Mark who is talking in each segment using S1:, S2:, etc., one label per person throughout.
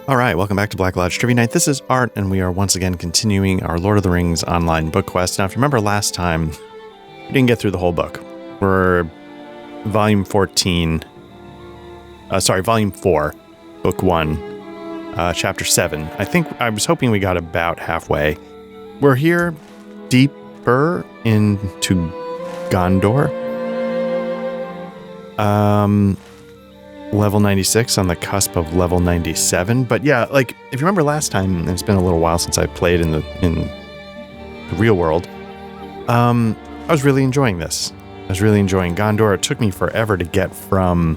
S1: All right, welcome back to Black Lodge Trivia Night. This is Art, and we are once again continuing our Lord of the Rings online book quest. Now, if you remember last time, we didn't get through the whole book. We're volume 14, volume 4, book 1, chapter 7. I was hoping we got about halfway. We're here deeper into Gondor. Level 96 on the cusp of level 97. But yeah, like if you remember last time, it's been a little while since I played in the real world. I was really enjoying this. I was really enjoying Gondor. It took me forever to get from,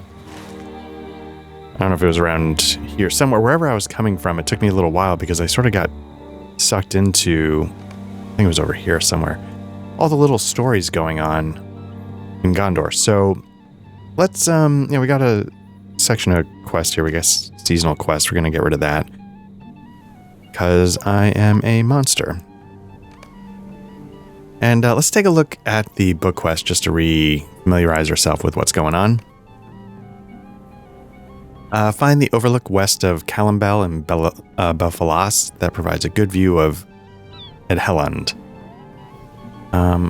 S1: I don't know if it was around here, somewhere, wherever I was coming from. It took me a little while because I sort of got sucked into, I think it was over here somewhere, all the little stories going on in Gondor. So let's, we got a section of quest here. We got seasonal quest. We're going to get rid of that because I am a monster. And let's take a look at the book quest just to re-familiarize ourselves with what's going on. Find the overlook west of Calimbel and Belfalas that provides a good view of Edhelland.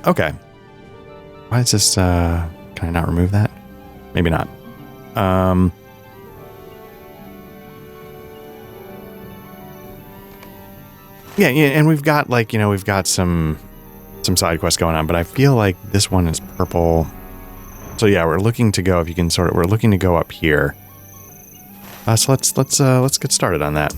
S1: Okay. Why is this, can I not remove that? Maybe not. Yeah, and we've got we've got some side quests going on, but I feel like this one is purple. So yeah, we're looking to go, we're looking to go up here. So let's get started on that.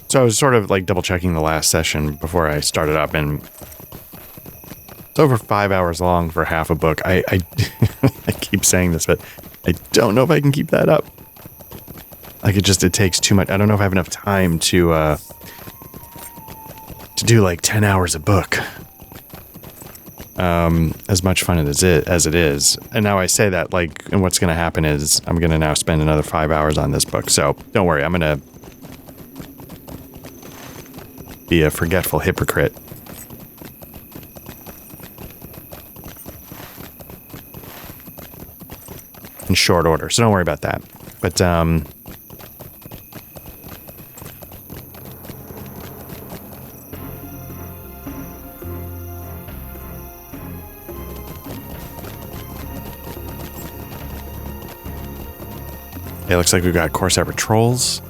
S1: So I was sort of like double checking the last session before I started up, and it's over 5 hours long for half a book. I I keep saying this, but I don't know if I can keep that up. Like it takes too much. I don't know if I have enough time to do like 10 hours a book. As much fun as it is. And now I say that, and what's going to happen is I'm going to now spend another 5 hours on this book. So don't worry, I'm going to be a forgetful hypocrite. In short order, so don't worry about that. But it looks like we've got Corsair patrols.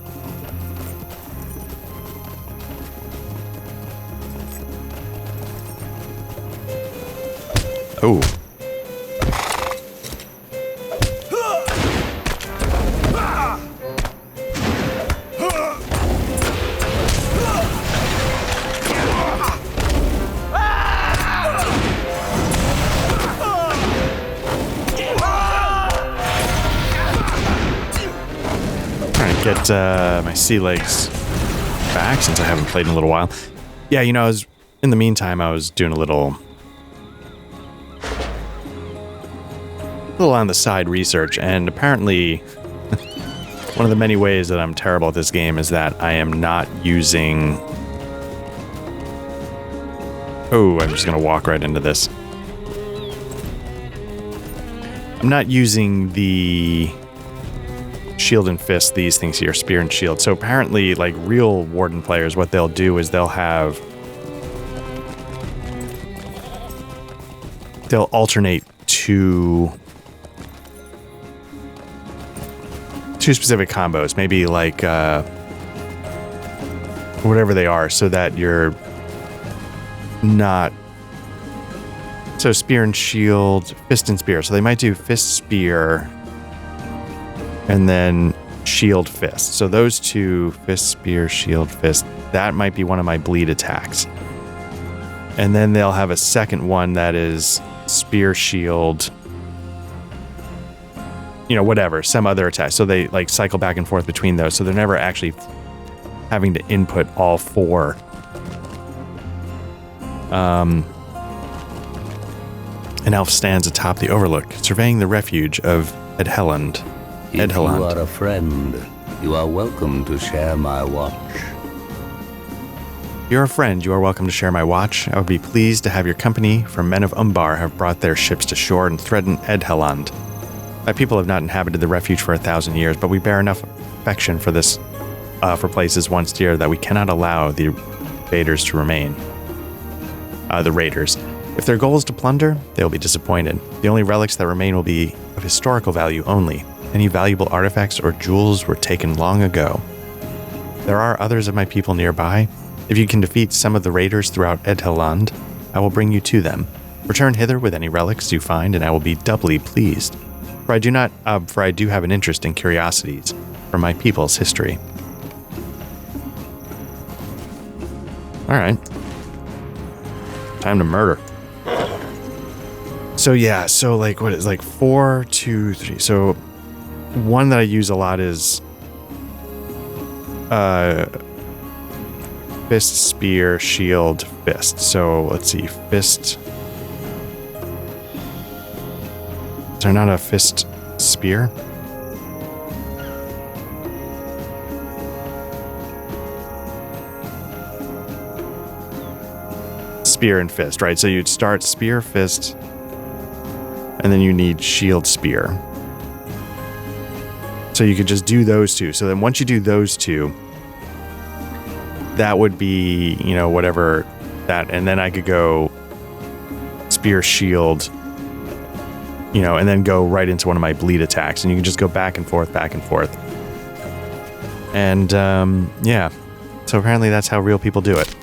S1: Oh. Trying to get my sea legs back since I haven't played in a little while. Yeah, in the meantime, I was doing a little on the side research, and apparently one of the many ways that I'm terrible at this game is that I am not using... Oh, I'm just going to walk right into this. I'm not using the shield and fist, these things here, spear and shield. So apparently, like real Warden players, what they'll do is they'll alternate two specific combos, maybe like whatever they are, so that you're not... So spear and shield, fist and spear. So they might do fist, spear, and then shield, fist. So those two, fist, spear, shield, fist, that might be one of my bleed attacks. And then they'll have a second one that is spear, shield, whatever, some other attack. So they like cycle back and forth between those. So they're never actually having to input all four. An elf stands atop the overlook, surveying the refuge of Edhelland.
S2: If you are a friend, you are welcome to share my watch.
S1: If you're a friend, you are welcome to share my watch. I would be pleased to have your company, for men of Umbar have brought their ships to shore and threatened Edhelland. My people have not inhabited the refuge for 1,000 years, but we bear enough affection for this, for places once dear, that we cannot allow the raiders to remain. The raiders. If their goal is to plunder, they will be disappointed. The only relics that remain will be of historical value only. Any valuable artifacts or jewels were taken long ago. There are others of my people nearby. If you can defeat some of the raiders throughout Edhelland, I will bring you to them. Return hither with any relics you find, and I will be doubly pleased. For I do have an interest in curiosities from my people's history. All right. Time to murder. So yeah, so like what is like 4, 2, 3. So one that I use a lot is fist, spear, shield, fist. So let's see, fist. Is there not a fist spear? Spear and fist, right? So you'd start spear, fist, and then you need shield, spear. So you could just do those two. So then once you do those two, that would be, you know, whatever that, and then I could go spear, shield, you know, and then go right into one of my bleed attacks, and you can just go back and forth, back and forth. And yeah, so apparently that's how real people do it.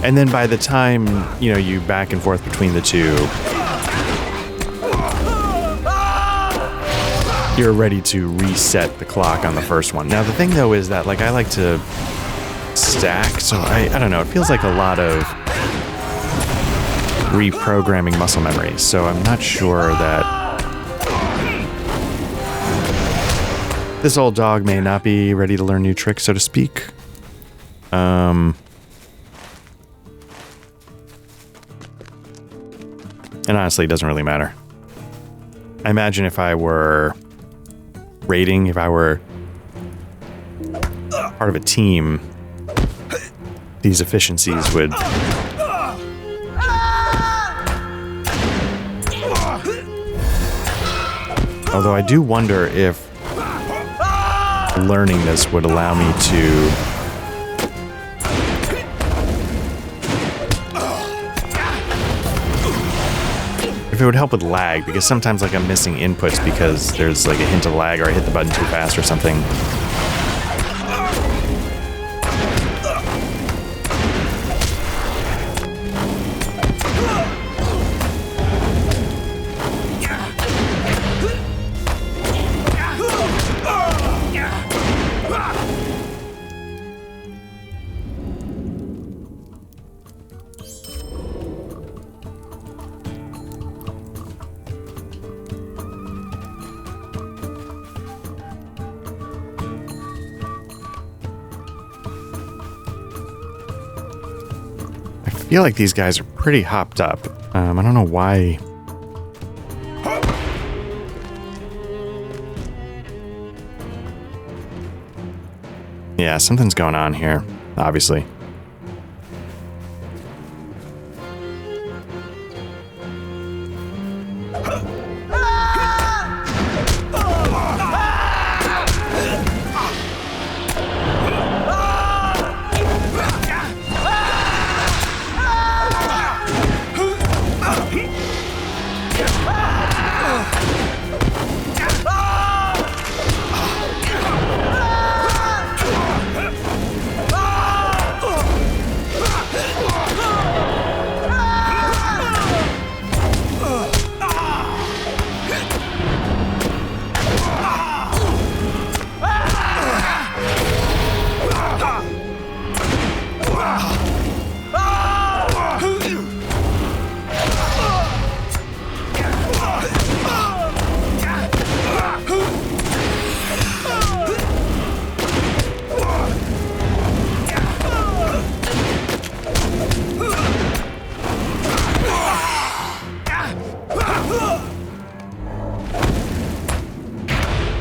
S1: And then by the time, you know, you back and forth between the two, you're ready to reset the clock on the first one. Now, the thing, though, is that, like, I like to stack, so I don't know, it feels like a lot of reprogramming muscle memory, so I'm not sure that this old dog may not be ready to learn new tricks, so to speak. And honestly, it doesn't really matter. I imagine if I were raiding, if I were part of a team, these efficiencies would... Although I do wonder if learning this would allow me to... If it would help with lag, because sometimes like I'm missing inputs because there's like a hint of lag, or I hit the button too fast or something. I feel like these guys are pretty hopped up. I don't know why. Yeah, something's going on here, obviously.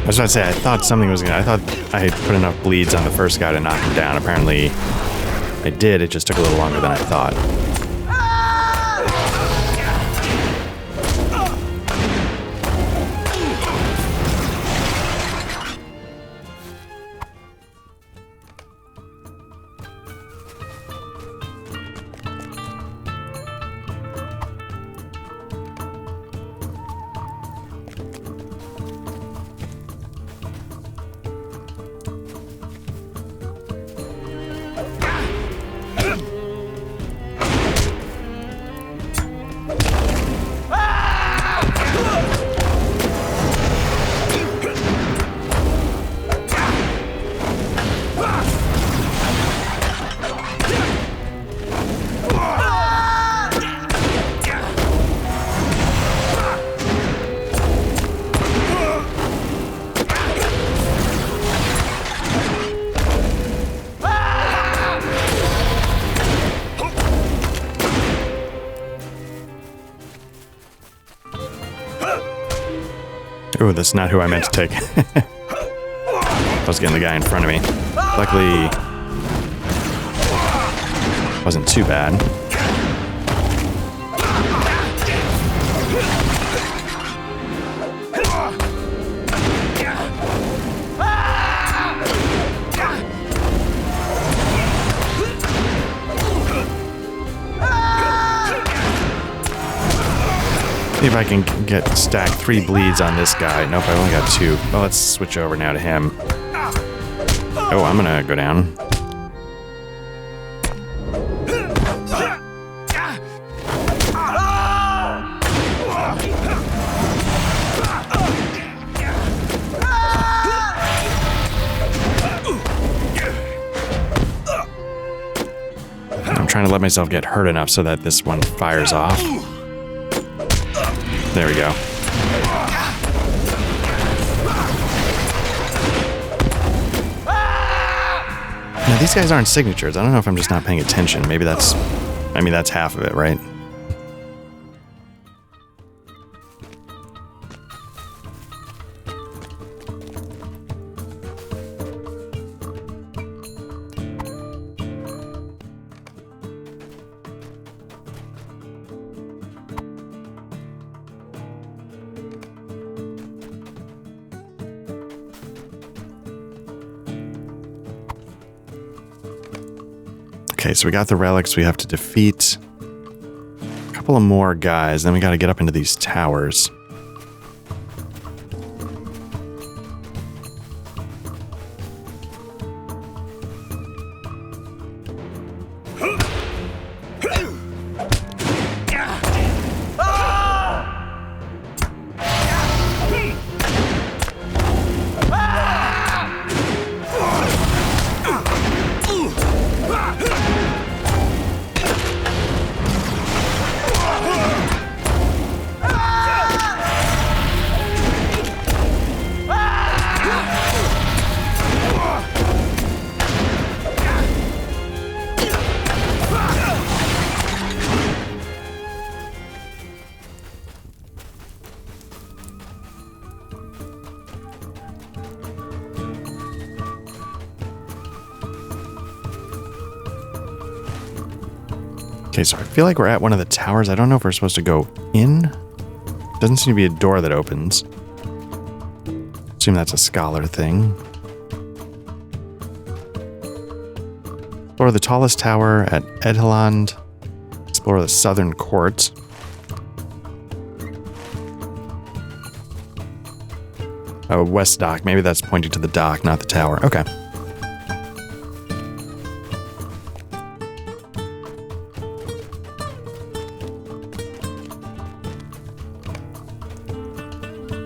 S1: I was about to say, I thought something was gonna... I thought I had put enough bleeds on the first guy to knock him down. Apparently, I did. It just took a little longer than I thought. Ooh, that's not who I meant to take. I was getting the guy in front of me. Luckily, wasn't too bad. See if I can stack 3 bleeds on this guy. Nope, I only got 2. Well, let's switch over now to him. Oh, I'm gonna go down. I'm trying to let myself get hurt enough so that this one fires off. There we go. Now, these guys aren't signatures. I don't know if I'm just not paying attention. Maybe that's... I mean, that's half of it, right? Okay, so we got the relics we have to defeat. A couple of more guys, then we got to get up into these towers. Okay, so I feel like we're at one of the towers. I don't know if we're supposed to go in. Doesn't seem to be a door that opens. Assume that's a scholar thing. Explore the tallest tower at Edheland. Explore the southern court. Oh, west dock. Maybe that's pointing to the dock, not the tower. Okay.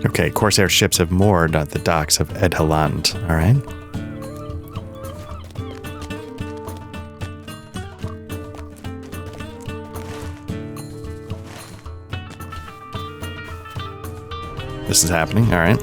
S1: Okay, Corsair ships have moored at the docks of Edheland. All right. This is happening. All right.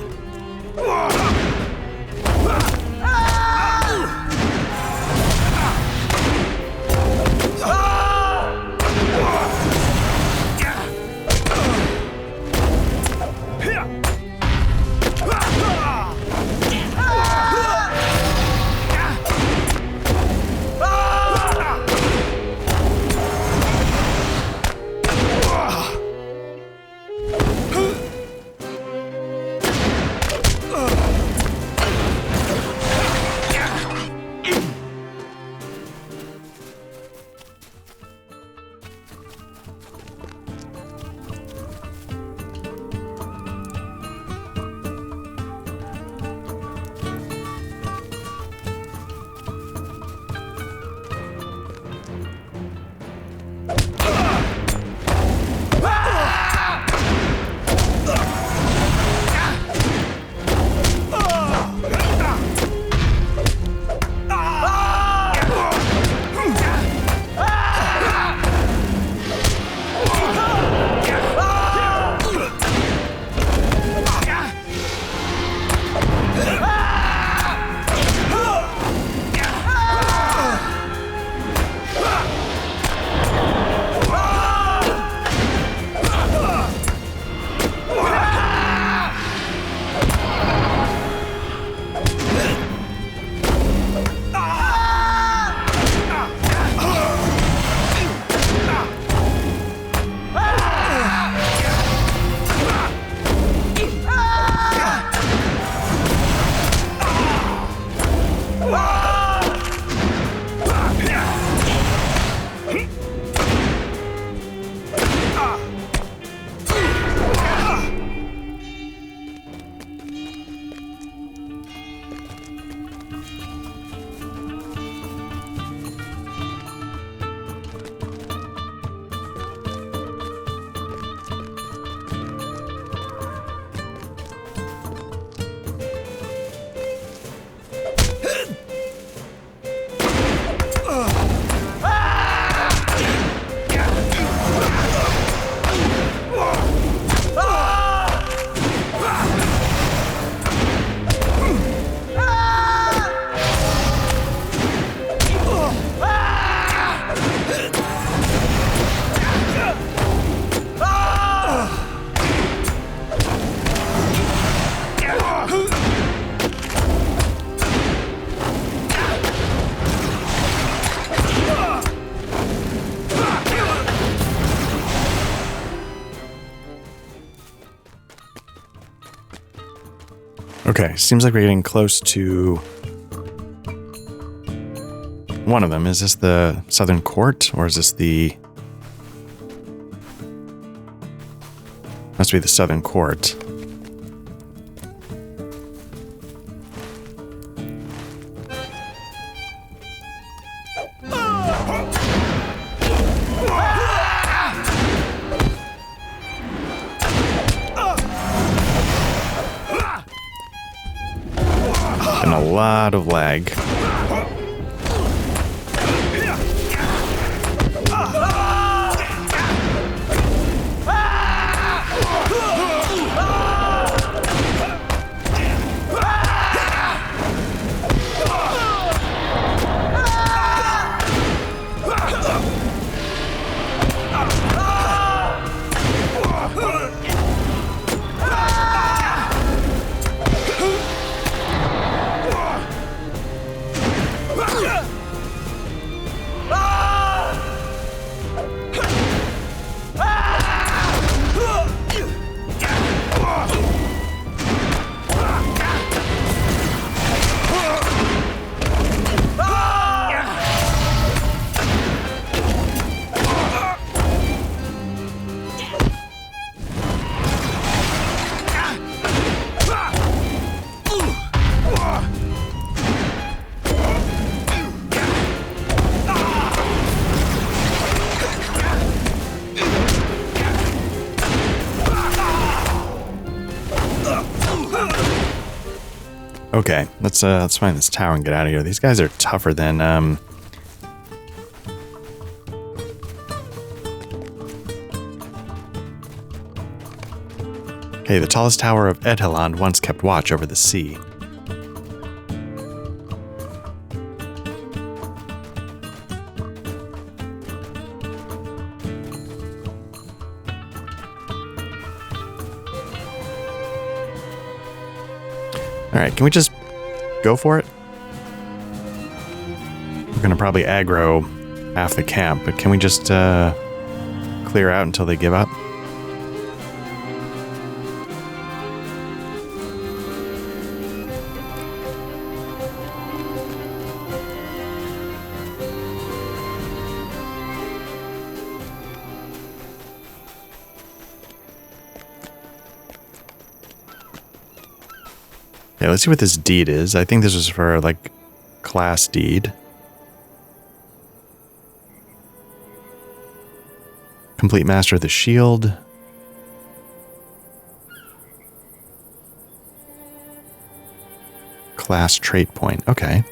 S1: Okay, seems like we're getting close to one of them. Is this the Southern Court, or is this the... Must be the Southern Court. And a lot of lag. Okay, let's find this tower and get out of here. These guys are tougher than Okay, the tallest tower of Edheland once kept watch over the sea. Alright, can we just go for it? We're gonna probably aggro half the camp, but can we just clear out until they give up? Yeah, let's see what this deed is. I think this is for, like, class deed. Complete master of the shield. Class trait point. Okay.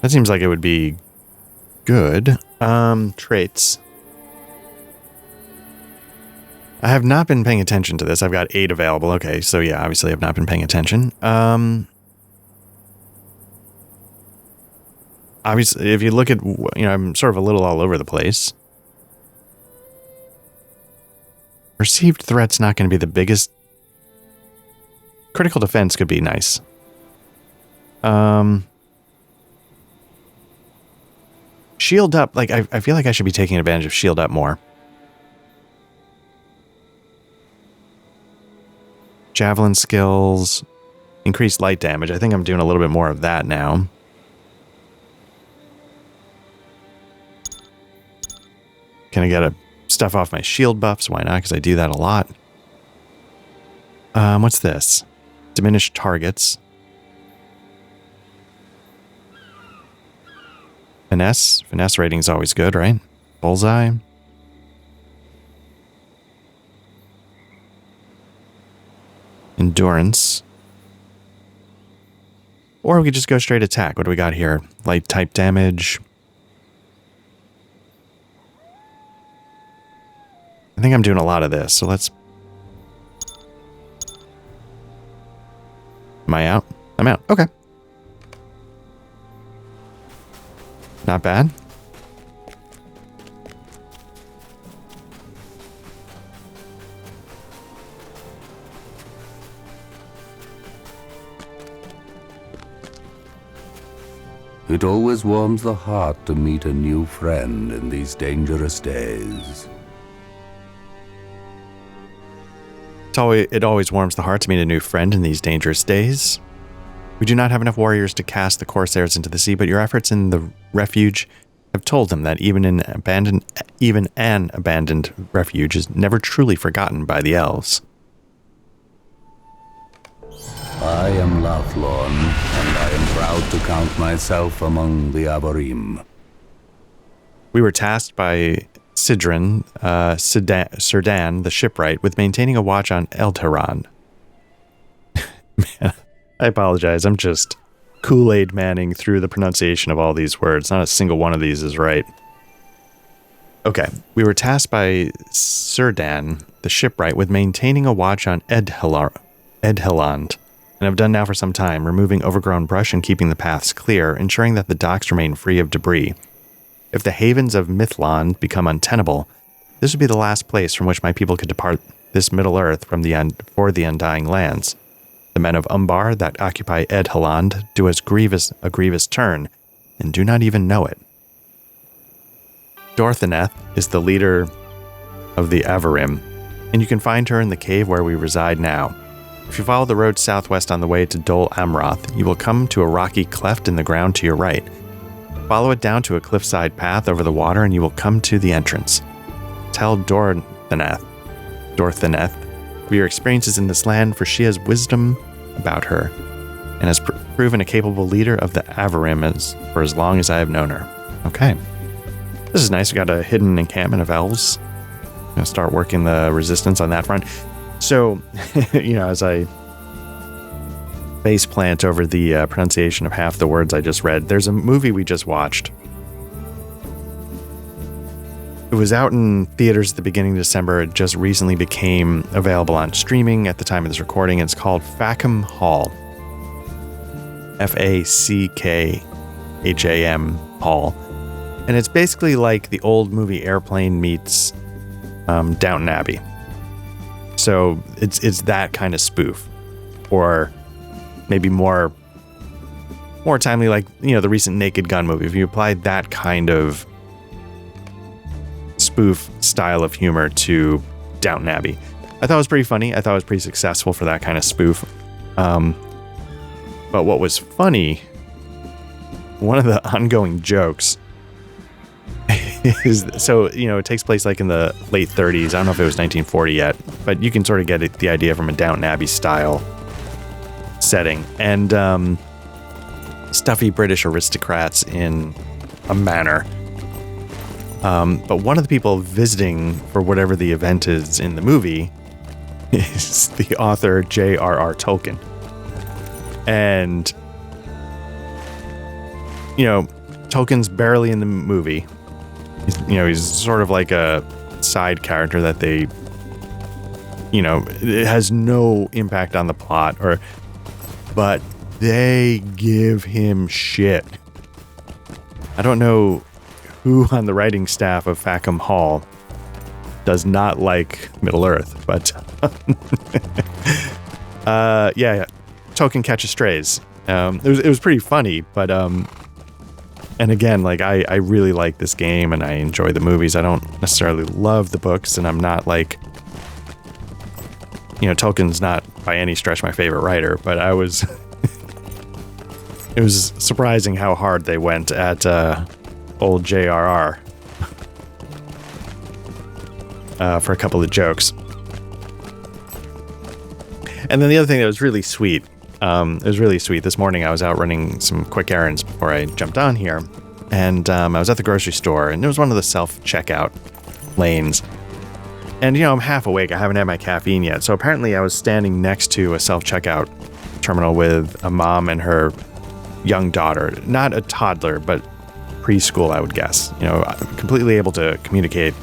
S1: That seems like it would be good. Traits. I have not been paying attention to this. I've got 8 available. Okay, so yeah, obviously I've not been paying attention. Obviously, if you look at, you know, I'm sort of a little all over the place. Perceived threat's not going to be the biggest. Critical defense could be nice. Shield up, like, I feel like I should be taking advantage of shield up more. Javelin skills, increased light damage. I think I'm doing a little bit more of that now. Can I get a stuff off my shield buffs? Why not? Because I do that a lot. What's this? Diminished targets. Finesse. Finesse rating is always good, right? Bullseye. Endurance. Or we could just go straight attack. What do we got here? Light type damage. I think I'm doing a lot of this, so let's... Am I out? I'm out. Okay. Not bad.
S2: It always warms the heart to meet a new friend in these dangerous days.
S1: It always warms the heart to meet a new friend in these dangerous days. We do not have enough warriors to cast the Corsairs into the sea, but your efforts in the refuge have told them that even an abandoned refuge is never truly forgotten by the elves.
S2: I am Lauthlorn, and I am proud to count myself among the Avarim.
S1: We were tasked by Sidran, Serdan, the shipwright, with maintaining a watch on Eldharan. Man, I apologize. I'm just Kool-Aid manning through the pronunciation of all these words. Not a single one of these is right. Okay. We were tasked by Serdan, the shipwright, with maintaining a watch on Edheland, and have done now for some time, removing overgrown brush and keeping the paths clear, ensuring that the docks remain free of debris. If the havens of Mythland become untenable, this would be the last place from which my people could depart this Middle-earth for the Undying Lands. The men of Umbar that occupy Edheland do a grievous turn, and do not even know it. Dorthaneth is the leader of the Avarim, and you can find her in the cave where we reside now. If you follow the road southwest on the way to Dol Amroth, you will come to a rocky cleft in the ground to your right. Follow it down to a cliffside path over the water, and you will come to the entrance. Tell Dorthaneth of your experiences in this land, for she has wisdom about her, and has proven a capable leader of the Avarim for as long as I have known her. Okay. This is nice. We got a hidden encampment of elves. I'm going to start working the resistance on that front. So, as I face plant over the pronunciation of half the words I just read, there's a movie we just watched. It was out in theaters at the beginning of December. It just recently became available on streaming at the time of this recording. It's called Fackham Hall. Fackham Hall. And it's basically like the old movie Airplane meets Downton Abbey. So it's that kind of spoof. Or maybe more timely, like, the recent Naked Gun movie. If you applied that kind of spoof style of humor to Downton Abbey, I thought it was pretty funny. I thought it was pretty successful for that kind of spoof. But what was funny, one of the ongoing jokes is, so, it takes place like in the late 30s. I don't know if it was 1940 yet, but you can sort of get the idea from a Downton Abbey style setting. And stuffy British aristocrats in a manor. But one of the people visiting for whatever the event is in the movie is the author J.R.R. Tolkien. And, Tolkien's barely in the movie. He's sort of like a side character that they, it has no impact on the plot, but they give him shit. I don't know who on the writing staff of Fackham Hall does not like Middle-earth, but Tolkien catches strays. It was pretty funny, but and again, like, I really like this game and I enjoy the movies. I don't necessarily love the books, and I'm not like, Tolkien's not by any stretch my favorite writer, but it was surprising how hard they went at old JRR for a couple of jokes. And then the other thing that was really sweet, this morning I was out running some quick errands before I jumped on here, and I was at the grocery store, and there was one of the self-checkout lanes. And, I'm half awake. I haven't had my caffeine yet. So apparently I was standing next to a self-checkout terminal with a mom and her young daughter. Not a toddler, but preschool, I would guess. Completely able to communicate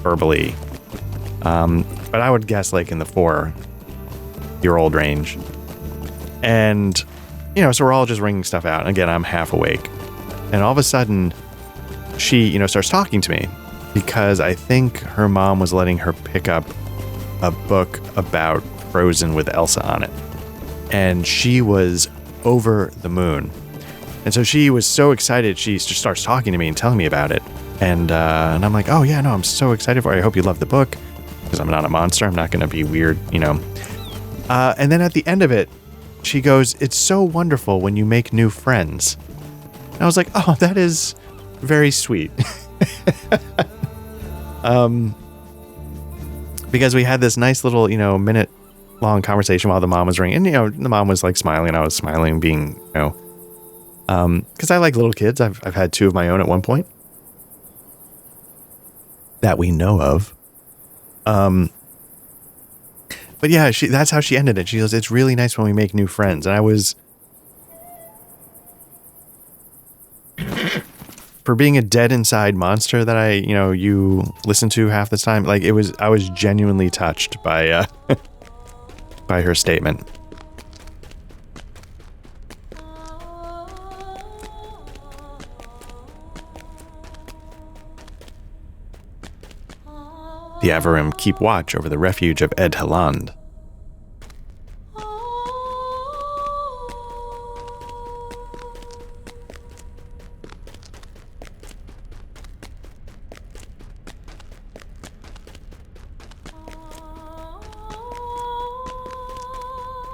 S1: verbally. But I would guess like in the 4-year-old range. And, so we're all just ringing stuff out. And again, I'm half awake. And all of a sudden, she, starts talking to me, because I think her mom was letting her pick up a book about Frozen with Elsa on it. And she was over the moon. And so she was so excited, she just starts talking to me and telling me about it. And I'm like, oh yeah, no, I'm so excited for it. I hope you love the book, because I'm not a monster. I'm not going to be weird, you know. And then at the end of it, she goes, it's so wonderful when you make new friends. And I was like, oh, that is very sweet. Because we had this nice little, you know, minute long conversation while the mom was ringing. And, you know, the mom was like smiling, I was smiling, being, you know, because I like little kids. I've had 2 of my own at one point that we know of. But yeah, that's how she ended it. She goes, it's really nice when we make new friends. And I was, for being a dead inside monster that you listen to half the time, like I was genuinely touched by, by her statement. The Avarim keep watch over the refuge of Ed Haland.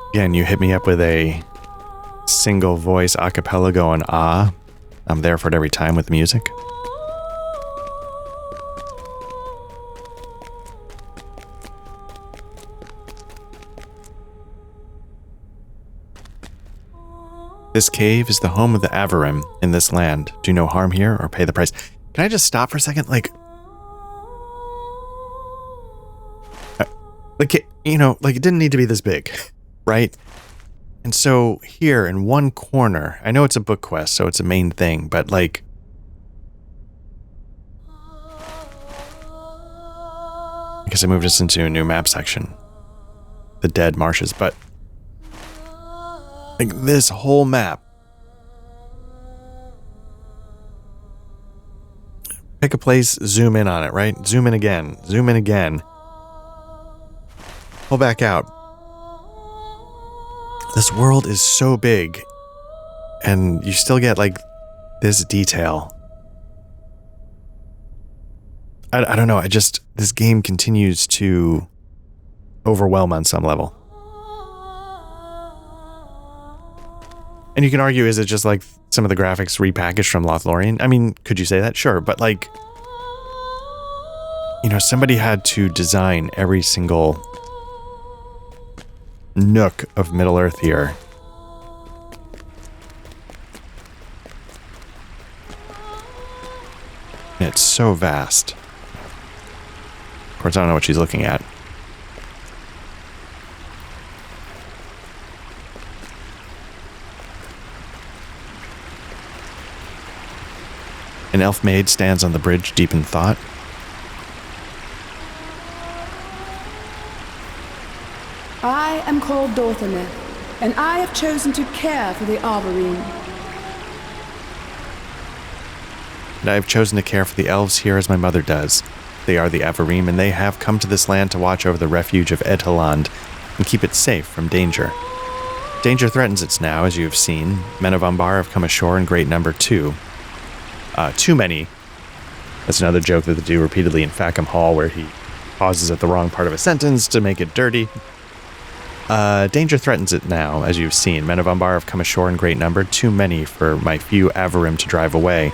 S1: Again, you hit me up with a single voice a cappella going, ah. I'm there for it every time with the music. This cave is the home of the Avarim in this land. Do no harm here or pay the price. Can I just stop for a second? Like, you know, like it didn't need to be this big, right? And so here in one corner, I know it's a book quest, so it's a main thing, but like, I guess I moved us into a new map section. The dead marshes, but like this whole map. Pick a place, zoom in on it, right? Zoom in again, zoom in again. Pull back out. This world is so big, and you still get like this detail. I don't know, this game continues to overwhelm on some level. And you can argue, is it just like some of the graphics repackaged from Lothlorien? I mean, could you say that? Sure, but like, you know, somebody had to design every single nook of Middle-earth here. And it's so vast. Of course, I don't know what she's looking at. An elf maid stands on the bridge, deep in thought.
S3: I am called Dol Amroth, and I have chosen to care for the Avarim.
S1: And I have chosen to care for the elves here as my mother does. They are the Avarim, and they have come to this land to watch over the refuge of Ed Haland and keep it safe from danger. Danger threatens it now, as you have seen. Men of Umbar have come ashore in great number too. Too many. That's another joke that they do repeatedly in Fackham Hall, where he pauses at the wrong part of a sentence to make it dirty. Danger threatens it now, as you've seen. Men of Umbar have come ashore in great number, too many for my few Avarim to drive away.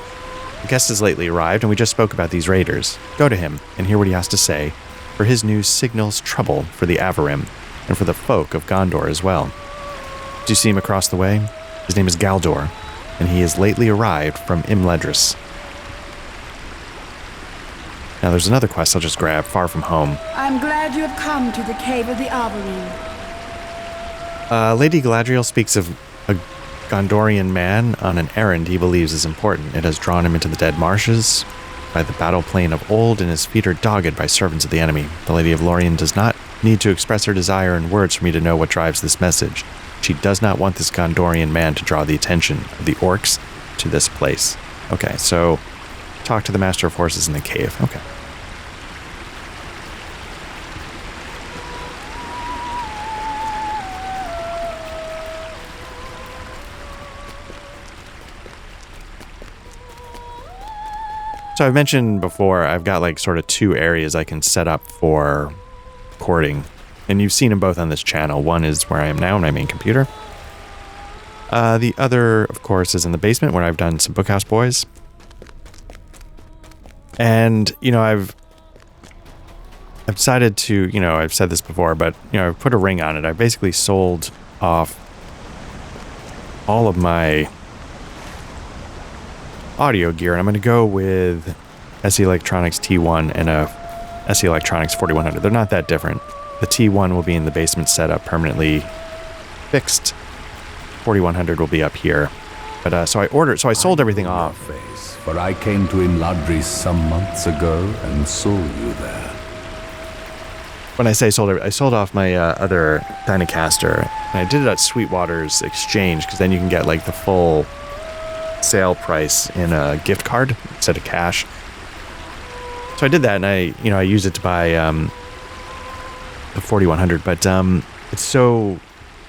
S1: A guest has lately arrived, and we just spoke about these raiders. Go to him, and hear what he has to say, for his news signals trouble for the Avarim, and for the folk of Gondor as well. Do you see him across the way? His name is Galdor, and he has lately arrived from Imledris. Now there's another quest I'll just grab, Far From Home.
S3: I'm glad you have come to the cave of the Avarim.
S1: Lady Galadriel speaks of a Gondorian man on an errand he believes is important. It has drawn him into the dead marshes by the battle plain of old, and his feet are dogged by servants of the enemy. The Lady of Lorien does not need to express her desire in words for me to know what drives this message. She does not want this Gondorian man to draw the attention of the orcs to this place. Okay, so talk to the Master of Horses in the cave. Okay. So I've mentioned before, I've got like sort of 2 areas I can set up for recording. And you've seen them both on this channel. One is where I am now on my main computer. The other, of course, is in the basement where I've done some Bookhouse Boys. And, you know, I've decided to, you know, I've said this before, but, you know, I've put a ring on it. I basically sold off all of my audio gear, and I'm going to go with SE Electronics T1 and a SE Electronics 4100. They're not that different. The T1 will be in the basement setup, permanently fixed. 4100 will be up here. But so I sold everything off.
S2: Face, for I came to Imladris some months ago and saw you there.
S1: When I say sold, I sold off my other Dynacaster. And I did it at Sweetwater's Exchange, because then you can get like the full sale price in a gift card instead of cash. So I did that, and I used it to buy the 4100. But it's so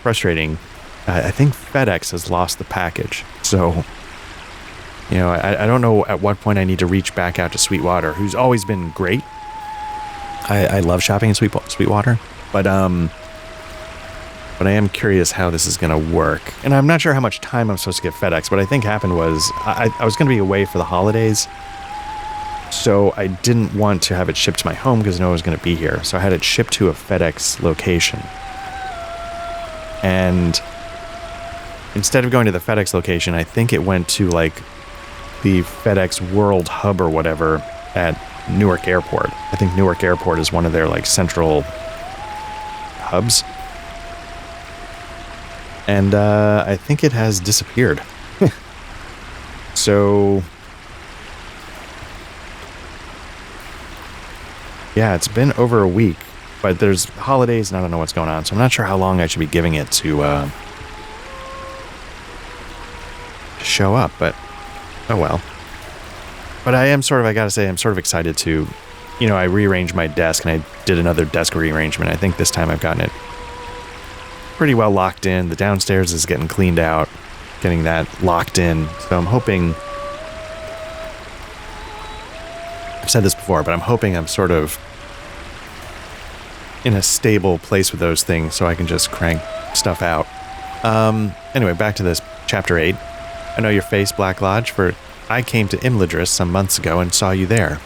S1: frustrating. I think FedEx has lost the package. So, you know, I don't know at what point I need to reach back out to Sweetwater, who's always been great. I love shopping in Sweetwater, but I am curious how this is going to work. And I'm not sure how much time I'm supposed to give FedEx. What I think happened was I was going to be away for the holidays, so I didn't want to have it shipped to my home because no one was going to be here. So I had it shipped to a FedEx location. And instead of going to the FedEx location, I think it went to like the FedEx World Hub or whatever at Newark Airport. I think Newark Airport is one of their like central hubs. And I think it has disappeared. So yeah, it's been over a week, but there's holidays and I don't know what's going on. So I'm not sure how long I should be giving it to show up, but oh well. But I gotta say, I'm sort of excited to, you know, I rearranged my desk and I did another desk rearrangement. I think this time I've gotten it pretty well locked in. The downstairs is getting cleaned out, getting that locked in. So I'm hoping, I've said this before, but I'm hoping I'm sort of in a stable place with those things so I can just crank stuff out. Anyway, back to this, Chapter 8. I know your face, Black Lodge, for I came to Imladris some months ago and saw you there.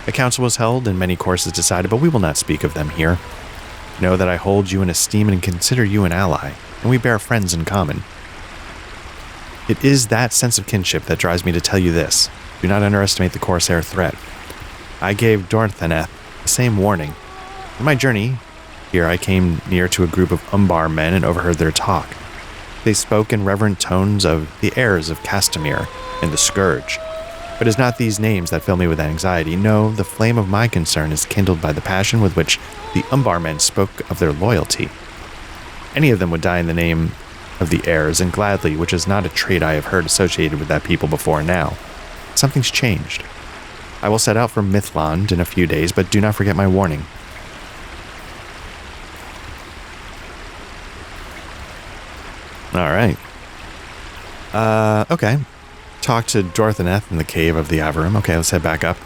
S1: A council was held and many courses decided, but we will not speak of them here. Know that I hold you in esteem and consider you an ally, and we bear friends in common. It is that sense of kinship that drives me to tell you this. Do not underestimate the Corsair threat. I gave Dorthaneth the same warning. On my journey here, I came near to a group of Umbar men and overheard their talk. They spoke in reverent tones of the heirs of Castamere and the Scourge. But it is not these names that fill me with anxiety. No, the flame of my concern is kindled by the passion with which the Umbar men spoke of their loyalty. Any of them would die in the name of the heirs, and gladly, which is not a trait I have heard associated with that people before now. Something's changed. I will set out for Mythland in a few days, but do not forget my warning. All right. Okay. Talk to Dorthaneth in the cave of the Avarim. Okay, let's head back up.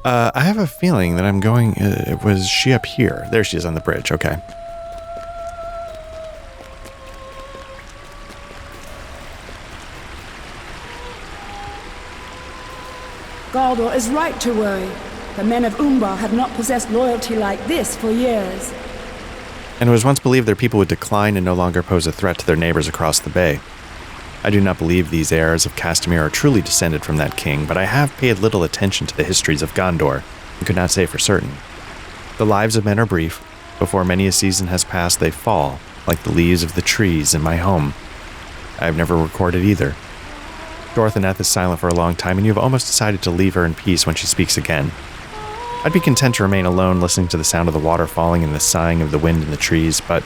S1: I have a feeling that I'm going... was she up here? There she is on the bridge. Okay.
S3: Gondor is right to worry. The men of Umbar have not possessed loyalty like this for years.
S1: And it was once believed their people would decline and no longer pose a threat to their neighbors across the bay. I do not believe these heirs of Castamere are truly descended from that king, but I have paid little attention to the histories of Gondor, and could not say for certain. The lives of men are brief. Before many a season has passed, they fall, like the leaves of the trees in my home. I have never recorded either. Dorthaneth is silent for a long time, and you have almost decided to leave her in peace when she speaks again. I'd be content to remain alone, listening to the sound of the water falling and the sighing of the wind in the trees, but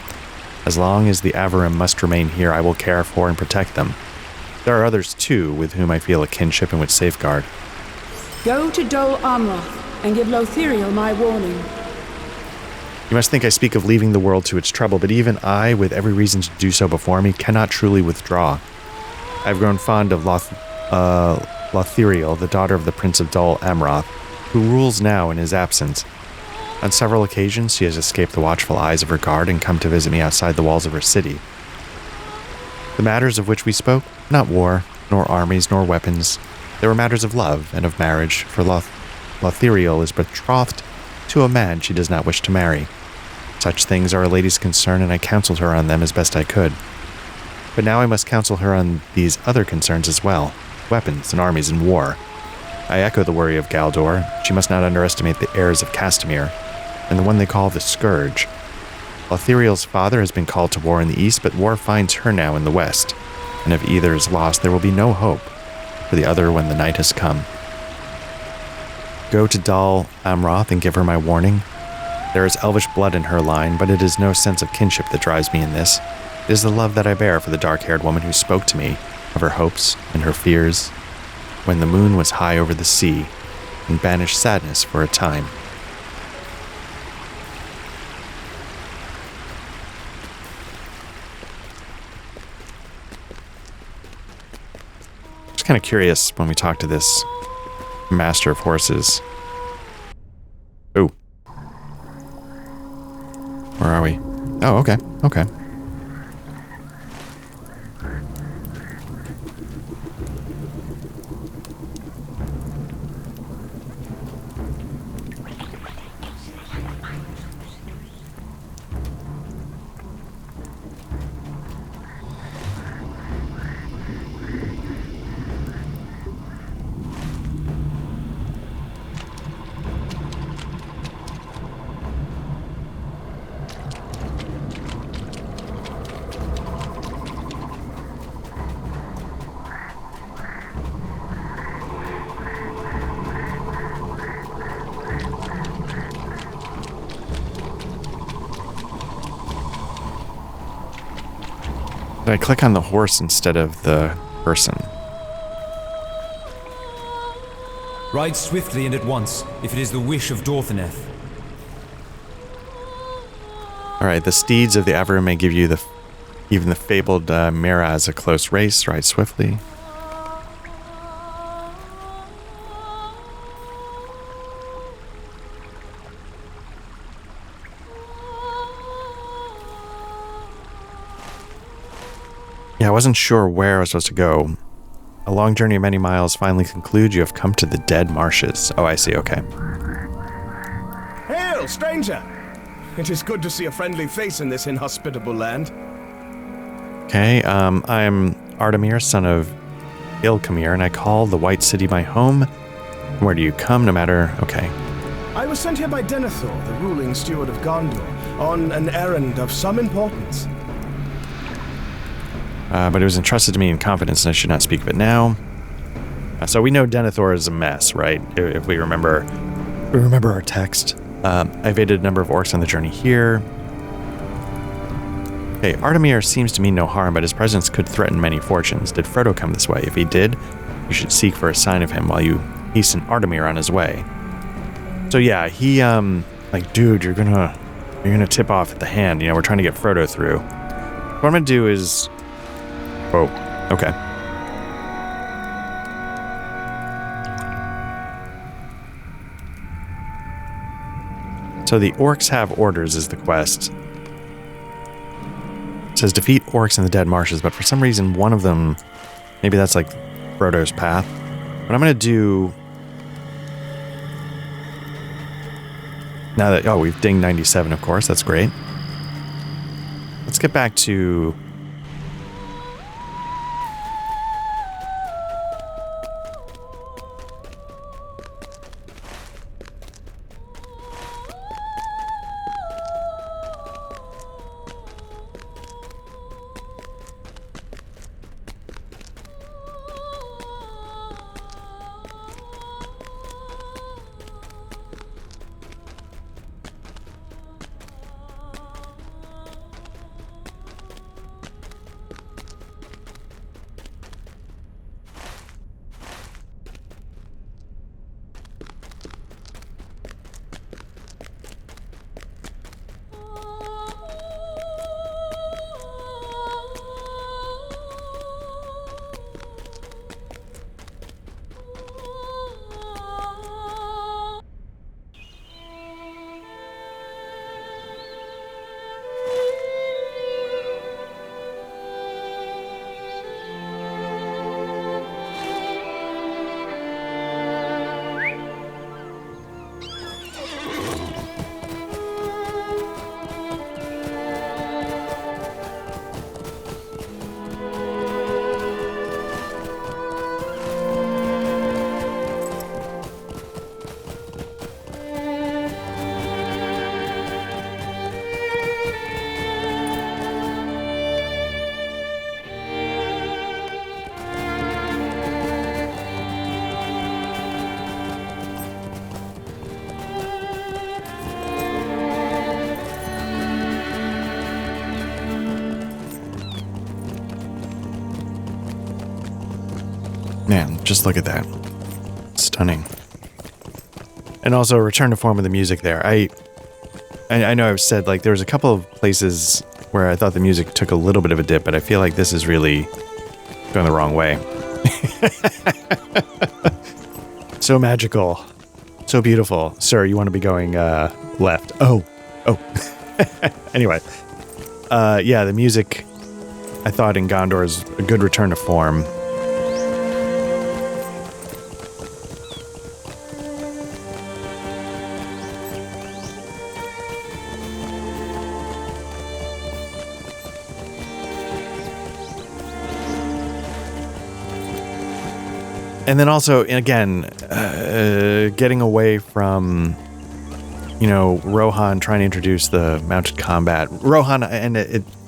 S1: as long as the Avarim must remain here, I will care for and protect them. There are others, too, with whom I feel a kinship and would safeguard.
S3: Go to Dol Amroth and give Lothiriel my warning.
S1: You must think I speak of leaving the world to its trouble, but even I, with every reason to do so before me, cannot truly withdraw. I've grown fond of Lothiriel, the daughter of the Prince of Dol Amroth, who rules now in his absence. On several occasions, she has escaped the watchful eyes of her guard and come to visit me outside the walls of her city. The matters of which we spoke, not war, nor armies, nor weapons. They were matters of love and of marriage, for Lothiriel is betrothed to a man she does not wish to marry. Such things are a lady's concern, and I counseled her on them as best I could. But now I must counsel her on these other concerns as well, weapons and armies and war. I echo the worry of Gondor. She must not underestimate the heirs of Castamere, and the one they call the Scourge. Lothiriel's father has been called to war in the east, but war finds her now in the west, and if either is lost, there will be no hope for the other when the night has come. Go to Dol Amroth and give her my warning. There is elvish blood in her line, but it is no sense of kinship that drives me in this. It is the love that I bear for the dark-haired woman who spoke to me of her hopes and her fears when the moon was high over the sea and banished sadness for a time. Just kind of curious when we talk to this master of horses. Oh. Where are we? Oh, okay. Okay. Did I click on the horse instead of the person?
S4: Ride swiftly and at once, if it is the wish of Dorthaneth.
S1: Alright, the steeds of the Avarim may give you even the fabled Miraz a close race. Ride swiftly. Yeah, I wasn't sure where I was supposed to go. A long journey of many miles finally concludes. You have come to the dead marshes. Oh, I see. Okay.
S5: Hail, stranger! It is good to see a friendly face in this inhospitable land.
S1: Okay, I am Artemir, son of Ilkamir, and I call the White City my home. Where do you come, no matter... Okay.
S5: I was sent here by Denethor, the ruling steward of Gondor, on an errand of some importance.
S1: But it was entrusted to me in confidence, and I should not speak of it now. So we know Denethor is a mess, right? If we remember our text. I evaded a number of orcs on the journey here. Okay, Artemir seems to mean no harm, but his presence could threaten many fortunes. Did Frodo come this way? If he did, you should seek for a sign of him while you hasten Artemir on his way. So yeah, he like, dude, you're gonna tip off at the hand. You know, we're trying to get Frodo through. What I'm gonna do is... Oh, okay. So the orcs have orders is the quest. It says defeat orcs in the dead marshes, but for some reason one of them, maybe that's like Frodo's path. What I'm going to do... Now that... Oh, we've dinged 97, of course. That's great. Let's get back to... Man, just look at that. Stunning. And also, return to form of the music there. I know I've said, like, there was a couple of places where I thought the music took a little bit of a dip, but I feel like this is really going the wrong way. So magical. So beautiful. Sir, you want to be going left. Oh. Anyway. Yeah, the music, I thought in Gondor is a good return to form. And then also, again, getting away from, you know, Rohan trying to introduce the mounted combat. Rohan, and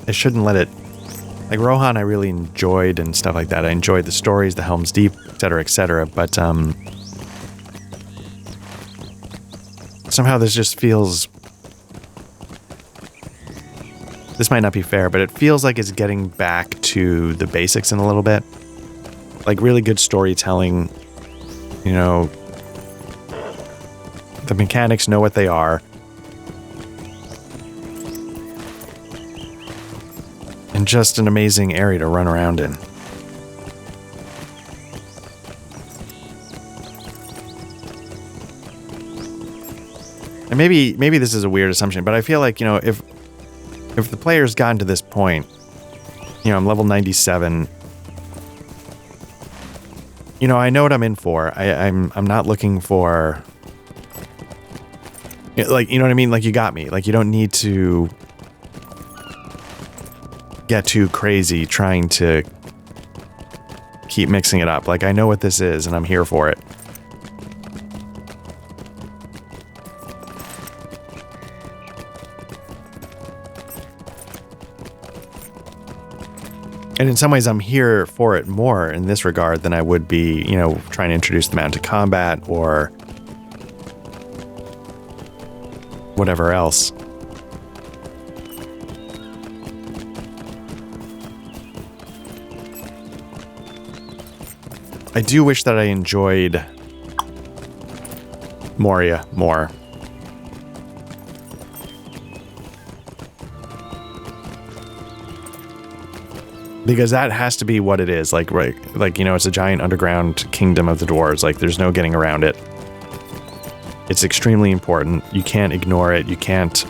S1: I shouldn't let it... Like, Rohan I really enjoyed and stuff like that. I enjoyed the stories, the Helm's Deep, etc., but somehow this just feels... This might not be fair, but it feels like it's getting back to the basics in a little bit. Like, really good storytelling, you know, the mechanics know what they are. And just an amazing area to run around in. And maybe this is a weird assumption, but I feel like, you know, if the player's gotten to this point, you know, I'm level 97... You know, I know what I'm in for. I'm not looking for... Like, you know what I mean? Like, you got me. Like, you don't need to get too crazy trying to keep mixing it up. Like, I know what this is, and I'm here for it. And in some ways, I'm here for it more in this regard than I would be, you know, trying to introduce the mounted combat or whatever else. I do wish that I enjoyed Moria more. Because that has to be what it is. Like, right, like, you know, it's a giant underground kingdom of the dwarves. Like, there's no getting around it. It's extremely important. You can't ignore it. You can't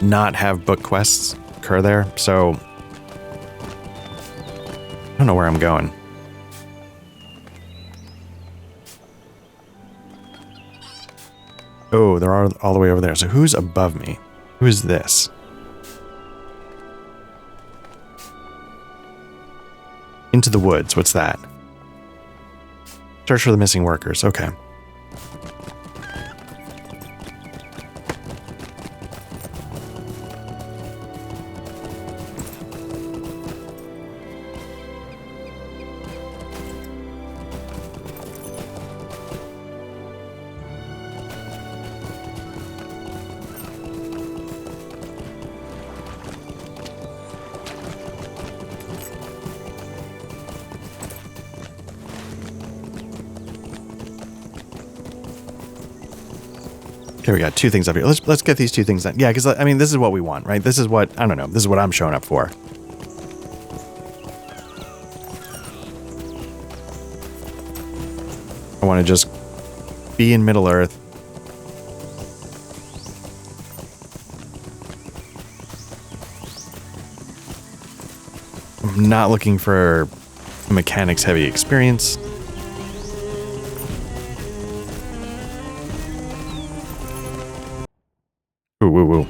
S1: not have book quests occur there. So, I don't know where I'm going. Oh, they're all the way over there. So who's above me? Who is this? Into the woods. What's that? Search for the missing workers. Okay. Okay, we got two things up here. Let's get these two things done. Yeah, because, I mean, this is what we want, right? This is what, I don't know, this is what I'm showing up for. I want to just be in Middle-earth. I'm not looking for a mechanics-heavy experience. Ooh, ooh, ooh.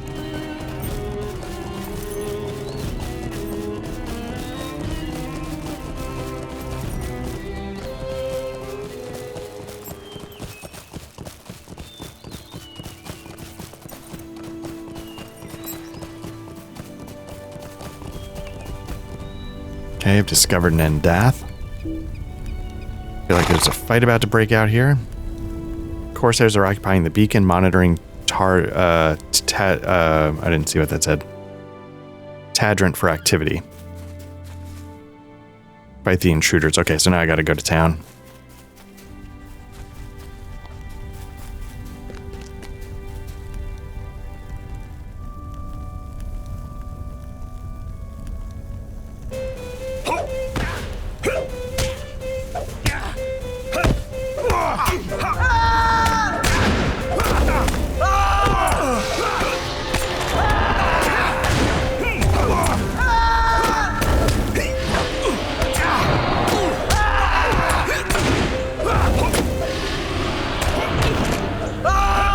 S1: Okay, I've discovered an Endath. Feel like there's a fight about to break out here. Corsairs are occupying the beacon, monitoring I didn't see what that said. Tadrant for activity. Fight the intruders. Okay, so now I gotta go to town.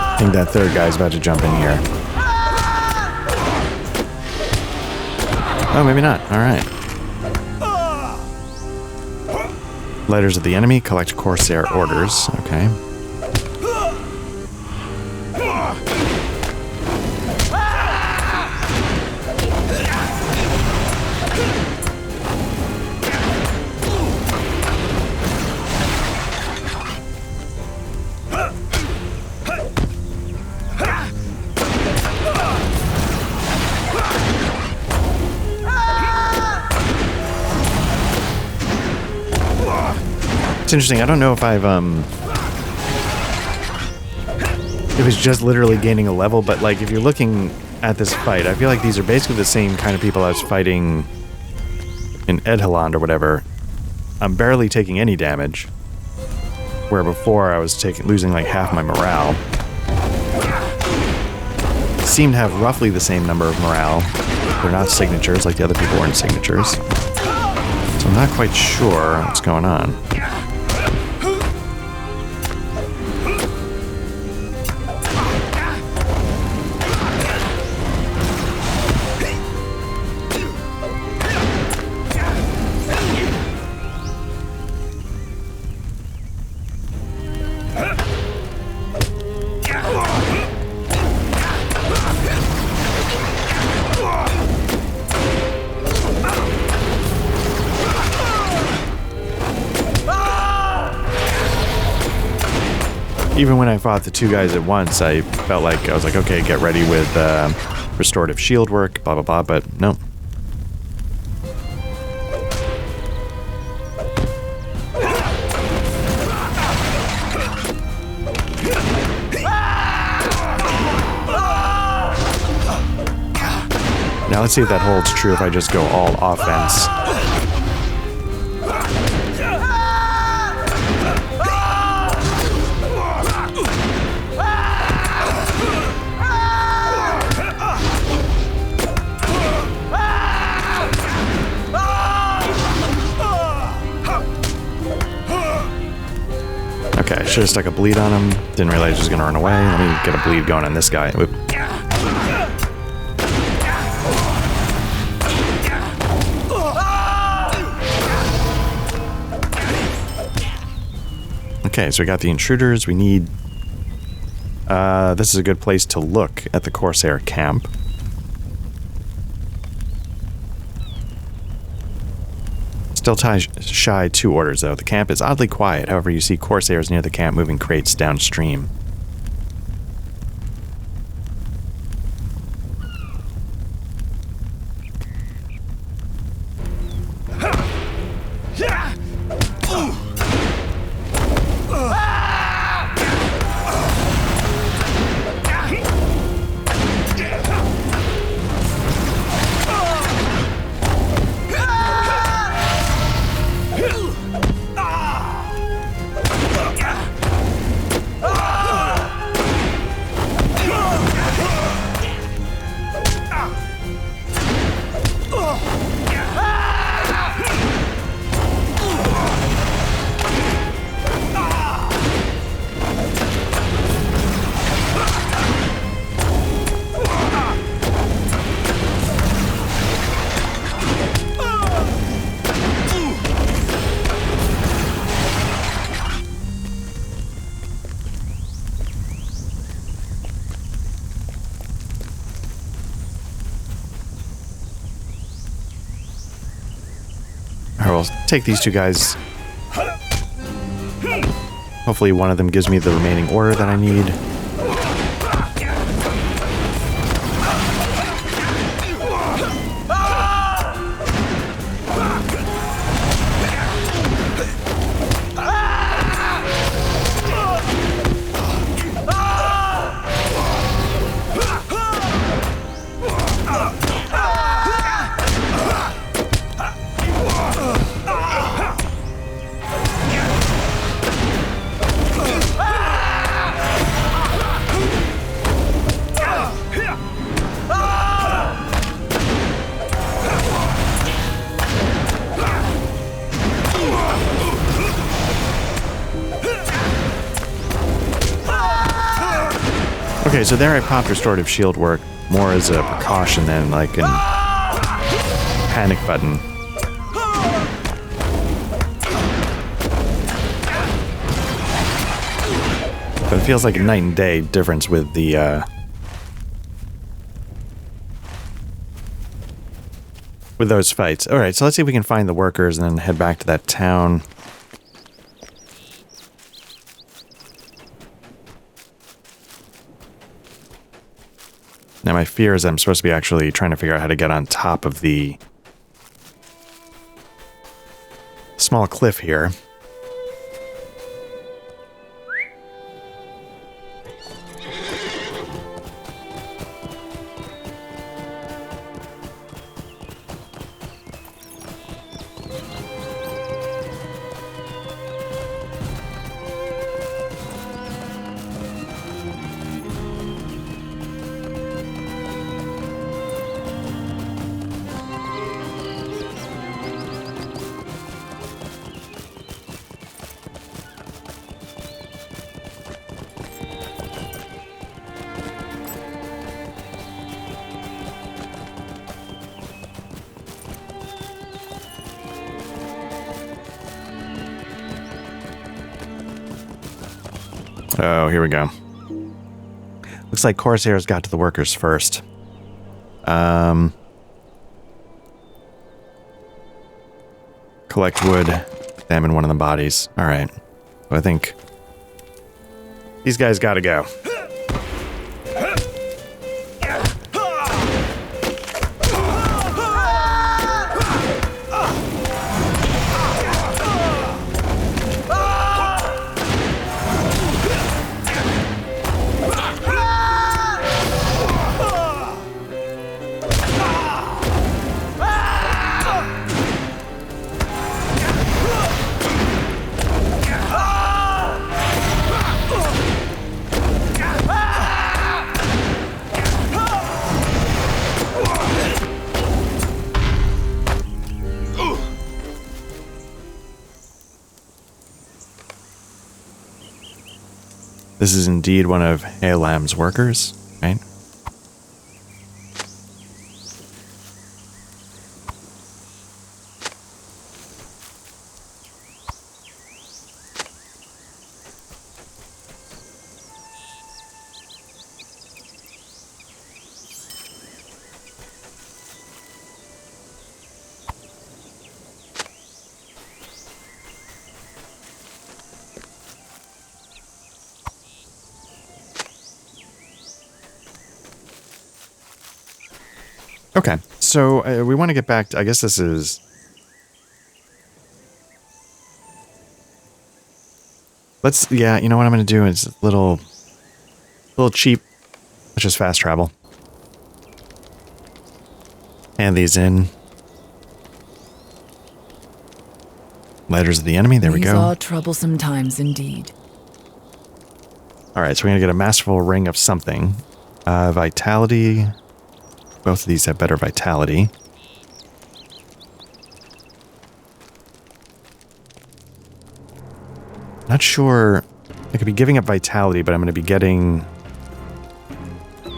S1: I think that third guy's about to jump in here. Oh, maybe not. All right. Letters of the enemy. Collect Corsair orders. Okay. It's interesting. I don't know if I've, it was just literally gaining a level, but like if you're looking at this fight, I feel like these are basically the same kind of people I was fighting in Edheland or whatever. I'm barely taking any damage, where before I was losing like half my morale. Seem to have roughly the same number of morale. They're not signatures like the other people weren't signatures. So I'm not quite sure what's going on. Even when I fought the two guys at once, I felt like I was like, okay, get ready with restorative shield work, blah, blah, blah, but no. Now let's see if that holds true if I just go all offense. Okay, I should have stuck a bleed on him. Didn't realize he was going to run away. Let me get a bleed going on this guy. Whoop. Okay, so we got the intruders. We need... this is a good place to look at the Corsair camp. Still shy 2 orders, though. The camp is oddly quiet. However, you see Corsairs near the camp moving crates downstream. We'll take these 2 guys. Hopefully one of them gives me the remaining order that I need. Okay, so there I popped restorative shield work more as a precaution than like an panic button. But it feels like a night and day difference with the with those fights. All right, so let's see if we can find the workers and then head back to that town. Now my fear is I'm supposed to be actually trying to figure out how to get on top of the small cliff here. Oh, here we go. Looks like Corsairs got to the workers first. Collect wood, examine one of the bodies. All right. I think these guys gotta go. This is indeed one of Haelam's workers, right? Okay, so we want to get back to, I guess this is... yeah, you know what I'm going to do is a little cheap. Let's just fast travel. Hand these in. Letters of the enemy, there we go.
S6: These are troublesome times indeed.
S1: Alright, so we're going to get a masterful ring of something. Vitality... Both of these have better vitality. Not sure. I could be giving up vitality, but I'm going to be getting... I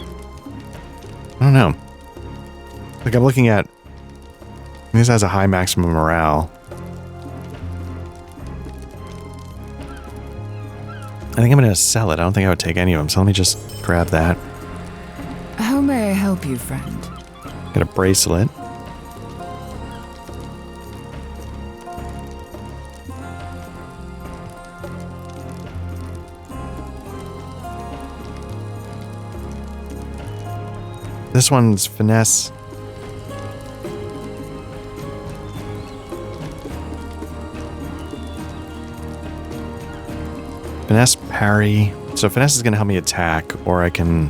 S1: don't know. Like I'm looking at... This has a high maximum morale. I think I'm going to sell it. I don't think I would take any of them, so let me just grab that.
S6: How may I help you, friend?
S1: Got a bracelet. This one's finesse. Finesse parry. So finesse is going to help me attack, or I can...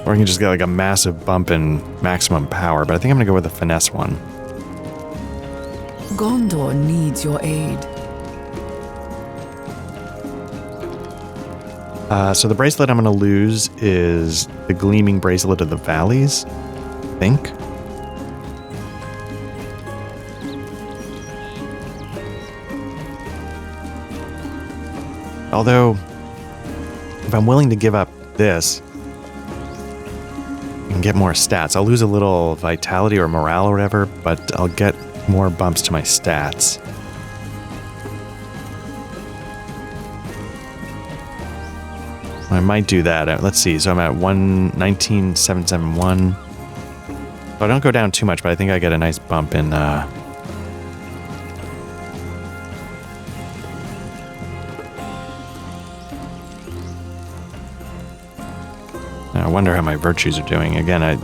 S1: Or I can just get like a massive bump in maximum power, but I think I'm going to go with the finesse one.
S6: Gondor needs your aid.
S1: So the bracelet I'm going to lose is the Gleaming Bracelet of the Valleys, I think. Although, if I'm willing to give up this and get more stats, I'll lose a little vitality or morale or whatever, but I'll get more bumps to my stats. I might do that. Let's see. So I'm at 119,771. So I don't go down too much, but I think I get a nice bump in I wonder how my virtues are doing. Again, I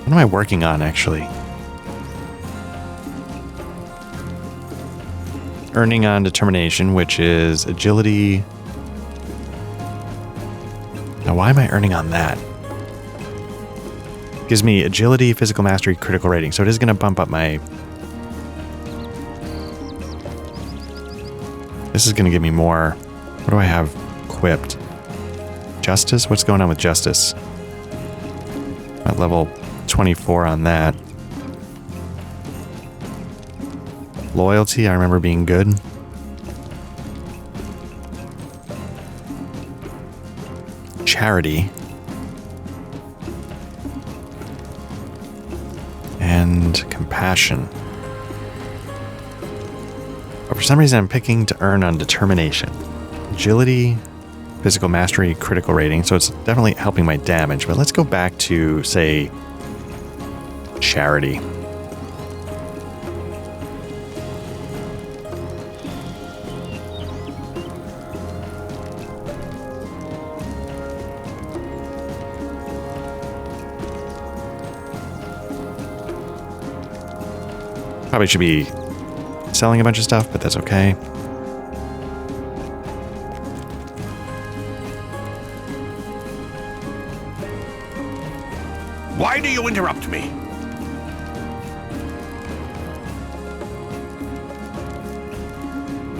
S1: what am I working on, actually? Earning on determination, which is agility. Now, why am I earning on that? Gives me agility, physical mastery, critical rating. So it is going to bump up my... This is going to give me more... What do I have equipped? Justice? What's going on with justice? At level 24 on that. Loyalty, I remember being good. Charity. And compassion. But for some reason I'm picking to earn on determination. Agility, physical mastery, critical rating. So it's definitely helping my damage. But let's go back to, say, charity. Probably should be selling a bunch of stuff, but that's okay.
S7: Why do you interrupt me?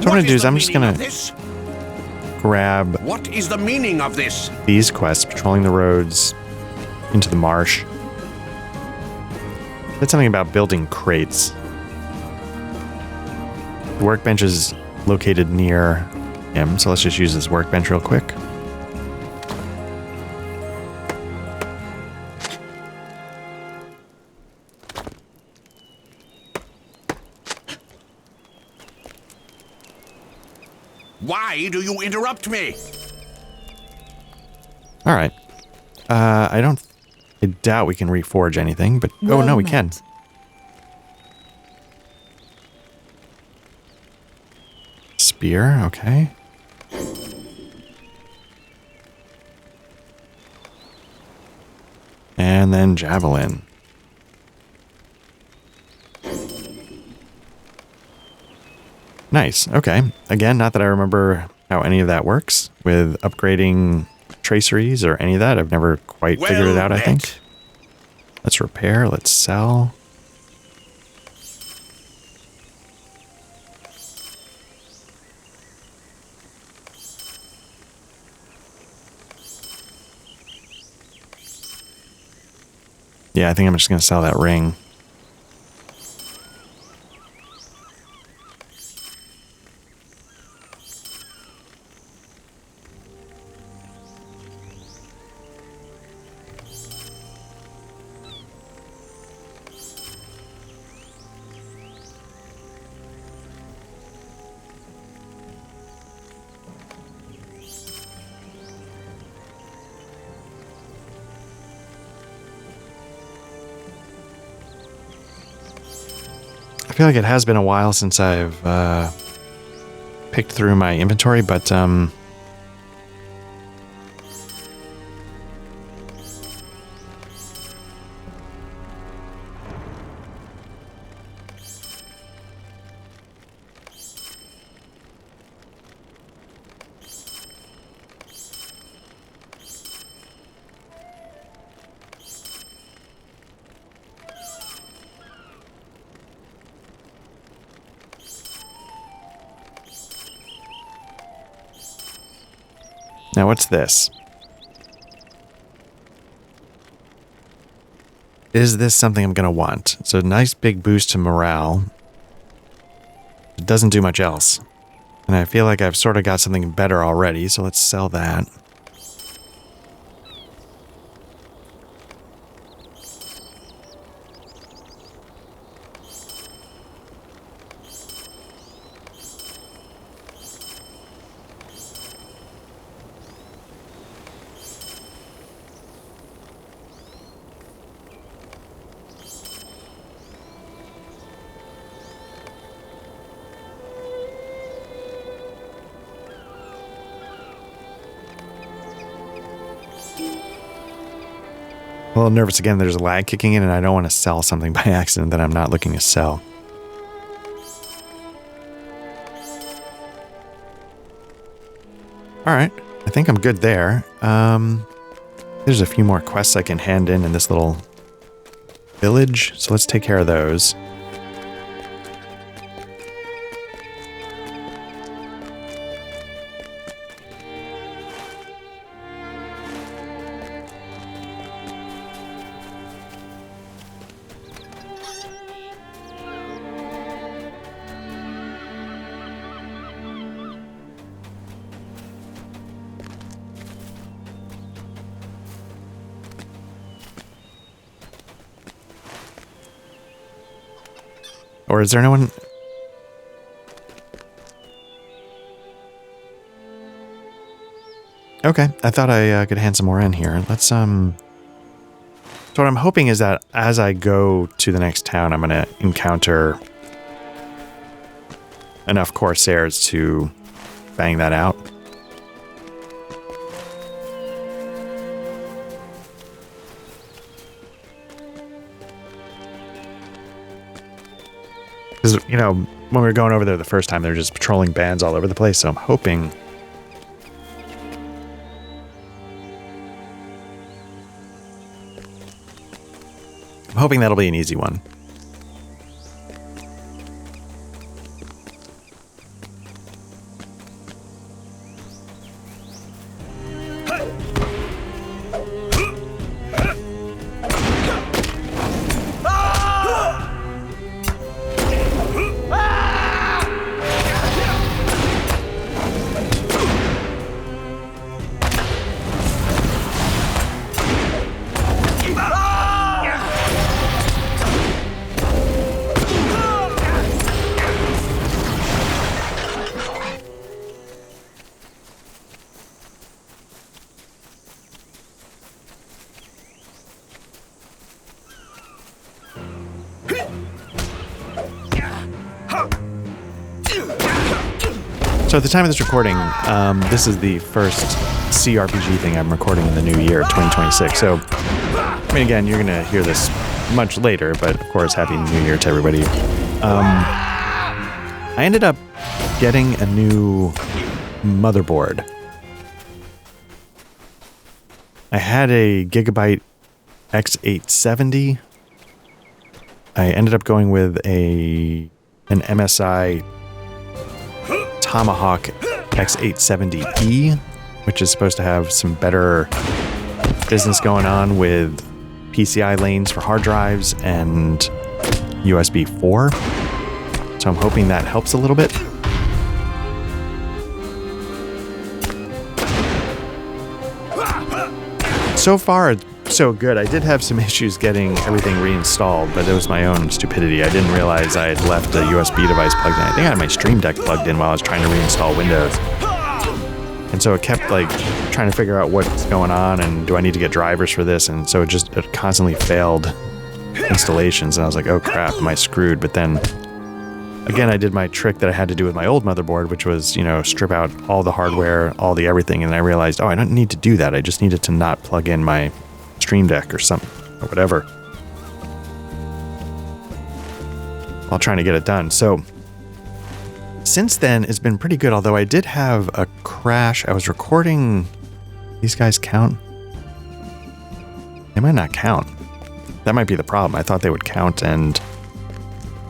S1: So what I'm going to do is I'm just going to grab
S7: What is the meaning of this?
S1: these quests, patrolling the roads into the marsh. Said something about building crates. The workbench is located near him, so let's just use this workbench real quick.
S7: Why do you interrupt me?
S1: All right. I doubt we can reforge anything, but oh
S6: Well
S1: no, we
S6: met.
S1: can. Spear, okay. And then javelin. Nice, okay. Again, not that I remember how any of that works with upgrading traceries or any of that. I've never quite figured it out, I think. Let's repair, let's sell. Yeah, I think I'm just going to sell that ring. I feel like it has been a while since I've picked through my inventory, but Now, what's this? Is this something I'm going to want? So, a nice big boost to morale. It doesn't do much else. And I feel like I've sort of got something better already, so let's sell that. A little nervous again. There's a lag kicking in, and I don't want to sell something by accident that I'm not looking to sell. All right, I think I'm good there. There's a few more quests I can hand in this little village, so let's take care of those. Or is there no one? Okay, I thought I could hand some more in here. Let's, So what I'm hoping is that as I go to the next town, I'm going to encounter enough Corsairs to bang that out. Because, you know, when we were going over there the first time, they were just patrolling bands all over the place, so I'm hoping... that'll be an easy one. So at the time of this recording, this is the first CRPG thing I'm recording in the new year, 2026. So, I mean, again, you're going to hear this much later, but of course, Happy New Year to everybody. I ended up getting a new motherboard. I had a Gigabyte X870. I ended up going with an MSI Tomahawk X870E, which is supposed to have some better business going on with PCI lanes for hard drives and USB 4. So I'm hoping that helps a little bit. So far, so good. I did have some issues getting everything reinstalled, but it was my own stupidity. I didn't realize I had left a USB device plugged in. I think I had my Stream Deck plugged in while I was trying to reinstall Windows. And so it kept like trying to figure out what's going on and do I need to get drivers for this? And so it constantly failed installations. And I was like, oh crap, am I screwed? But then again, I did my trick that I had to do with my old motherboard, which was, you know, strip out all the hardware, all the everything. And I realized, oh, I don't need to do that. I just needed to not plug in my Stream Deck or something, or whatever. While trying to get it done. So since then, it's been pretty good, although I did have a crash. I was recording. These guys count? They might not count. That might be the problem. I thought they would count and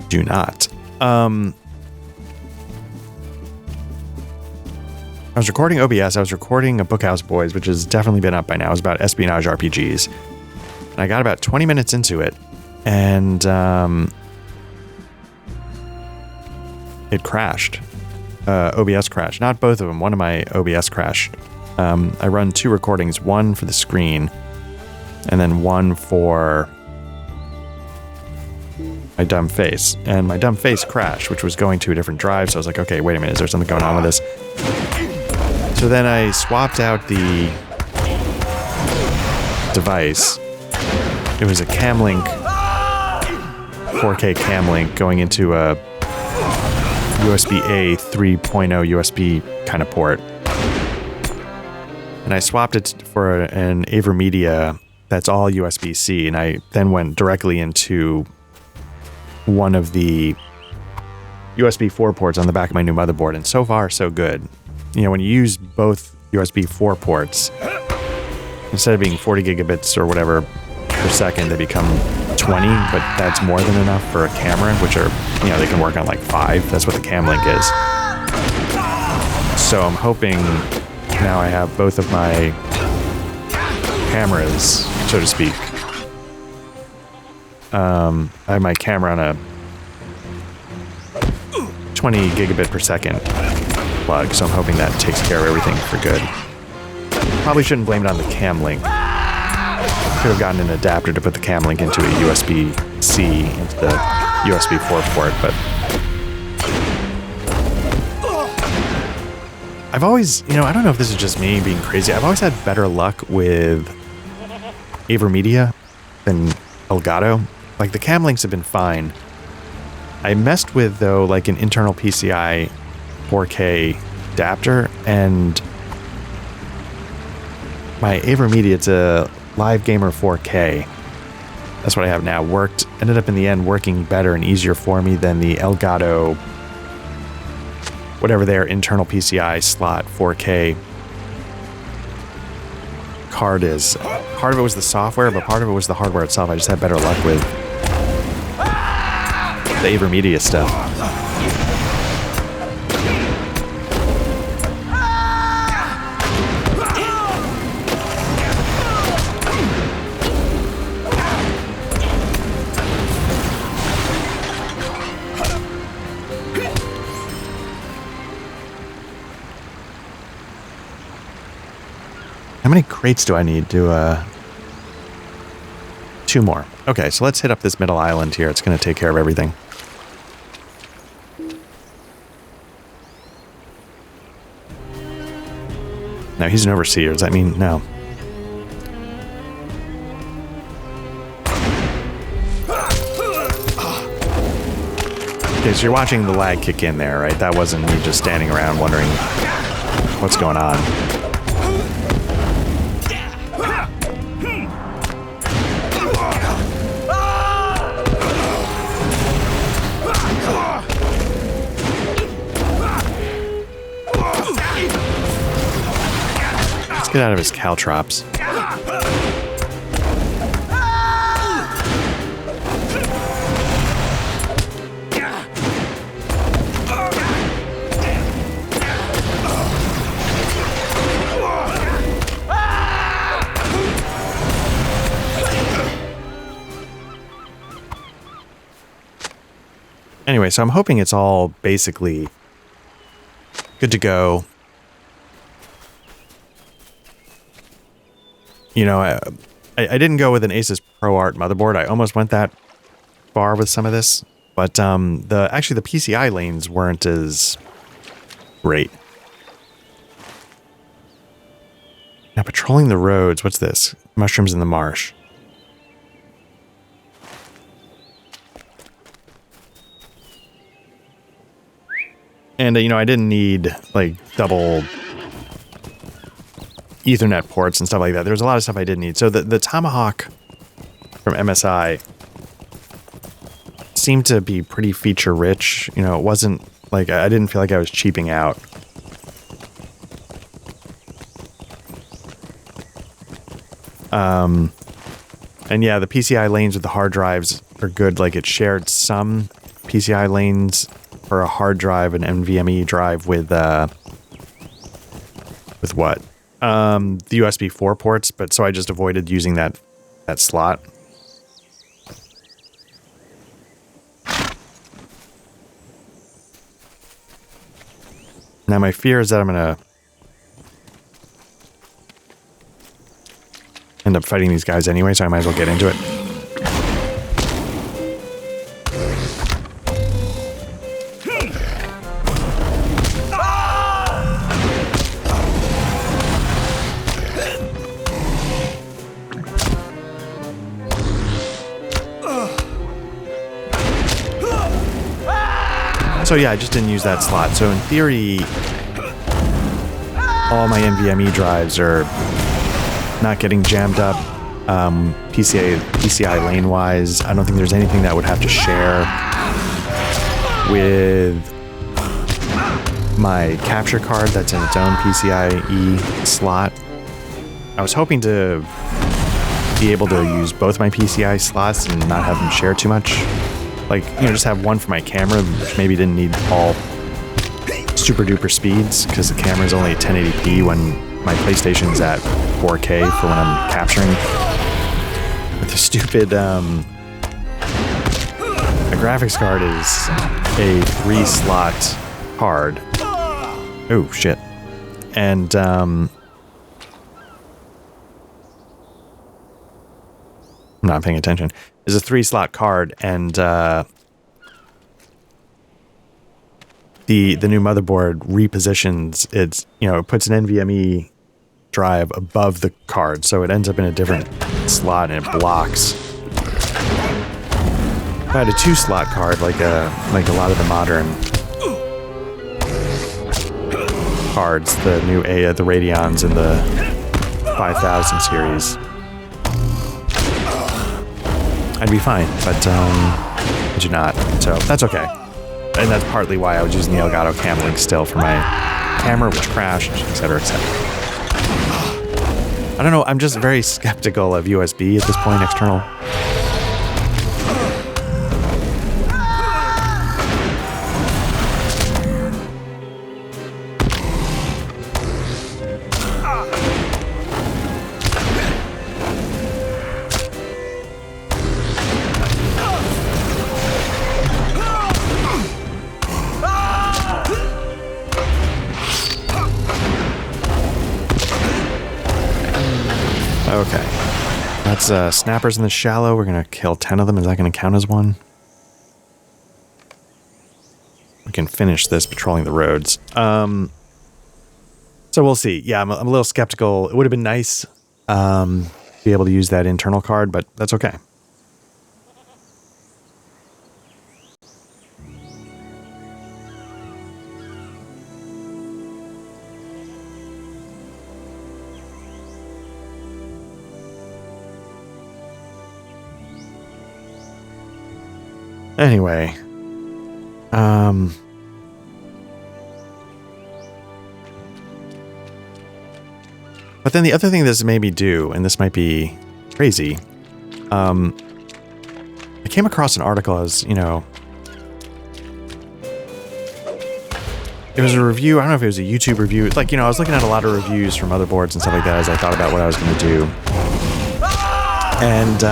S1: do not. I was recording OBS. I was recording a Bookhouse Boys, which has definitely been up by now. It was about espionage RPGs. And I got about 20 minutes into it, and it crashed. OBS crashed. Not both of them. One of my OBS crashed. I run 2 recordings, one for the screen, and then one for my dumb face. And my dumb face crashed, which was going to a different drive, so I was like, okay, wait a minute, is there something going on with this? So then I swapped out the device. It was a Camlink, 4K Camlink going into a USB-A 3.0 USB kind of port. And I swapped it for an AverMedia that's all USB-C, and I then went directly into one of the USB 4 ports on the back of my new motherboard, and so far, so good. You know, when you use both USB 4 ports, instead of being 40 gigabits or whatever per second, they become 20, but that's more than enough for a camera, which are, you know, they can work on like 5. That's what the Camlink is. So I'm hoping now I have both of my cameras, so to speak. I have my camera on a 20 gigabit per second plug, so I'm hoping that takes care of everything for good. Probably shouldn't blame it on the Camlink. Could have gotten an adapter to put the Camlink into a USB-C into the USB 4 port, but I've always, you know, I don't know if this is just me being crazy. I've always had better luck with AverMedia than Elgato. Like, the Camlinks have been fine. I messed with, though, like an internal PCI 4K adapter, and my AverMedia, it's a Live Gamer 4K. That's what I have now. Ended up in the end working better and easier for me than the Elgato, whatever their internal PCI slot 4K card is. Part of it was the software, but part of it was the hardware itself. I just had better luck with the AverMedia stuff. How many crates do I need to, 2 more. Okay, so let's hit up this middle island here. It's going to take care of everything. Now, he's an overseer. Does that mean no? Okay, so you're watching the lag kick in there, right? That wasn't me just standing around wondering what's going on. Get out of his caltrops. Anyway, so I'm hoping it's all basically good to go. You know, I didn't go with an Asus ProArt motherboard. I almost went that far with some of this, but actually the PCI lanes weren't as great. Now, patrolling the roads. What's this? Mushrooms in the marsh. And, you know, I didn't need, like, double Ethernet ports and stuff like that. There was a lot of stuff I didn't need. So the Tomahawk from MSI seemed to be pretty feature rich. You know, it wasn't like, I didn't feel like I was cheaping out. And yeah, the PCI lanes with the hard drives are good. Like, it shared some PCI lanes for a hard drive, an NVMe drive with what? The USB 4 ports, but so I just avoided using that slot. Now my fear is that I'm gonna end up fighting these guys anyway, so I might as well get into it. So yeah, I just didn't use that slot. So in theory, all my NVMe drives are not getting jammed up PCI lane-wise. I don't think there's anything that would have to share with my capture card that's in its own PCIe slot. I was hoping to be able to use both my PCI slots and not have them share too much. Like, you know, just have one for my camera, which maybe didn't need all super duper speeds, because the camera is only at 1080p when my PlayStation's at 4K for when I'm capturing. But the stupid, the graphics card is a 3-slot card. Oh, shit. And, I'm not paying attention. It's a 3-slot card, and the new motherboard repositions its, you know, it puts an NVMe drive above the card, so it ends up in a different slot and it blocks. If I had a 2-slot card, like a lot of the modern cards, the new the Radeons and the 5000 series, I'd be fine, but I do not, so that's okay. And that's partly why I was using the Elgato Cam Link still for my camera, which crashed, etc., etc. I don't know, I'm just very skeptical of USB at this point, external. Okay. That's snappers in the shallow. We're going to kill 10 of them. Is that going to count as one? We can finish this patrolling the roads. So we'll see. Yeah, I'm a little skeptical. It would have been nice to be able to use that internal card, but that's okay. Anyway, but then the other thing this made me do, and this might be crazy, I came across an article as, you know, it was a review, I don't know if it was a YouTube review, it's like, you know, I was looking at a lot of reviews from motherboards and stuff like that as I thought about what I was going to do, and,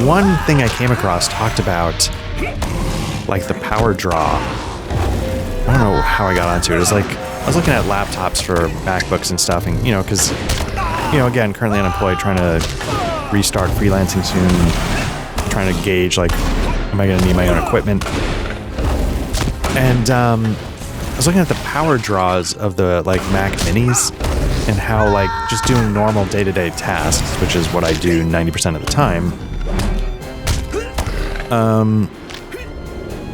S1: one thing I came across talked about, like, the power draw. I don't know how I got onto it. It was like, I was looking at laptops for MacBooks and stuff, and, you know, because, you know, again, currently unemployed, trying to restart freelancing soon, trying to gauge, like, am I going to need my own equipment? And I was looking at the power draws of the, like, Mac Minis, and how, like, just doing normal day-to-day tasks, which is what I do 90% of the time,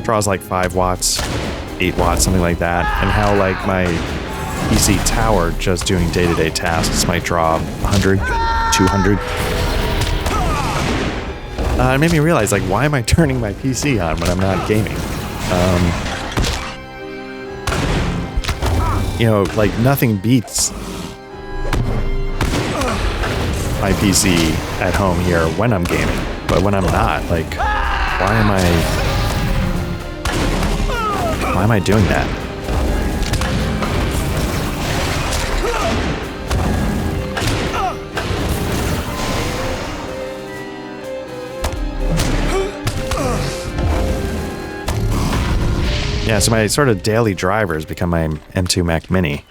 S1: draws like 5 watts, 8 watts, something like that, and how, like, my PC tower just doing day-to-day tasks might draw 100, 200. It made me realize, like, why am I turning my PC on when I'm not gaming? You know, like, nothing beats my PC at home here when I'm gaming, but when I'm not, like, why am I doing that? Yeah, so my sort of daily drivers become my M2 Mac Mini.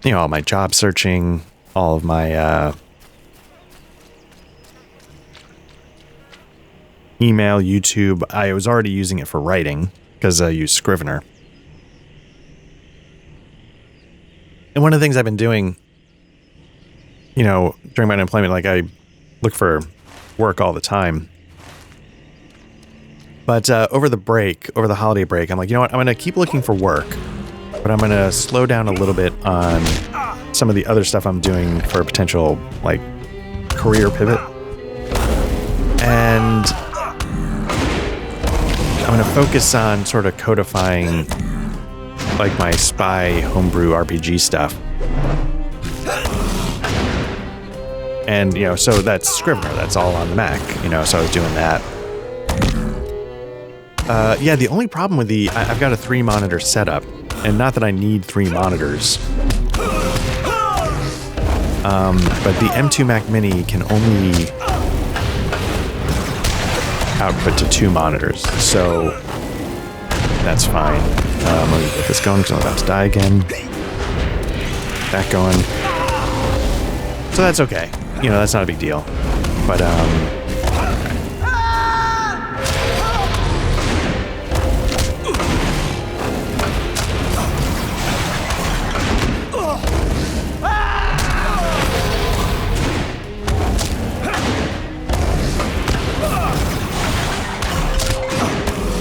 S1: You know, all my job searching, all of my email, YouTube. I was already using it for writing because I use Scrivener. And one of the things I've been doing, you know, during my unemployment, like I look for work all the time. But over the holiday break, I'm like, you know what? I'm going to keep looking for work, but I'm going to slow down a little bit on some of the other stuff I'm doing for a potential, like, career pivot. And I'm going to focus on sort of codifying, like, my spy homebrew RPG stuff. And, you know, so that's Scrivener. That's all on the Mac, you know, so I was doing that. Yeah, the only problem with I've got a 3-monitor setup, and not that I need 3 monitors. But the M2 Mac Mini can only output to 2 monitors, so that's fine. Let me get this going because I'm about to die again. That going. So that's okay. You know, that's not a big deal. But,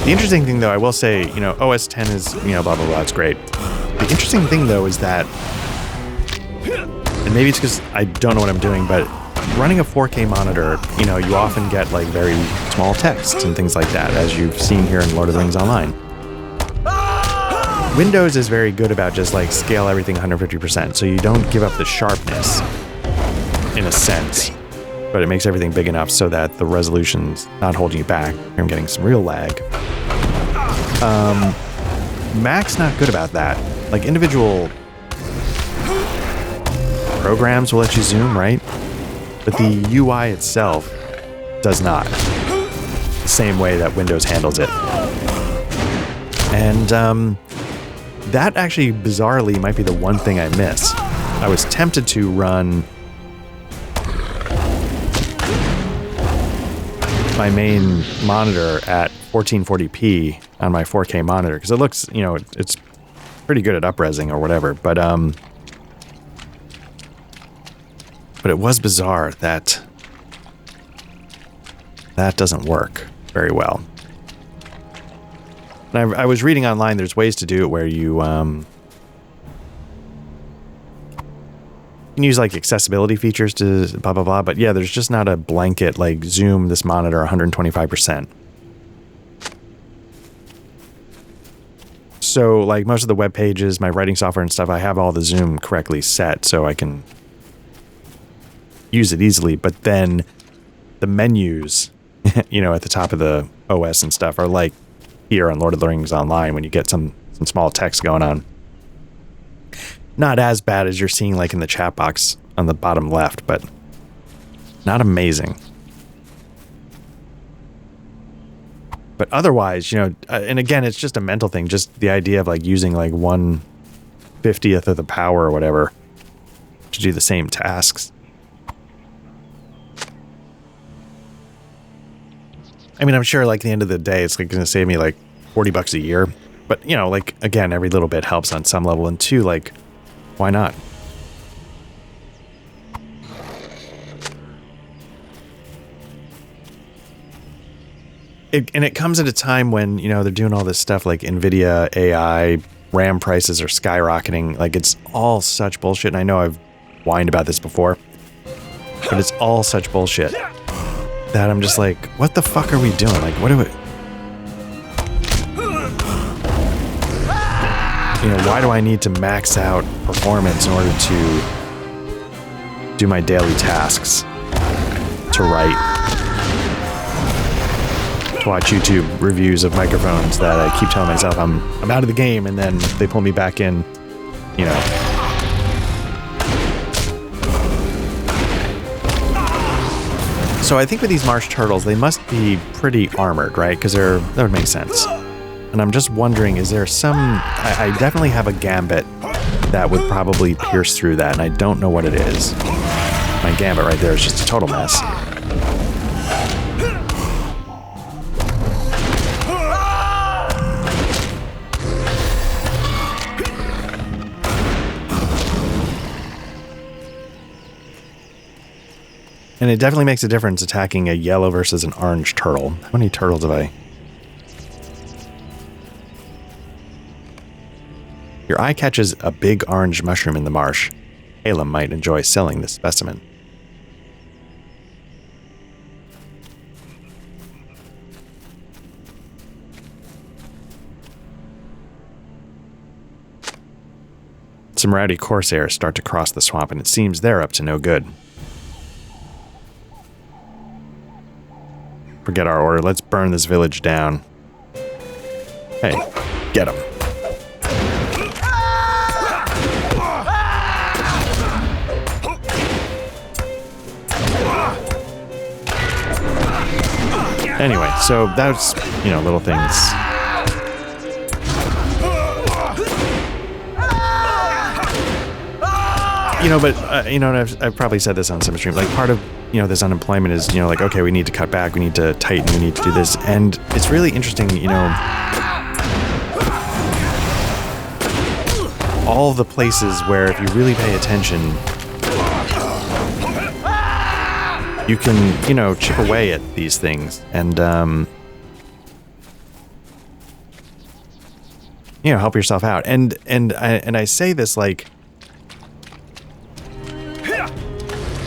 S1: the interesting thing, though, I will say, you know, OS 10 is, you know, blah, blah, blah, it's great. The interesting thing, though, is that, and maybe it's because I don't know what I'm doing, but running a 4K monitor, you know, you often get, like, very small text and things like that, as you've seen here in Lord of the Rings Online. Windows is very good about just, like, scale everything 150%, so you don't give up the sharpness, in a sense, but it makes everything big enough so that the resolution's not holding you back. I'm getting some real lag. Mac's not good about that. Like, individual programs will let you zoom, right? But the UI itself does not. The same way that Windows handles it. And that actually, bizarrely, might be the one thing I miss. I was tempted to run my main monitor at 1440p on my 4K monitor, because it looks, you know, it's pretty good at up-resing or whatever, but it was bizarre that that doesn't work very well. And I was reading online, there's ways to do it where you can use, like, accessibility features to blah, blah, blah. But yeah, there's just not a blanket, like, zoom this monitor 125%. So, like, most of the web pages, my writing software and stuff, I have all the zoom correctly set so I can use it easily. But then the menus, you know, at the top of the OS and stuff are like here on Lord of the Rings Online when you get some small text going on. Not as bad as you're seeing, like, in the chat box on the bottom left, but not amazing. But otherwise, you know, and again, it's just a mental thing, just the idea of, like, using, like, 1/50th of the power or whatever to do the same tasks. I mean, I'm sure, like, at the end of the day, it's, like, going to save me, like, $40 a year. But, you know, like, again, every little bit helps on some level. And two, like, why not? And it comes at a time when, you know, they're doing all this stuff like NVIDIA, AI, RAM prices are skyrocketing. Like, it's all such bullshit. And I know I've whined about this before, but it's all such bullshit that I'm just like, what the fuck are we doing? Like, what do we... You know, why do I need to max out performance in order to do my daily tasks? To write. To watch YouTube reviews of microphones that I keep telling myself I'm out of the game, and then they pull me back in, you know. So So I think with these marsh turtles, they must be pretty armored, right? Because that would make sense. And I'm just wondering, is there some... I definitely have a gambit that would probably pierce through that, and I don't know what it is. My gambit right there is just a total mess. And it definitely makes a difference attacking a yellow versus an orange turtle. How many turtles have I... Your eye catches a big orange mushroom in the marsh. Halem might enjoy selling this specimen. Some rowdy corsairs start to cross the swamp, and it seems they're up to no good. Forget our order. Let's burn this village down. Hey, get him. Anyway, so that's, little things. But, and I've probably said this on some stream, like part of, this unemployment is, like, okay, we need to cut back, we need to tighten, we need to do this. And it's really interesting, all the places where if you really pay attention, you can, chip away at these things and, help yourself out. And I say this like,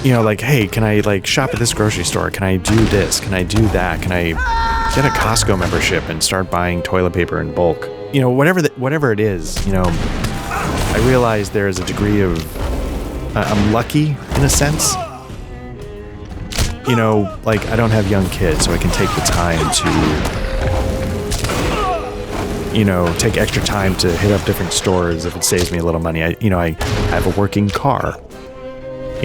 S1: like, hey, can I shop at this grocery store? Can I do this? Can I do that? Can I get a Costco membership and start buying toilet paper in bulk? Whatever it is, I realize there is a degree of, I'm lucky in a sense. Like I don't have young kids, so I can take the time to, take extra time to hit up different stores if it saves me a little money. I have a working car.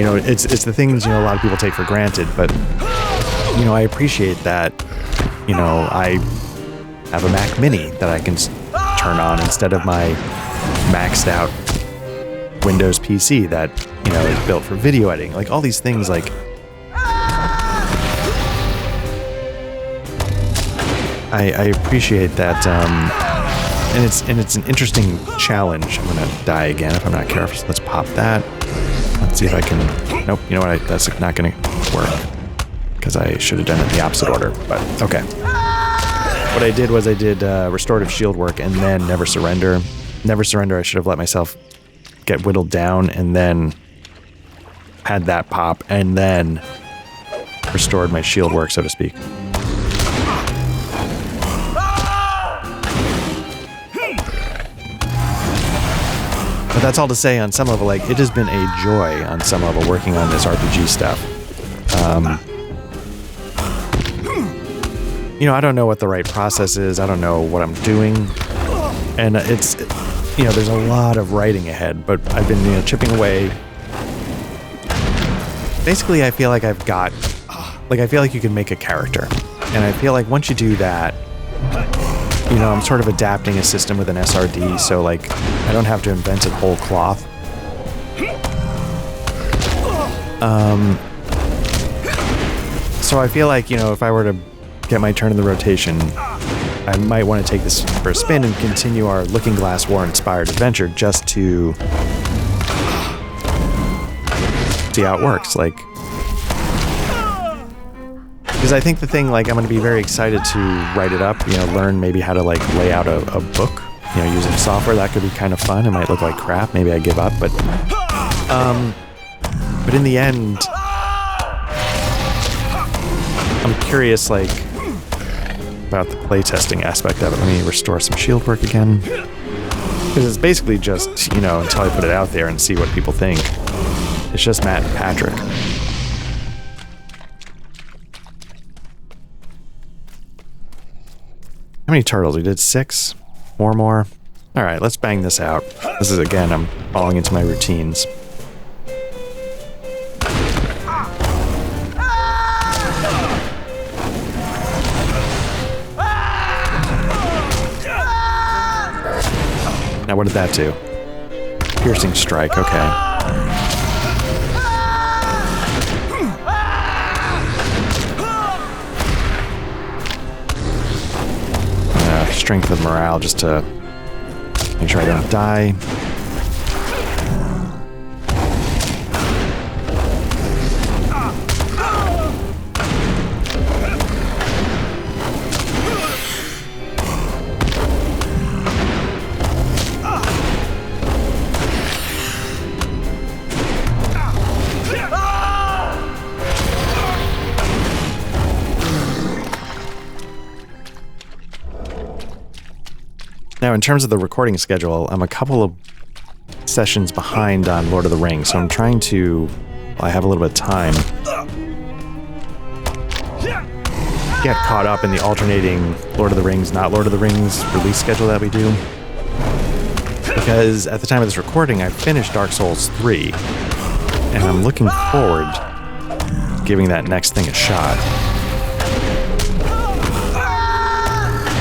S1: It's the things, a lot of people take for granted, but, I appreciate that, I have a Mac Mini that I can turn on instead of my maxed out Windows PC that, is built for video editing. Like all these things, like, I appreciate that, and it's an interesting challenge. I'm gonna die again if I'm not careful, so let's pop that. Let's see if I can... Nope, you know what? That's not going to work. Because I should have done it in the opposite order. But, okay. What I did was I did restorative shield work and then Never Surrender. Never Surrender, I should have let myself get whittled down and then had that pop and then restored my shield work, so to speak. But that's all to say, on some level, like, it has been a joy on some level working on this RPG stuff. I don't know what the right process is. I don't know what I'm doing. And it's, there's a lot of writing ahead, but I've been, chipping away. Basically, I feel like I've got, I feel like you can make a character. And I feel like once you do that, I'm sort of adapting a system with an SRD, so, I don't have to invent it whole cloth. So I feel like, if I were to get my turn in the rotation, I might want to take this for a spin and continue our Looking Glass War-inspired adventure just to see how it works, because I think the thing, I'm going to be very excited to write it up, learn maybe how to, lay out a book, using software. That could be kind of fun. It might look like crap. Maybe I give up, but in the end, I'm curious, about the playtesting aspect of it. Let me restore some shield work again. Because it's basically just, until I put it out there and see what people think. It's just Matt and Patrick. How many turtles? We did 6? 4 more? Alright, let's bang this out. This is, again, I'm falling into my routines. Now, what did that do? Piercing strike, okay. Strength of morale just to make sure I don't die. Now, in terms of the recording schedule, I'm a couple of sessions behind on Lord of the Rings, so I'm trying to, I have a little bit of time, get caught up in the alternating Lord of the Rings, not Lord of the Rings release schedule that we do. Because at the time of this recording, I finished Dark Souls 3, and I'm looking forward to giving that next thing a shot.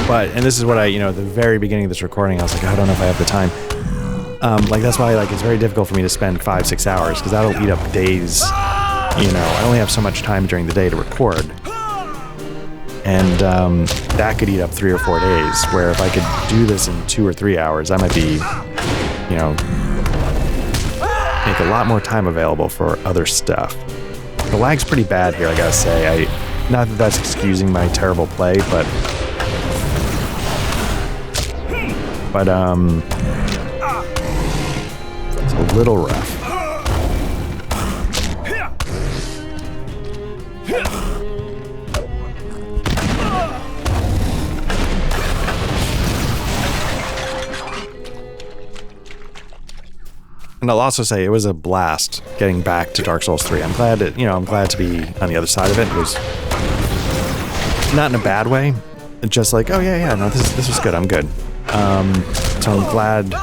S1: But, and this is what I, at the very beginning of this recording, I was like, I don't know if I have the time. That's why, it's very difficult for me to spend 5-6 hours, because that'll eat up days. I only have so much time during the day to record. And that could eat up 3 or 4 days, where if I could do this in 2 or 3 hours, I might be, make a lot more time available for other stuff. The lag's pretty bad here, I gotta say. Not that that's excusing my terrible play, but it's a little rough. And I'll also say it was a blast getting back to Dark Souls 3. I'm glad I'm glad to be on the other side of it. It was not in a bad way. It's just like, oh yeah, no, this was good. I'm good. So I'm glad.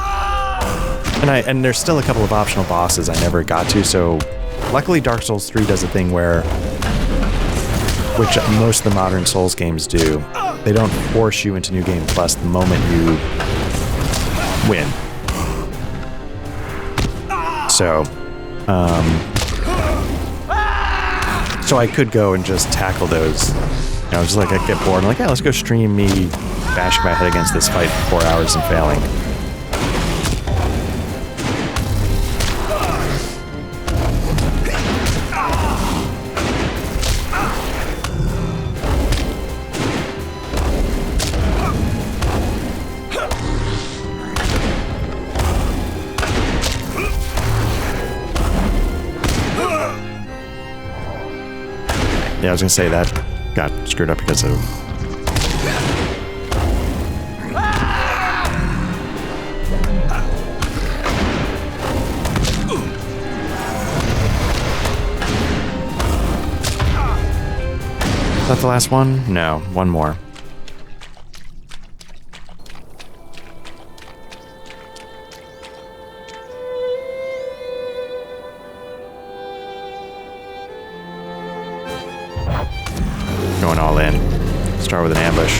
S1: And there's still a couple of optional bosses I never got to. So luckily, Dark Souls 3 does a thing which most of the modern Souls games do. They don't force you into New Game Plus the moment you win. So I could go and just tackle those. Just I get bored. I'm like, yeah, let's go stream me bashing my head against this fight for 4 hours and failing. Yeah, I was gonna say that got screwed up because of... Is that the last one? No, one more. Going all in. Start with an ambush.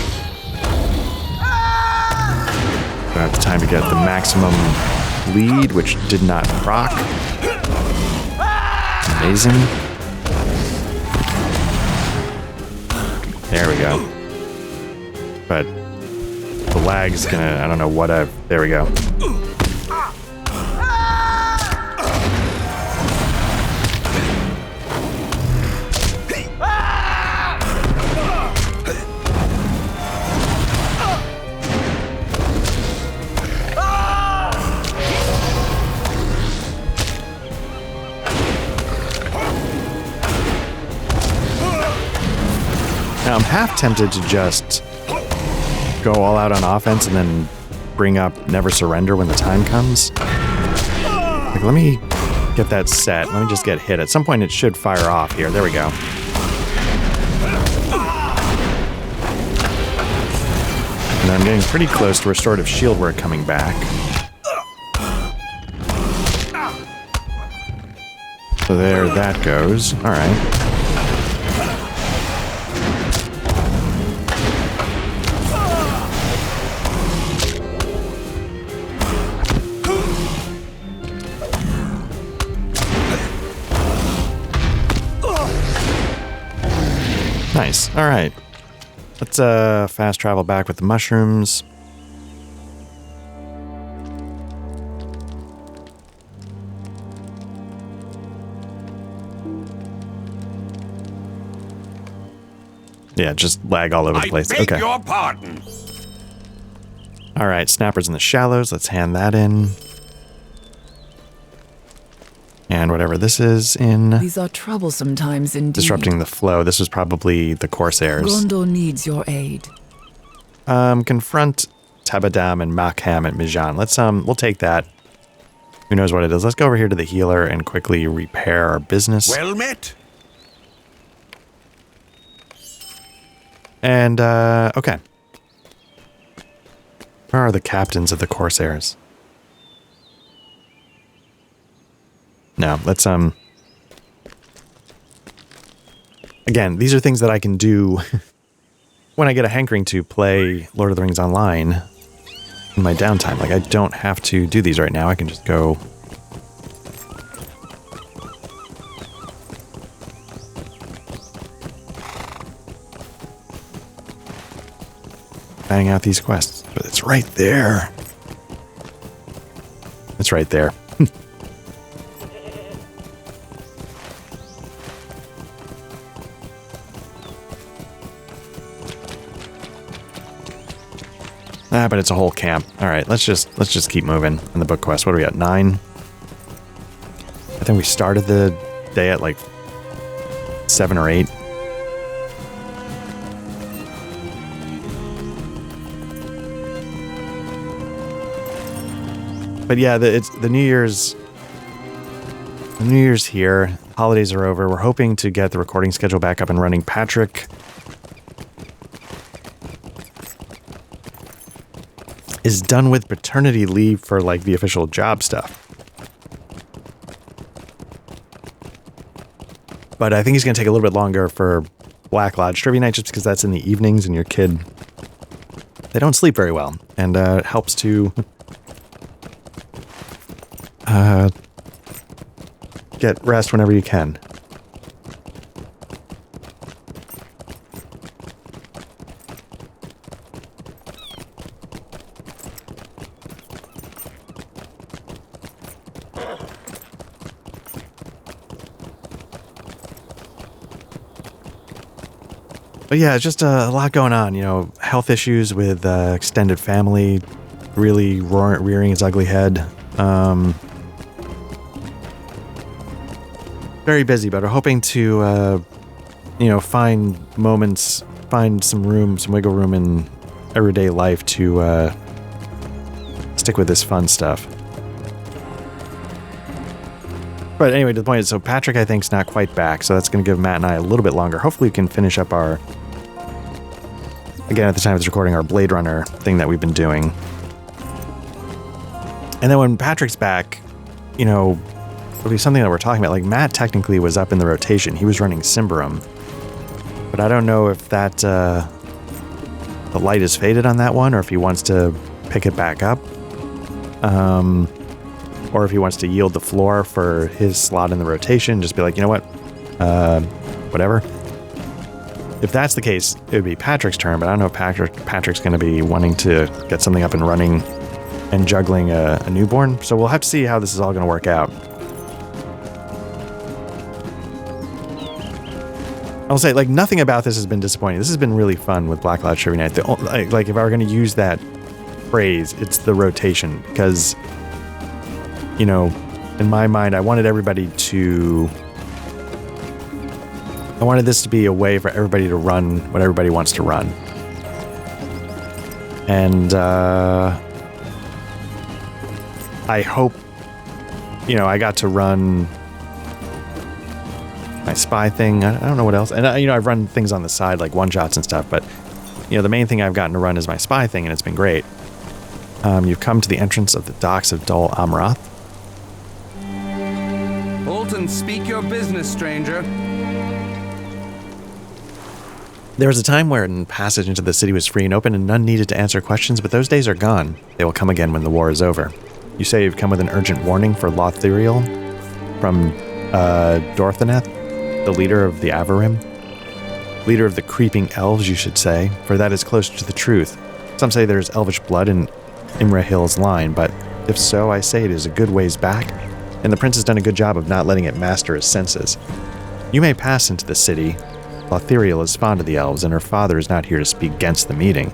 S1: Don't have the time to get the maximum lead, which did not proc. Amazing. There we go. But the lag's gonna, I don't know what there we go. Now, I'm half tempted to just go all out on offense and then bring up Never Surrender when the time comes. Let me get that set. Let me just get hit. At some point, it should fire off here. There we go. And I'm getting pretty close to restorative shield work coming back. So there that goes. All right. Nice. All right. Let's fast travel back with the mushrooms. Yeah, just lag all over the place.
S7: I beg
S1: Okay.
S7: your pardon.
S1: All right, snappers in the shallows. Let's hand that in. And whatever this is in
S6: These are troublesome times indeed.
S1: disrupting the flow. This was probably the Corsairs.
S6: Gondor needs your aid.
S1: Confront Tabadam and Makham at Mijan. Let's we'll take that. Who knows what it is? Let's go over here to the healer and quickly repair our business.
S7: Well met.
S1: And okay. Where are the captains of the Corsairs? No, let's again, these are things that I can do when I get a hankering to play Lord of the Rings online in my downtime. Like, I don't have to do these right now. I can just go bang out these quests. But it's right there. It's right there. But it's a whole camp. All right, let's just keep moving on the book quest. What do we got? 9. I think we started the day at like 7 or 8. But yeah, it's the New Year's. The New Year's here. Holidays are over. We're hoping to get the recording schedule back up and running. Patrick is done with paternity leave for like the official job stuff. But I think he's going to take a little bit longer for Black Lodge Trivia Night just because that's in the evenings and your kid, they don't sleep very well. And it helps to get rest whenever you can. But yeah, just a lot going on, you know, health issues with extended family, really rearing its ugly head. Very busy, but we're hoping to, you know, find moments, find some room, some wiggle room in everyday life to stick with this fun stuff. But anyway, to the point is, so Patrick, I think, is not quite back, so that's going to give Matt and I a little bit longer. Hopefully we can finish up our, again, at the time of this recording, our Blade Runner thing that we've been doing. And then when Patrick's back, you know, it'll be something that we're talking about. Like, Matt technically was up in the rotation. He was running Cymberum. But I don't know if that, the light is faded on that one, or if he wants to pick it back up. Or if he wants to yield the floor for his slot in the rotation, just be like, you know what, whatever. If that's the case, it would be Patrick's turn, but I don't know if Patrick's going to be wanting to get something up and running and juggling a newborn. So we'll have to see how this is all going to work out. I'll say, like, nothing about this has been disappointing. This has been really fun with Black Lodge Trivia Night. Like, if I were going to use that phrase, it's the rotation, because, you know, in my mind, I wanted this to be a way for everybody to run what everybody wants to run. And I hope, you know, I got to run my spy thing. I don't know what else. And, you know, I've run things on the side, like one-shots and stuff, but, you know, the main thing I've gotten to run is my spy thing, and it's been great. You've come to the entrance of the docks of Dol Amroth.
S8: Bolton, speak your business, stranger.
S1: There was a time wherein passage into the city was free and open, and none needed to answer questions, but those days are gone. They will come again when the war is over. You say you've come with an urgent warning for Lothiriel from Dorthaneth, the leader of the Avarim. Leader of the creeping elves, you should say, for that is closer to the truth. Some say there's elvish blood in Imrahil's line, but if so, I say it is a good ways back, and the prince has done a good job of not letting it master his senses. You may pass into the city. Lothiriel is fond of the elves, and her father is not here to speak against the meeting.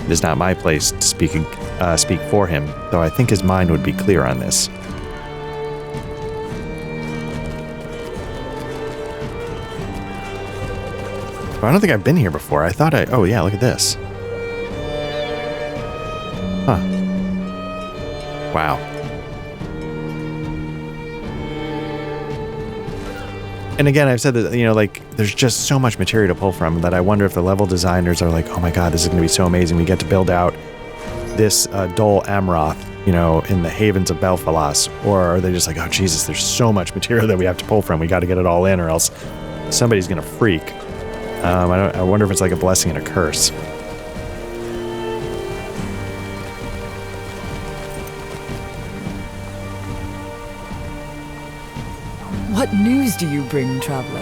S1: It is not my place to speak for him, though I think his mind would be clear on this. But I don't think I've been here before. I thought oh yeah, look at this. Huh. Wow. And again, I've said that, like, there's just so much material to pull from that I wonder if the level designers are like, oh my god, this is going to be so amazing. We get to build out this Dol Amroth, in the havens of Belfalas. Or are they just like, oh Jesus, there's so much material that we have to pull from. We got to get it all in or else somebody's going to freak. I wonder if it's like a blessing and a curse.
S6: What news do you bring, traveler?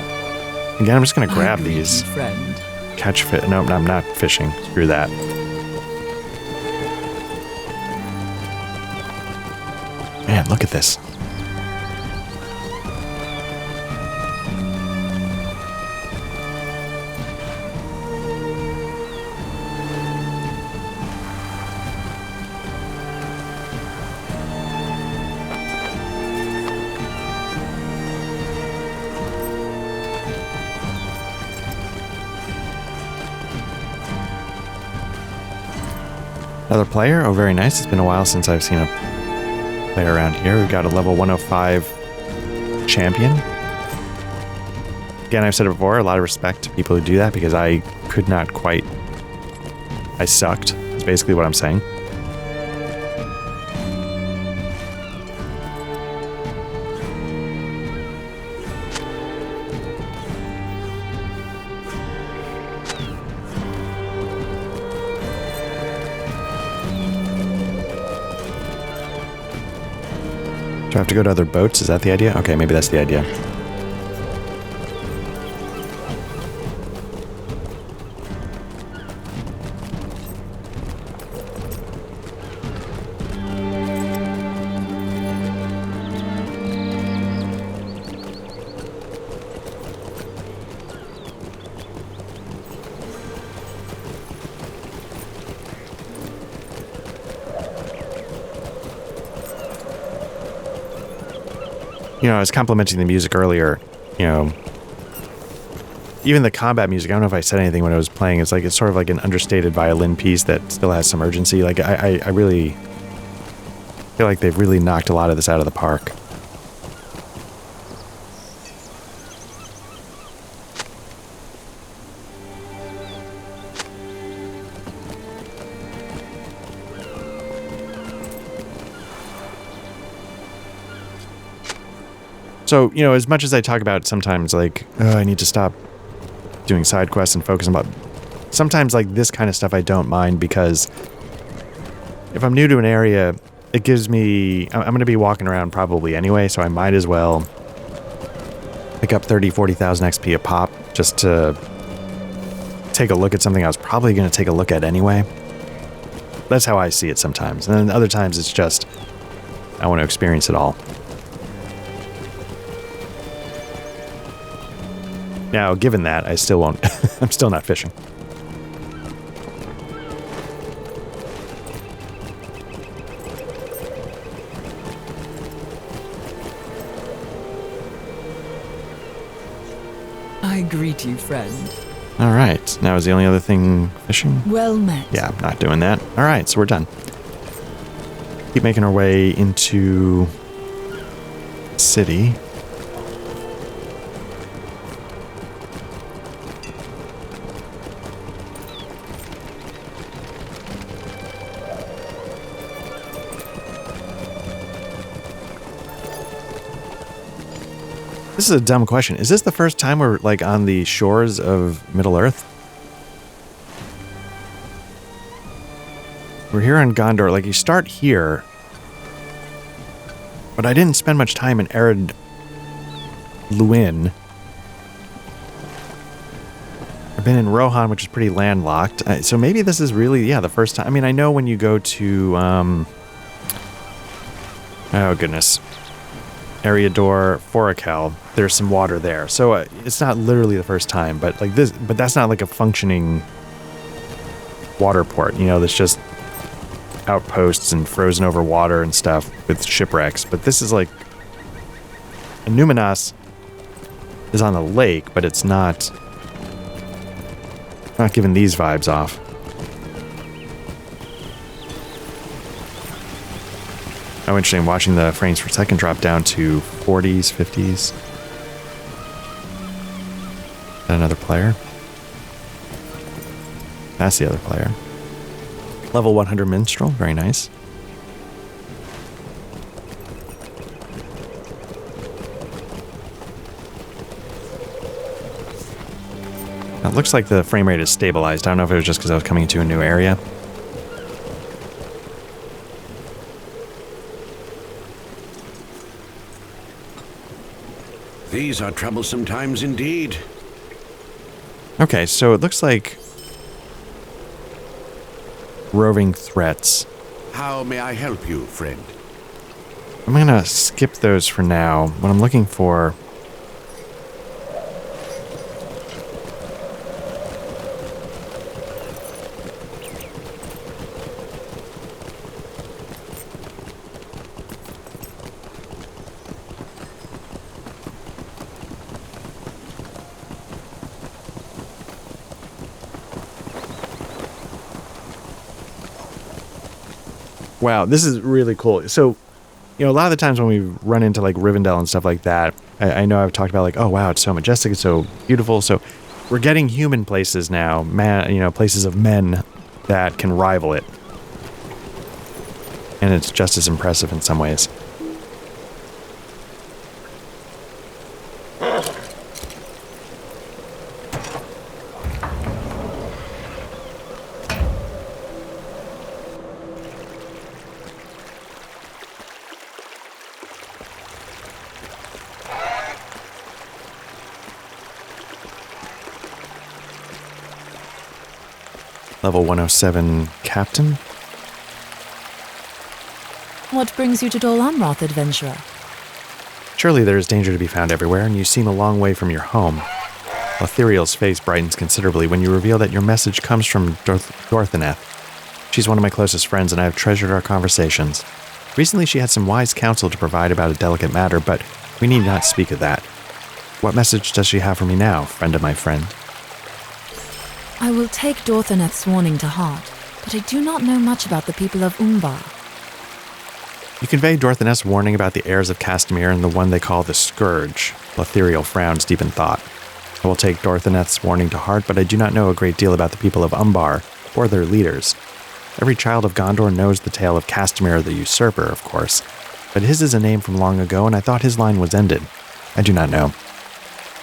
S1: Again, I'm just going to grab
S6: I greet
S1: these.
S6: you, friend.
S1: Catch fish. No, I'm not fishing. Screw that. Man, look at this. Another player? Oh, very nice. It's been a while since I've seen a player around here. We've got a level 105 champion. Again, I've said it before, a lot of respect to people who do that because I could not quite... I sucked. That's basically what I'm saying. Do I have to go to other boats? Is that the idea? Okay, maybe that's the idea. I was complimenting the music earlier, even the combat music, I don't know if I said anything when I was playing, it's sort of like an understated violin piece that still has some urgency. Like, I really feel like they've really knocked a lot of this out of the park. So, as much as I talk about sometimes, like, oh, I need to stop doing side quests and focus on... Sometimes, like, this kind of stuff I don't mind because if I'm new to an area, it gives me... I'm going to be walking around probably anyway, so I might as well pick up 30, 40,000 XP a pop just to take a look at something I was probably going to take a look at anyway. That's how I see it sometimes. And then other times it's just, I want to experience it all. Now, given that, I still won't... I'm still not fishing.
S6: I greet you, friend.
S1: All right. Now, is the only other thing fishing?
S6: Well met.
S1: Yeah, I'm not doing that. All right, so we're done. Keep making our way into the city. This is a dumb question. Is this the first time we're, like, on the shores of Middle-earth? We're here on Gondor. Like, you start here. But I didn't spend much time in Ered Luin. been in Rohan, which is pretty landlocked. So maybe this is really, yeah, the first time. I mean, I know when you go to, oh goodness, Eriador, Forakel, there's some water there. So it's not literally the first time, but like this, but that's not like a functioning water port, you know, that's just outposts and frozen over water and stuff with shipwrecks. But this is like, Numenos is on the lake, but it's not giving these vibes off. Oh, interesting. Watching the frames per second drop down to 40s, 50s. Another player. That's the other player. Level 100 Minstrel. Very nice. It looks like the frame rate is stabilized. I don't know if it was just because I was coming into a new area.
S7: These are troublesome times indeed.
S1: Okay, so it looks like roving threats.
S7: How may I help you, friend?
S1: I'm going to skip those for now. What I'm looking for... Wow, this is really cool. So, you know, a lot of the times when we run into like Rivendell and stuff like that, I know I've talked about like, oh wow, it's so majestic, it's so beautiful. So we're getting human places now, places of men that can rival it. And it's just as impressive in some ways. Level 107 Captain.
S9: What brings you to Dol Amroth, adventurer?
S1: Surely there is danger to be found everywhere, and you seem a long way from your home. Lothiriel's face brightens considerably when you reveal that your message comes from Dorthaneth. She's one of my closest friends, and I have treasured our conversations. Recently she had some wise counsel to provide about a delicate matter, but we need not speak of that. What message does she have for me now, friend of my friend?
S9: I will take Dorthaneth's warning to heart, but I do not know much about the people of Umbar.
S1: You convey Dorthaneth's warning about the heirs of Castamere and the one they call the Scourge. Lothiriel frowns deep in thought. I will take Dorthaneth's warning to heart, but I do not know a great deal about the people of Umbar, or their leaders. Every child of Gondor knows the tale of Castamere the Usurper, of course, but his is a name from long ago, and I thought his line was ended. I do not know.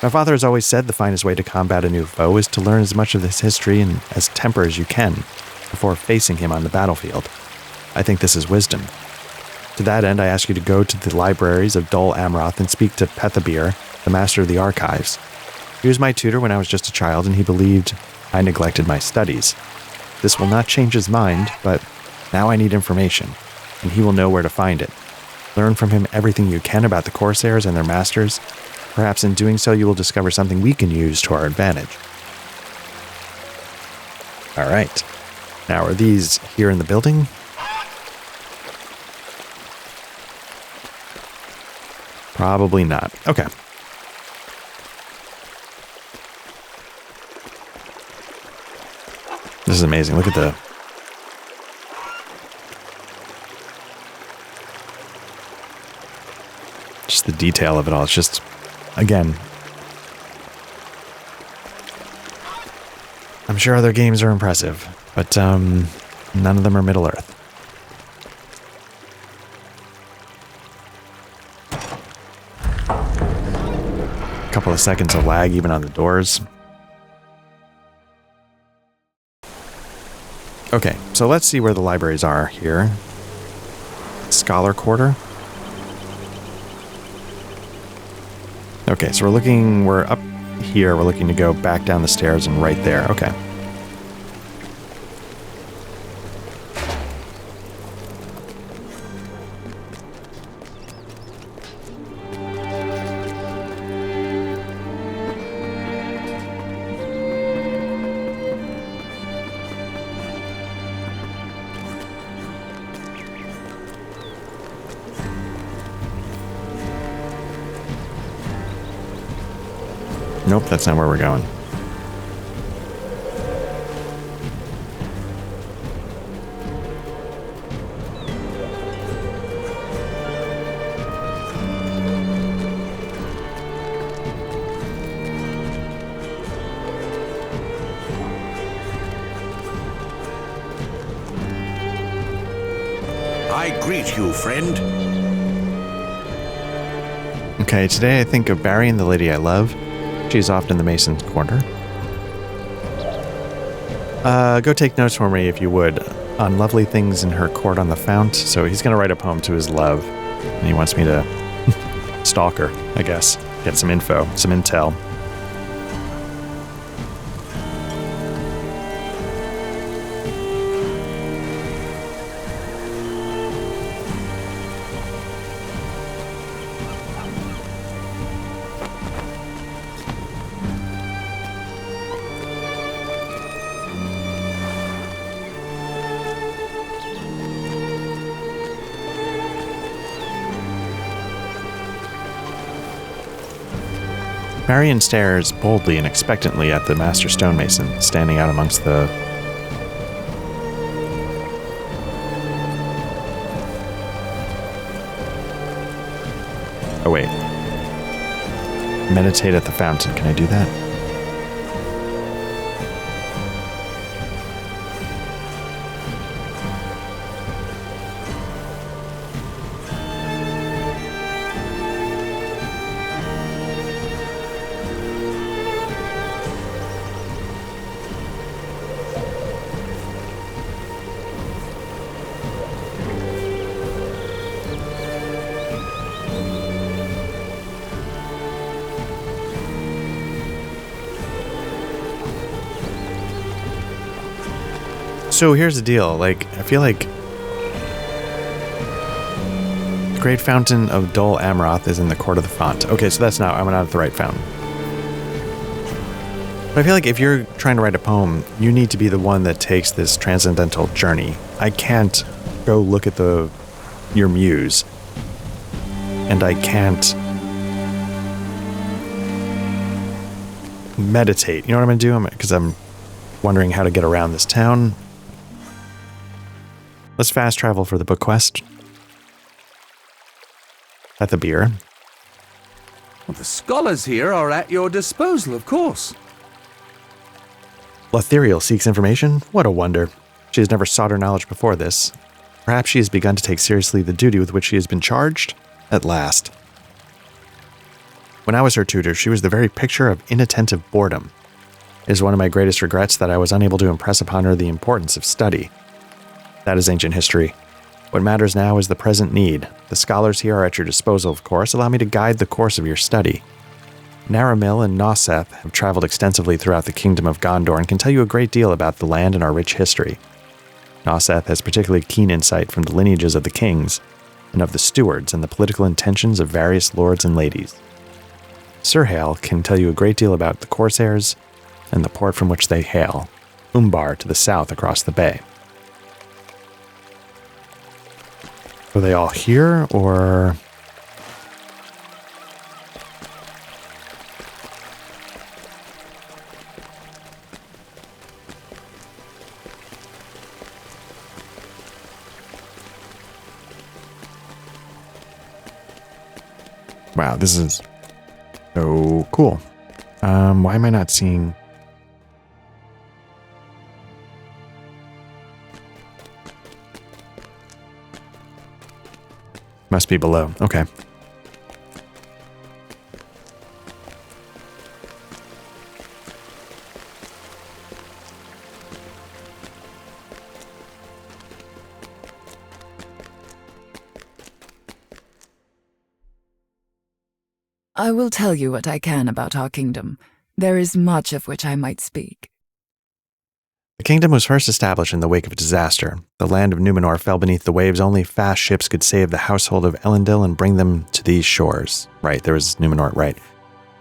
S1: My father has always said the finest way to combat a new foe is to learn as much of his history and as temper as you can before facing him on the battlefield. I think this is wisdom. To that end, I ask you to go to the libraries of Dol Amroth and speak to Pethabir, the master of the archives. He was my tutor when I was just a child, and he believed I neglected my studies. This will not change his mind, but now I need information, and he will know where to find it. Learn from him everything you can about the Corsairs and their masters. Perhaps in doing so, you will discover something we can use to our advantage. All right. Now, are these here in the building? Probably not. Okay. This is amazing. Look at the... just the detail of it all. It's just... again, I'm sure other games are impressive, but none of them are Middle-earth. A couple of seconds of lag even on the doors. Okay, so let's see where the libraries are here. Scholar Quarter. Okay, so we're up here. We're looking to go back down the stairs and right there. Okay. Nope, that's not where we're going.
S7: I greet you, friend.
S1: Okay, today I think of Barry and the lady I love. She's off in the Mason's Corner. Go take notes for me, if you would, on lovely things in her court on the fount. So he's going to write a poem to his love, and he wants me to stalk her, I guess. Get some info, some intel. Marion stares boldly and expectantly at the master stonemason standing out amongst the... Oh wait. Meditate at the fountain. Can I do that? So here's the deal, like, I feel like the Great Fountain of Dol Amroth is in the Court of the Font. Okay, so that's not, I'm not at the right fountain. But I feel like if you're trying to write a poem, you need to be the one that takes this transcendental journey. I can't go look at your muse, and I can't meditate. You know what I'm going to do? Because I'm wondering how to get around this town. Let's fast travel for the book quest. At the beer.
S8: Well, the scholars here are at your disposal, of course.
S1: Lothiriel seeks information? What a wonder. She has never sought her knowledge before this. Perhaps she has begun to take seriously the duty with which she has been charged? At last. When I was her tutor, she was the very picture of inattentive boredom. It is one of my greatest regrets that I was unable to impress upon her the importance of study. That is ancient history. What matters now is the present need. The scholars here are at your disposal, of course. Allow me to guide the course of your study. Naramil and Noseth have traveled extensively throughout the kingdom of Gondor and can tell you a great deal about the land and our rich history. Noseth has particularly keen insight from the lineages of the kings and of the stewards and the political intentions of various lords and ladies. Surhail can tell you a great deal about the corsairs and the port from which they hail, Umbar to the south across the bay. Are they all here, or... Wow, this is so cool. Why am I not seeing... Must be below. Okay.
S6: I will tell you what I can about our kingdom. There is much of which I might speak.
S1: The kingdom was first established in the wake of a disaster. The land of Numenor fell beneath the waves. Only fast ships could save the household of Elendil and bring them to these shores. Right, there was Numenor, right.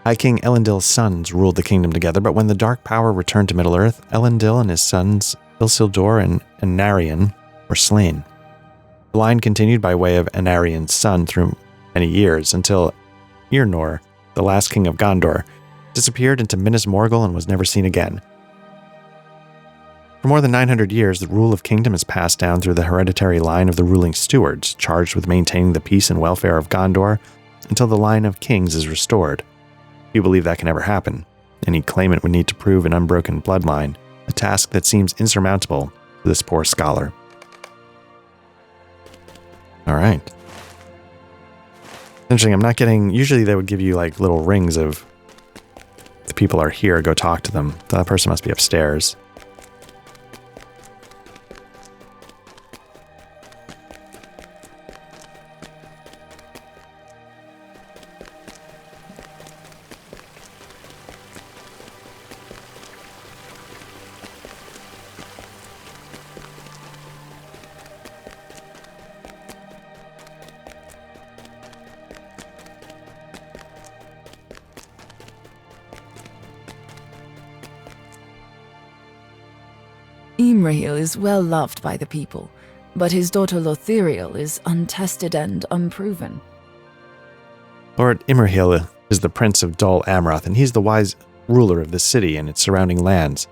S1: High King Elendil's sons ruled the kingdom together, but when the Dark Power returned to Middle-earth, Elendil and his sons, Isildur and Anarion, were slain. The line continued by way of Anarion's son through many years, until Irnor, the last king of Gondor, disappeared into Minas Morgul and was never seen again. For more than 900 years, the rule of kingdom is passed down through the hereditary line of the ruling stewards, charged with maintaining the peace and welfare of Gondor, until the line of kings is restored. Few believe that can ever happen. Any claimant would need to prove an unbroken bloodline, a task that seems insurmountable to this poor scholar. All right. Interesting, I'm not getting... Usually they would give you like little rings of... The people are here, go talk to them. That person must be upstairs.
S6: Imrahil is well loved by the people, but his daughter Lothiriel is untested and unproven.
S1: Lord Imrahil is the prince of Dol Amroth, and he's the wise ruler of this city and its surrounding lands.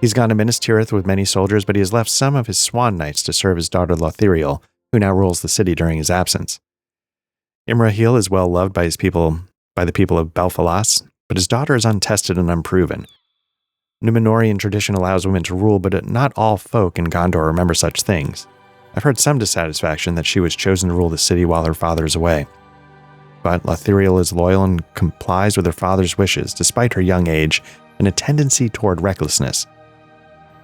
S1: He's gone to Minas Tirith with many soldiers, but he has left some of his swan knights to serve his daughter Lothiriel, who now rules the city during his absence. Imrahil is well loved by the people of Belfalas, but his daughter is untested and unproven. Númenórean tradition allows women to rule, but not all folk in Gondor remember such things. I've heard some dissatisfaction that she was chosen to rule the city while her father is away. But Lothiriel is loyal and complies with her father's wishes, despite her young age and a tendency toward recklessness.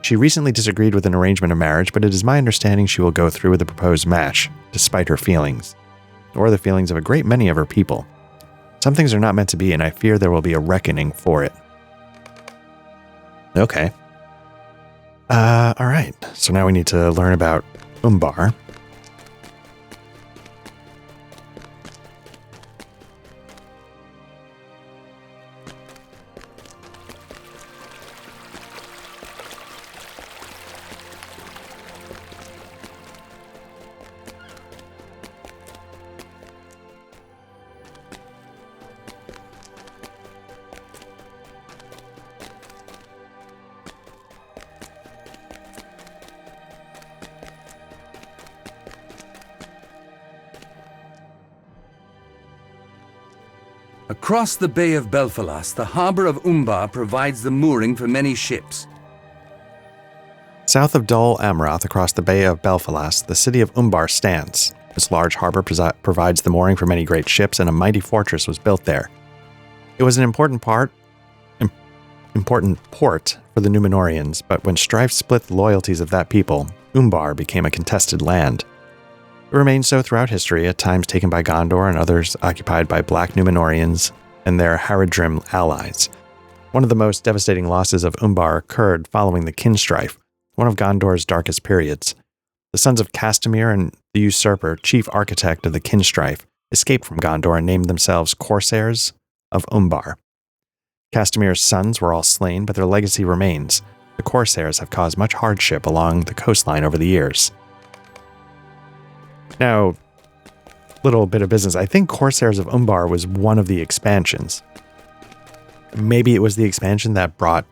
S1: She recently disagreed with an arrangement of marriage, but it is my understanding she will go through with the proposed match, despite her feelings, or the feelings of a great many of her people. Some things are not meant to be, and I fear there will be a reckoning for it. Okay. Alright. So now we need to learn about Umbar.
S8: Across the Bay of Belfalas, the harbor of Umbar provides the mooring for many ships.
S1: South of Dol Amroth, across the Bay of Belfalas, the city of Umbar stands. This large harbor provides the mooring for many great ships, and a mighty fortress was built there. It was an important port for the Númenóreans, but when strife split the loyalties of that people, Umbar became a contested land. It remained so throughout history, at times taken by Gondor and others occupied by Black Númenóreans and their Haradrim allies. One of the most devastating losses of Umbar occurred following the Kin strife, one of Gondor's darkest periods. The sons of Castamir and the usurper, chief architect of the Kin strife, escaped from Gondor and named themselves Corsairs of Umbar. Castamir's sons were all slain, but their legacy remains. The Corsairs have caused much hardship along the coastline over the years. Now, little bit of business. I think Corsairs of Umbar was one of the expansions. Maybe it was the expansion that brought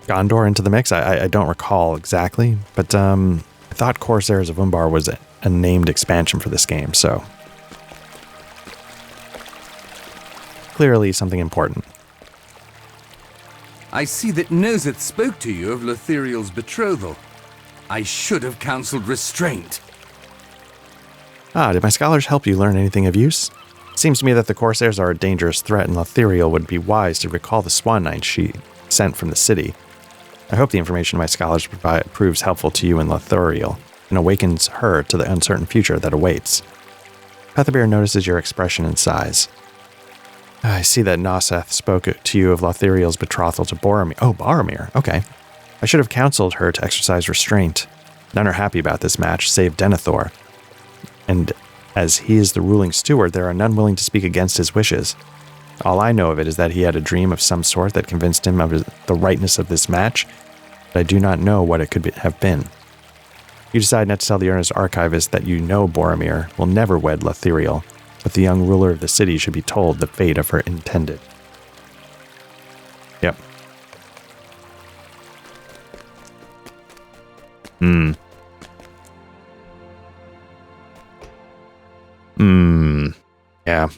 S1: Gondor into the mix. I don't recall exactly, but I thought Corsairs of Umbar was a named expansion for this game, so clearly something important.
S8: I see that Noseth spoke to you of Lothiriel's betrothal. I should have counseled restraint.
S1: Did my scholars help you learn anything of use? It seems to me that the Corsairs are a dangerous threat, and Lothiriel would be wise to recall the Swan Knights she sent from the city. I hope the information my scholars provide proves helpful to you in Lothiriel, and awakens her to the uncertain future that awaits. Pethabeer notices your expression and sighs. I see that Noseth spoke to you of Lothiriel's betrothal to Boromir. Oh, Boromir. Okay. I should have counseled her to exercise restraint. None are happy about this match, save Denethor. And as he is the ruling steward, there are none willing to speak against his wishes. All I know of it is that he had a dream of some sort that convinced him of the rightness of this match, but I do not know what it could have been. You decide not to tell the earnest archivist that you know Boromir will never wed Lothiriel, but the young ruler of the city should be told the fate of her intended. Yep. Yeah.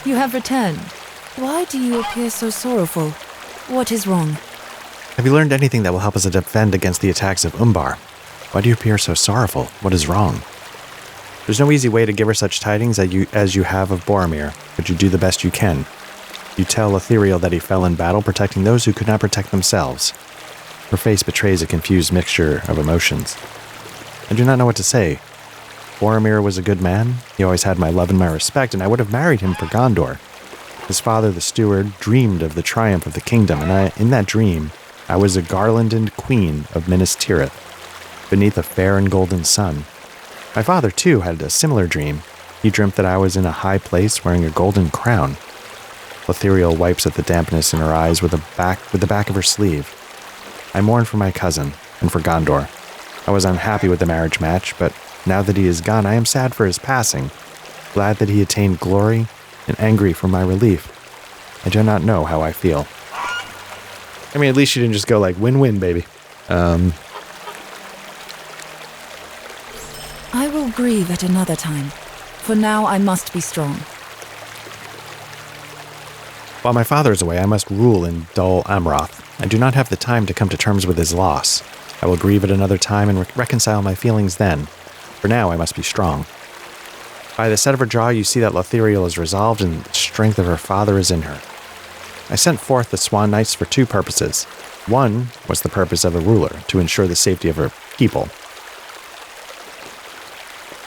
S9: You have returned. Why do you appear so sorrowful? What is wrong?
S1: Have you learned anything that will help us to defend against the attacks of Umbar? Why do you appear so sorrowful? What is wrong? There's no easy way to give her such tidings as you have of Boromir, but you do the best you can. You tell Lothiriel that he fell in battle protecting those who could not protect themselves. Her face betrays a confused mixture of emotions. I do not know what to say. Boromir was a good man. He always had my love and my respect, and I would have married him for Gondor. His father, the steward, dreamed of the triumph of the kingdom, and in that dream, I was a garlanded queen of Minas Tirith, beneath a fair and golden sun. My father, too, had a similar dream. He dreamt that I was in a high place wearing a golden crown. Lothiriel wipes at the dampness in her eyes with the back of her sleeve. I mourn for my cousin and for Gondor. I was unhappy with the marriage match, but now that he is gone, I am sad for his passing, glad that he attained glory, and angry for my relief. I do not know how I feel. I mean, at least you didn't just go like, win-win, baby.
S9: I will grieve at another time. For now, I must be strong.
S1: While my father is away, I must rule in Dol Amroth. I do not have the time to come to terms with his loss. I will grieve at another time and reconcile my feelings then. For now, I must be strong. By the set of her jaw, you see that Lothiriel is resolved and the strength of her father is in her. I sent forth the Swan Knights for two purposes. One was the purpose of a ruler, to ensure the safety of her people.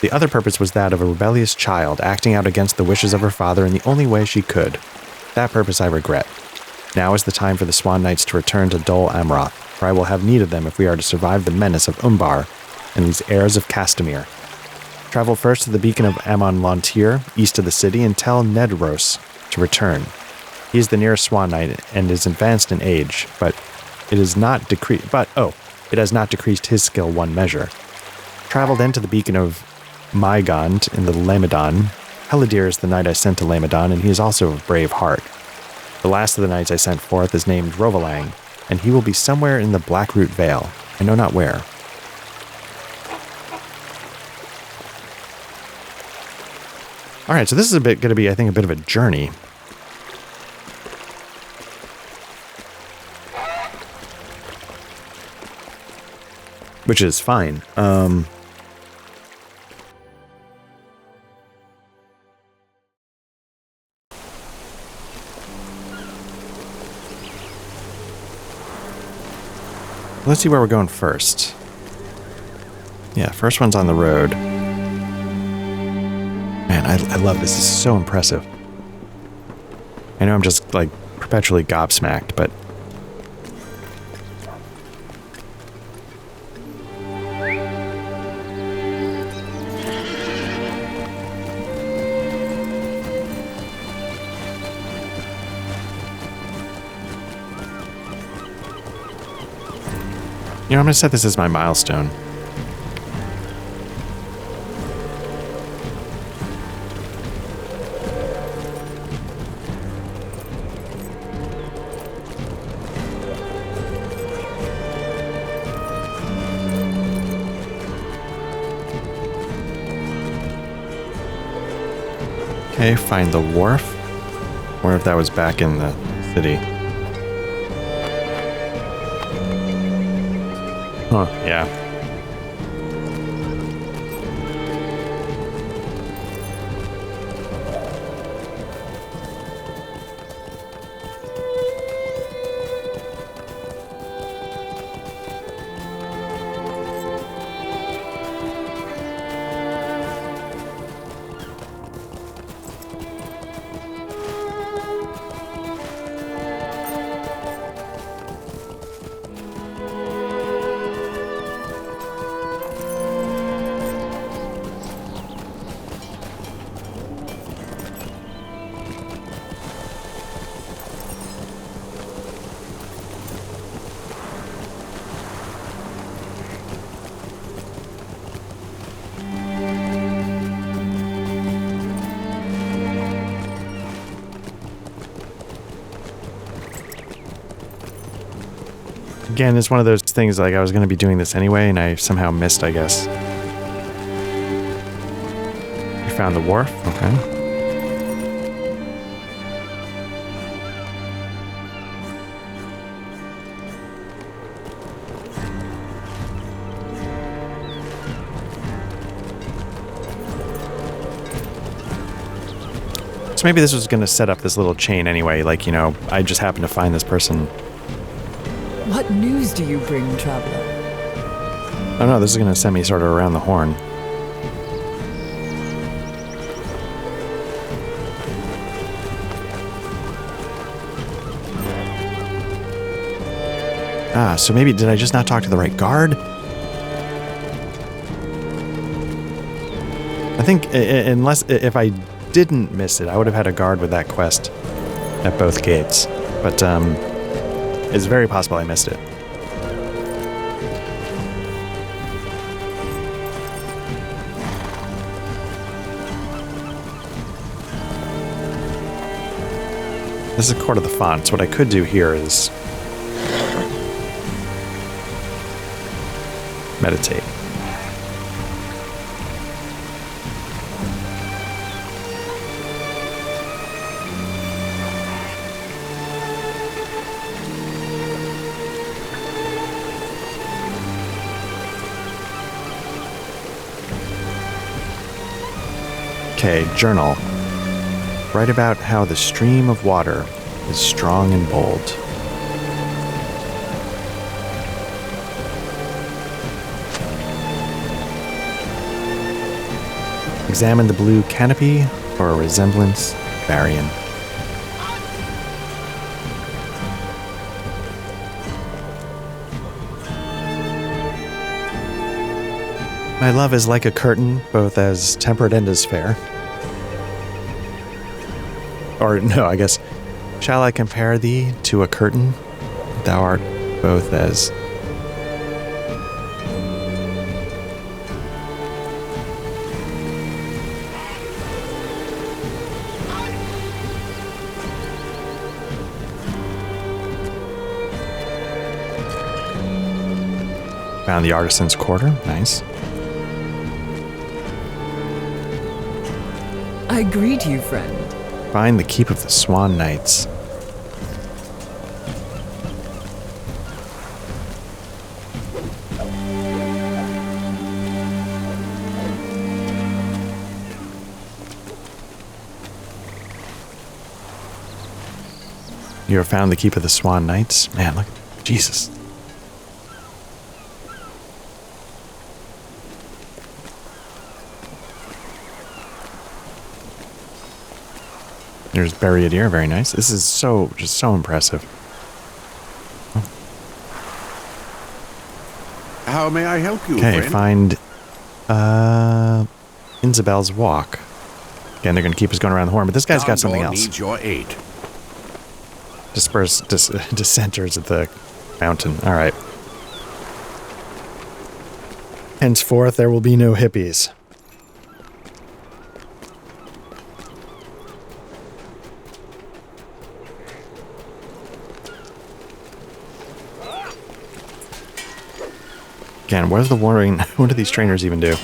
S1: The other purpose was that of a rebellious child acting out against the wishes of her father in the only way she could. That purpose I regret. Now is the time for the Swan Knights to return to Dol Amroth, for I will have need of them if we are to survive the menace of Umbar and these heirs of Castamere. Travel first to the beacon of Amon Lontir, east of the city, and tell Nedros to return. He is the nearest Swan Knight and is advanced in age, but it has not decreased his skill one measure. Travel then to the beacon of Maigond in the Lamedon. Heladir is the knight I sent to Lamedon, and he is also of brave heart. The last of the knights I sent forth is named Rovalang, and he will be somewhere in the Blackroot Vale. I know not where. All right, so this is going to be, I think, a bit of a journey. Which is fine. Let's see where we're going first. Yeah, first one's on the road. Man, I love this. This is so impressive. I know I'm just, like, perpetually gobsmacked, but... You know, I'm going to set this as my milestone. Okay, find the wharf. Or if that was back in the city. Huh, yeah. Again, it's one of those things like I was going to be doing this anyway, and I somehow missed, I guess. You found the wharf? Okay. So maybe this was going to set up this little chain anyway, like, you know, I just happened to find this person.
S6: What news do you bring, traveler?
S1: Oh no, this is going to send me sort of around the horn. Ah, so maybe did I just not talk to the right guard? I think unless if I didn't miss it, I would have had a guard with that quest at both gates. But it's very possible I missed it. This is Court of the Fonts. What I could do here is meditate. Okay, journal. Write about how the stream of water is strong and bold. Examine the blue canopy for a resemblance to Varian. My love is like a curtain, both as tempered and as fair. Or, no, I guess, shall I compare thee to a curtain? Thou art both as... Found the artisan's quarter. Nice.
S6: I greet you, friend.
S1: Find the keep of the Swan Knights. You have found the keep of the Swan Knights? Man, look. Jesus. There's Barrier, very nice. This is just so impressive.
S7: How may I help you,
S1: Okay,
S7: friend?
S1: find Inzabel's Walk. Again, they're going to keep us going around the horn, but this guy's got something else.
S7: Needs your aid.
S1: Disperse dissenters at the mountain. All right. Henceforth, there will be no hippies. Again, what do these trainers even do?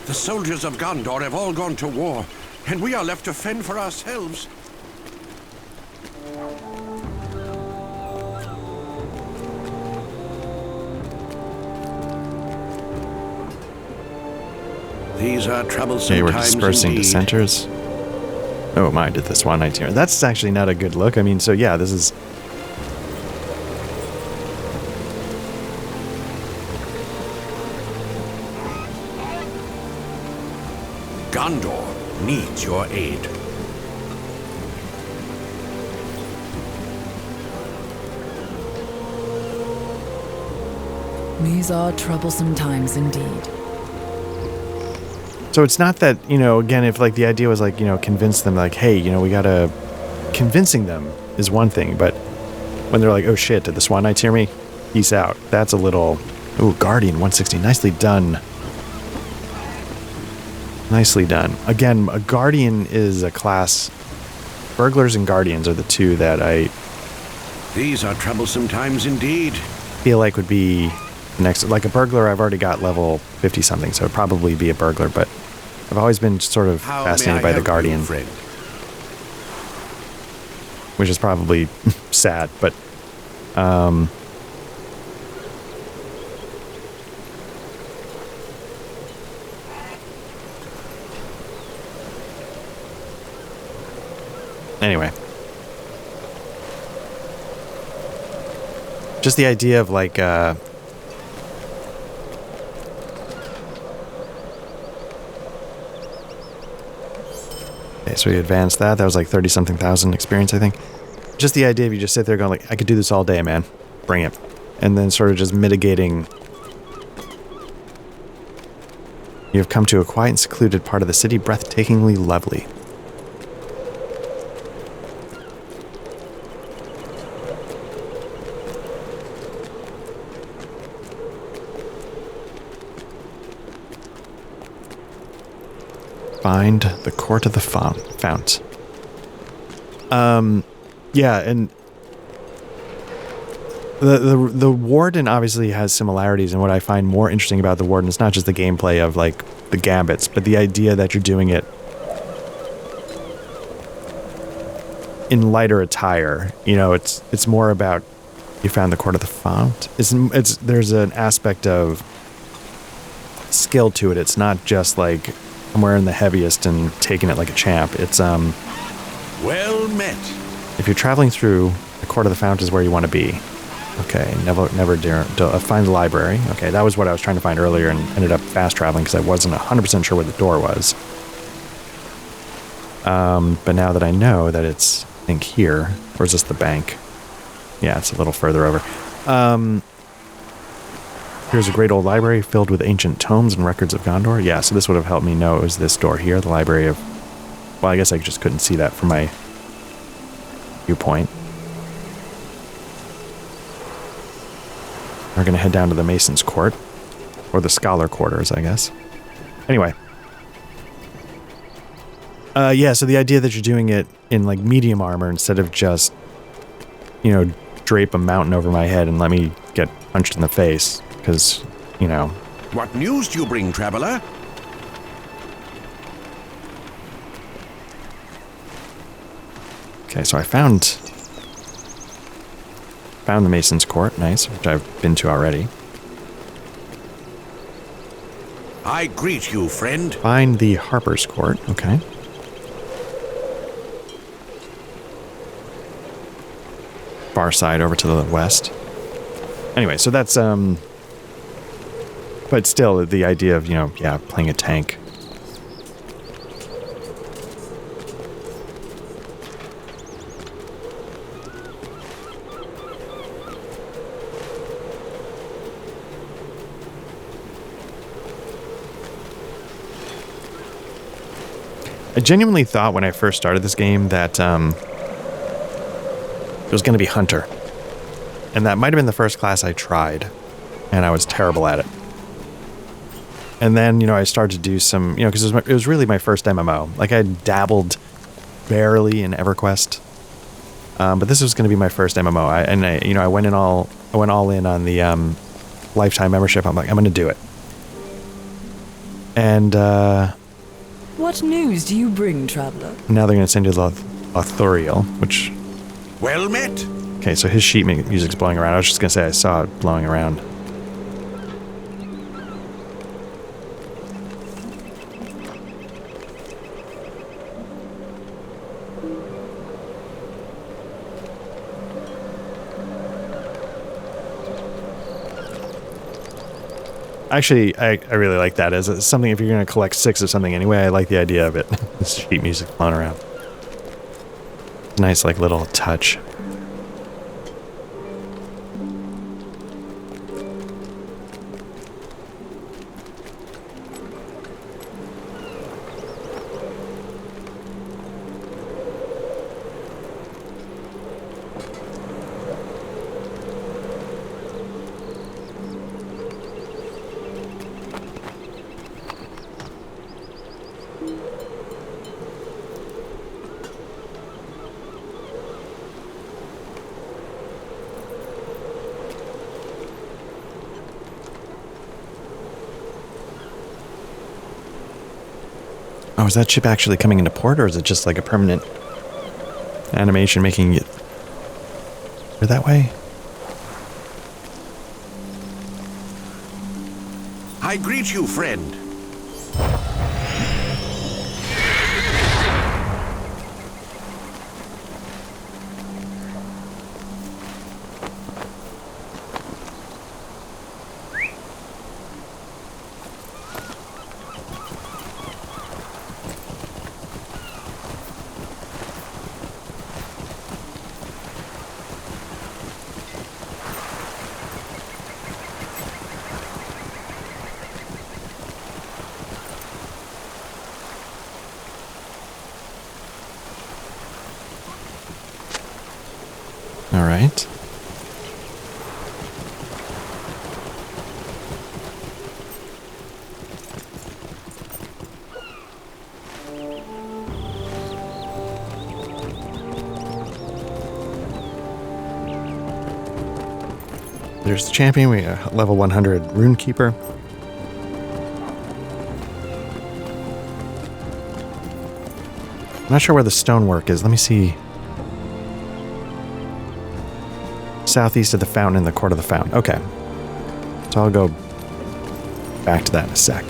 S7: The soldiers of Gondor have all gone to war, and we are left to fend for ourselves. These are troublesome
S1: Okay, we're
S7: times
S1: dispersing
S7: indeed.
S1: dissenters. Oh my, did the Swan Knights here. That's actually not a good look. I mean, so yeah, this is...
S7: Gondor needs your aid.
S6: These are troublesome times indeed.
S1: So it's not that, you know, again, if like the idea was like, you know, convince them like, hey, you know, we gotta... Convincing them is one thing, but when they're like, oh shit, did the Swan Knights hear me? Peace out. That's a little... Ooh, Guardian 160. Nicely done. Nicely done. Again, a Guardian is a class... Burglars and Guardians are the two that I
S7: These are troublesome times indeed.
S1: feel like would be the next... Like a Burglar, I've already got level 50-something, so it'd probably be a Burglar, but I've always been sort of
S7: How
S1: fascinated
S7: may I
S1: by the
S7: help
S1: Guardian,
S7: you, friend?
S1: which is probably sad, but... Anyway. Just the idea of like, okay, so we advanced that. That was like 30-something thousand experience, I think. Just the idea of you just sit there going like, I could do this all day, man. Bring it. And then sort of just mitigating. You have come to a quiet and secluded part of the city, breathtakingly lovely. Find the court of the fount. Yeah, and the warden obviously has similarities, and what I find more interesting about the warden is not just the gameplay of like the gambits, but the idea that you're doing it in lighter attire. You know, it's more about you found the court of the fount. It's there's an aspect of skill to it. It's not just like I'm wearing the heaviest and taking it like a champ. It's
S7: Well met.
S1: if you're traveling through, the court of the fount is where you want to be. Okay, never dare find the library. Okay, that was what I was trying to find earlier and ended up fast traveling because I wasn't 100% sure where the door was. But now that I know that it's, I think here, or is this the bank? Yeah, it's a little further over. Here's a great old library filled with ancient tomes and records of Gondor. Yeah, so this would have helped me know it was this door here, the library of... Well, I guess I just couldn't see that from my viewpoint. We're going to head down to the Mason's Court. Or the Scholar Quarters, I guess. Anyway. Yeah, so the idea that you're doing it in, like, medium armor instead of just, you know, drape a mountain over my head and let me get punched in the face. Because, you know...
S7: What news do you bring, traveler?
S1: Okay, so I found the Mason's Court. Nice, which I've been to already.
S7: I greet you, friend.
S1: Find the Harper's Court. Okay. Far side over to the west. Anyway, so that's, but still, the idea of, you know, yeah, playing a tank. I genuinely thought when I first started this game that, it was going to be Hunter. And that might have been the first class I tried. And I was terrible at it. And then, I started to do some, because it was really my first MMO. Like, I dabbled barely in EverQuest. But this was going to be my first MMO. I went all in on the lifetime membership. I'm like, I'm going to do it. And
S6: What news do you bring, traveler?
S1: now they're going to send you Lothuriel, which...
S7: Well met.
S1: Okay, so his sheet music's blowing around. I was just going to say I saw it blowing around. Actually, I really like that as something. If you're going to collect 6 of something anyway, I like the idea of it. This sheet music flowing around. Nice, like, little touch. Oh, is that ship actually coming into port, or is it just like a permanent animation making it that way?
S7: I greet you, friend.
S1: All right. There's the champion. We got level 100 Runekeeper. I'm not sure where the stonework is. Let me see. Southeast of the fountain in the court of the fountain. Okay. So I'll go back to that in a sec.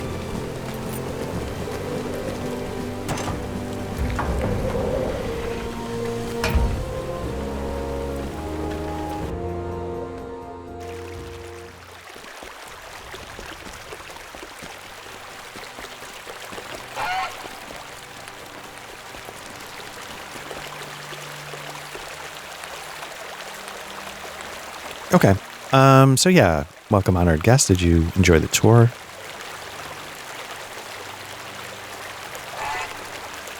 S1: Okay. So yeah, welcome, honored guest. Did you enjoy the tour?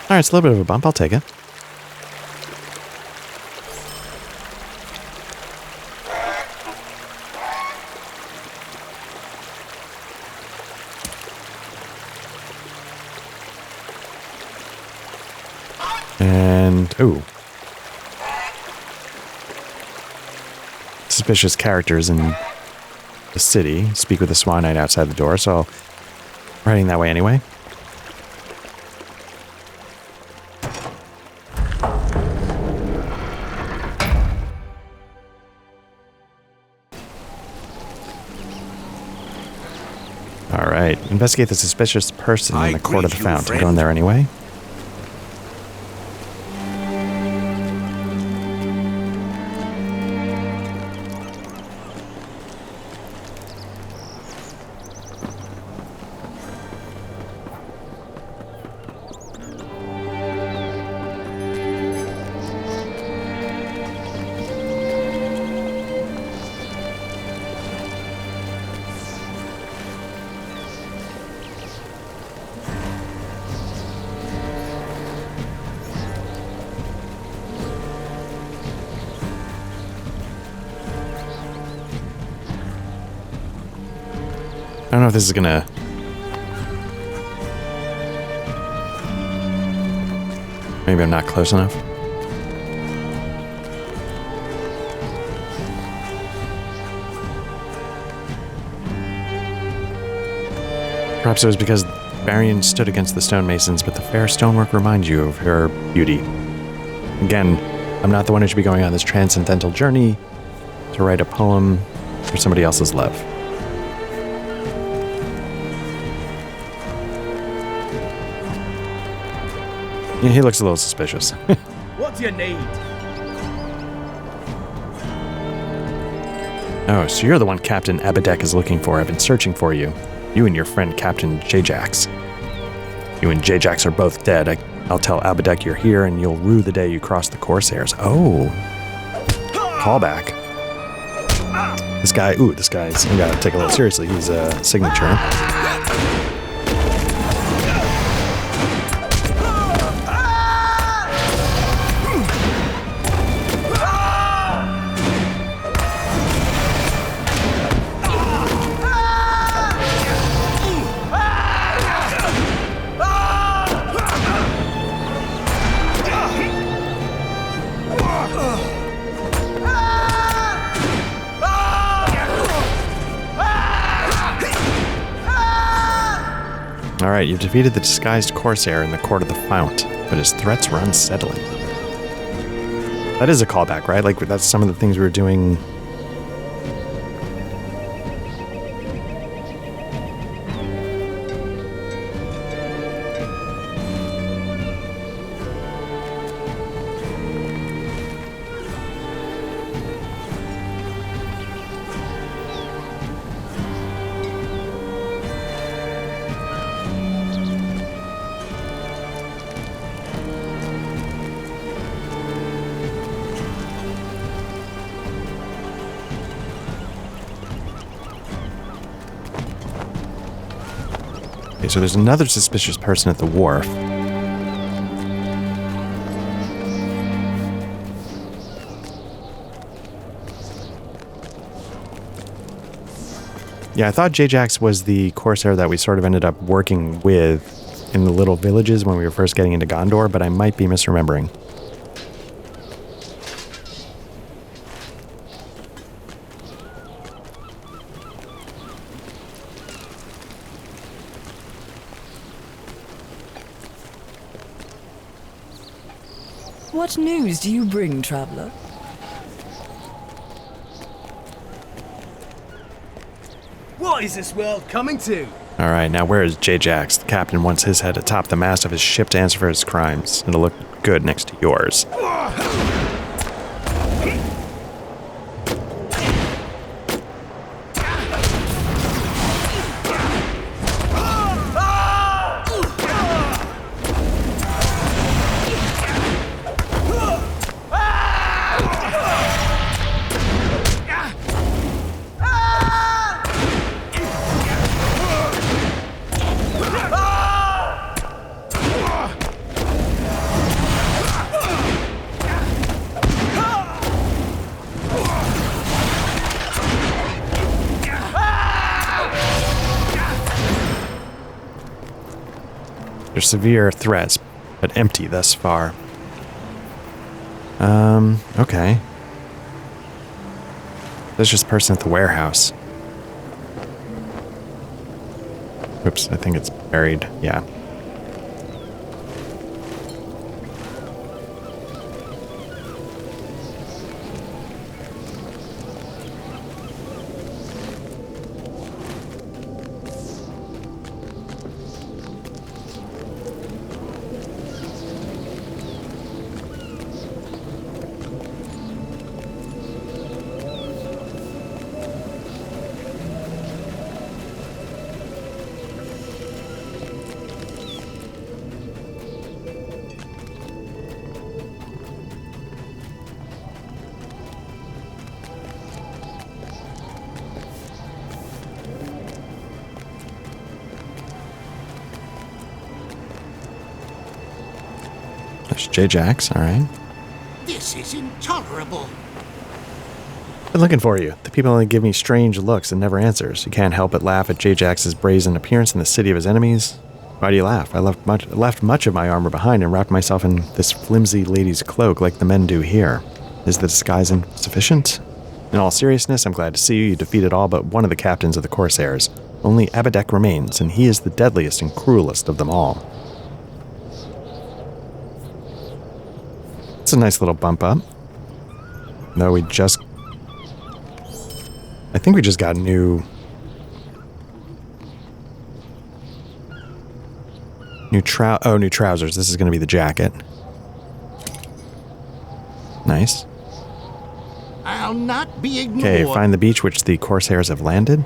S1: All right, it's a little bit of a bump. I'll take it. And, ooh. Suspicious characters in the city. Speak with the Swan Knight outside the door, so I'm heading that way anyway. Alright, investigate the suspicious person in the court of the fountain. Going there anyway. I don't know if this is gonna Maybe I'm not close enough. Perhaps it was because Varian stood against the stonemasons, but the fair stonework reminds you of her beauty. Again, I'm not the one who should be going on this transcendental journey to write a poem for somebody else's love. Yeah, he looks a little suspicious.
S5: What do you need?
S1: Oh, so you're the one Captain Abedek is looking for. I've been searching for you. You and your friend Captain Jajax. You and Jajax are both dead. I'll tell Abedek you're here and you'll rue the day you cross the Corsairs. Oh. Callback. This guy's, I gotta take a little seriously. He's a signature. Alright, you've defeated the disguised Corsair in the Court of the Fount, but his threats were unsettling. That is a callback, right? Like, that's some of the things we were doing. Okay, so there's another suspicious person at the wharf. Yeah, I thought Jajax was the Corsair that we sort of ended up working with in the little villages when we were first getting into Gondor, but I might be misremembering.
S6: What news do you bring, traveler?
S5: What is this world coming to?
S1: Alright, now where is Jajax? The captain wants his head atop the mast of his ship to answer for his crimes. It'll look good next to yours. They're severe threats, but empty thus far. Okay. There's just a person at the warehouse. Oops, I think it's buried. Yeah. There's Jajax, alright.
S7: This is intolerable.
S1: Been looking for you. The people only give me strange looks and never answers. You can't help but laugh at Jajax's brazen appearance in the city of his enemies. Why do you laugh? I left much of my armor behind and wrapped myself in this flimsy lady's cloak like the men do here. Is the disguise insufficient? In all seriousness, I'm glad to see you. You defeated all but one of the captains of the Corsairs. Only Abadek remains, and he is the deadliest and cruelest of them all. It's a nice little bump up. Though I think we just got new trousers. This is going to be the jacket. Nice.
S10: I'll not be ignored.
S1: Okay, find the beach which the Corsairs have landed.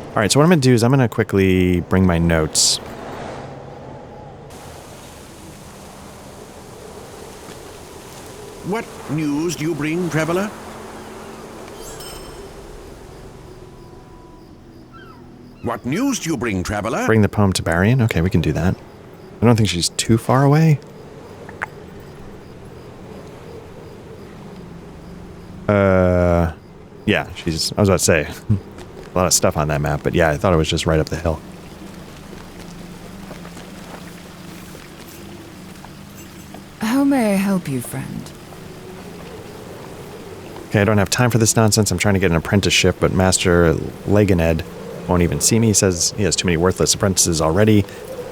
S1: Alright, so what I'm going to do is I'm going to quickly bring my notes.
S7: What news do you bring, traveler? What news do you bring, traveler?
S1: Bring the poem to Barian? Okay, we can do that. I don't think she's too far away. Yeah, I was about to say, a lot of stuff on that map, but yeah, I thought it was just right up the hill.
S6: How may I help you, friend?
S1: Okay, I don't have time for this nonsense. I'm trying to get an apprenticeship, but Master Leganed won't even see me. He says he has too many worthless apprentices already.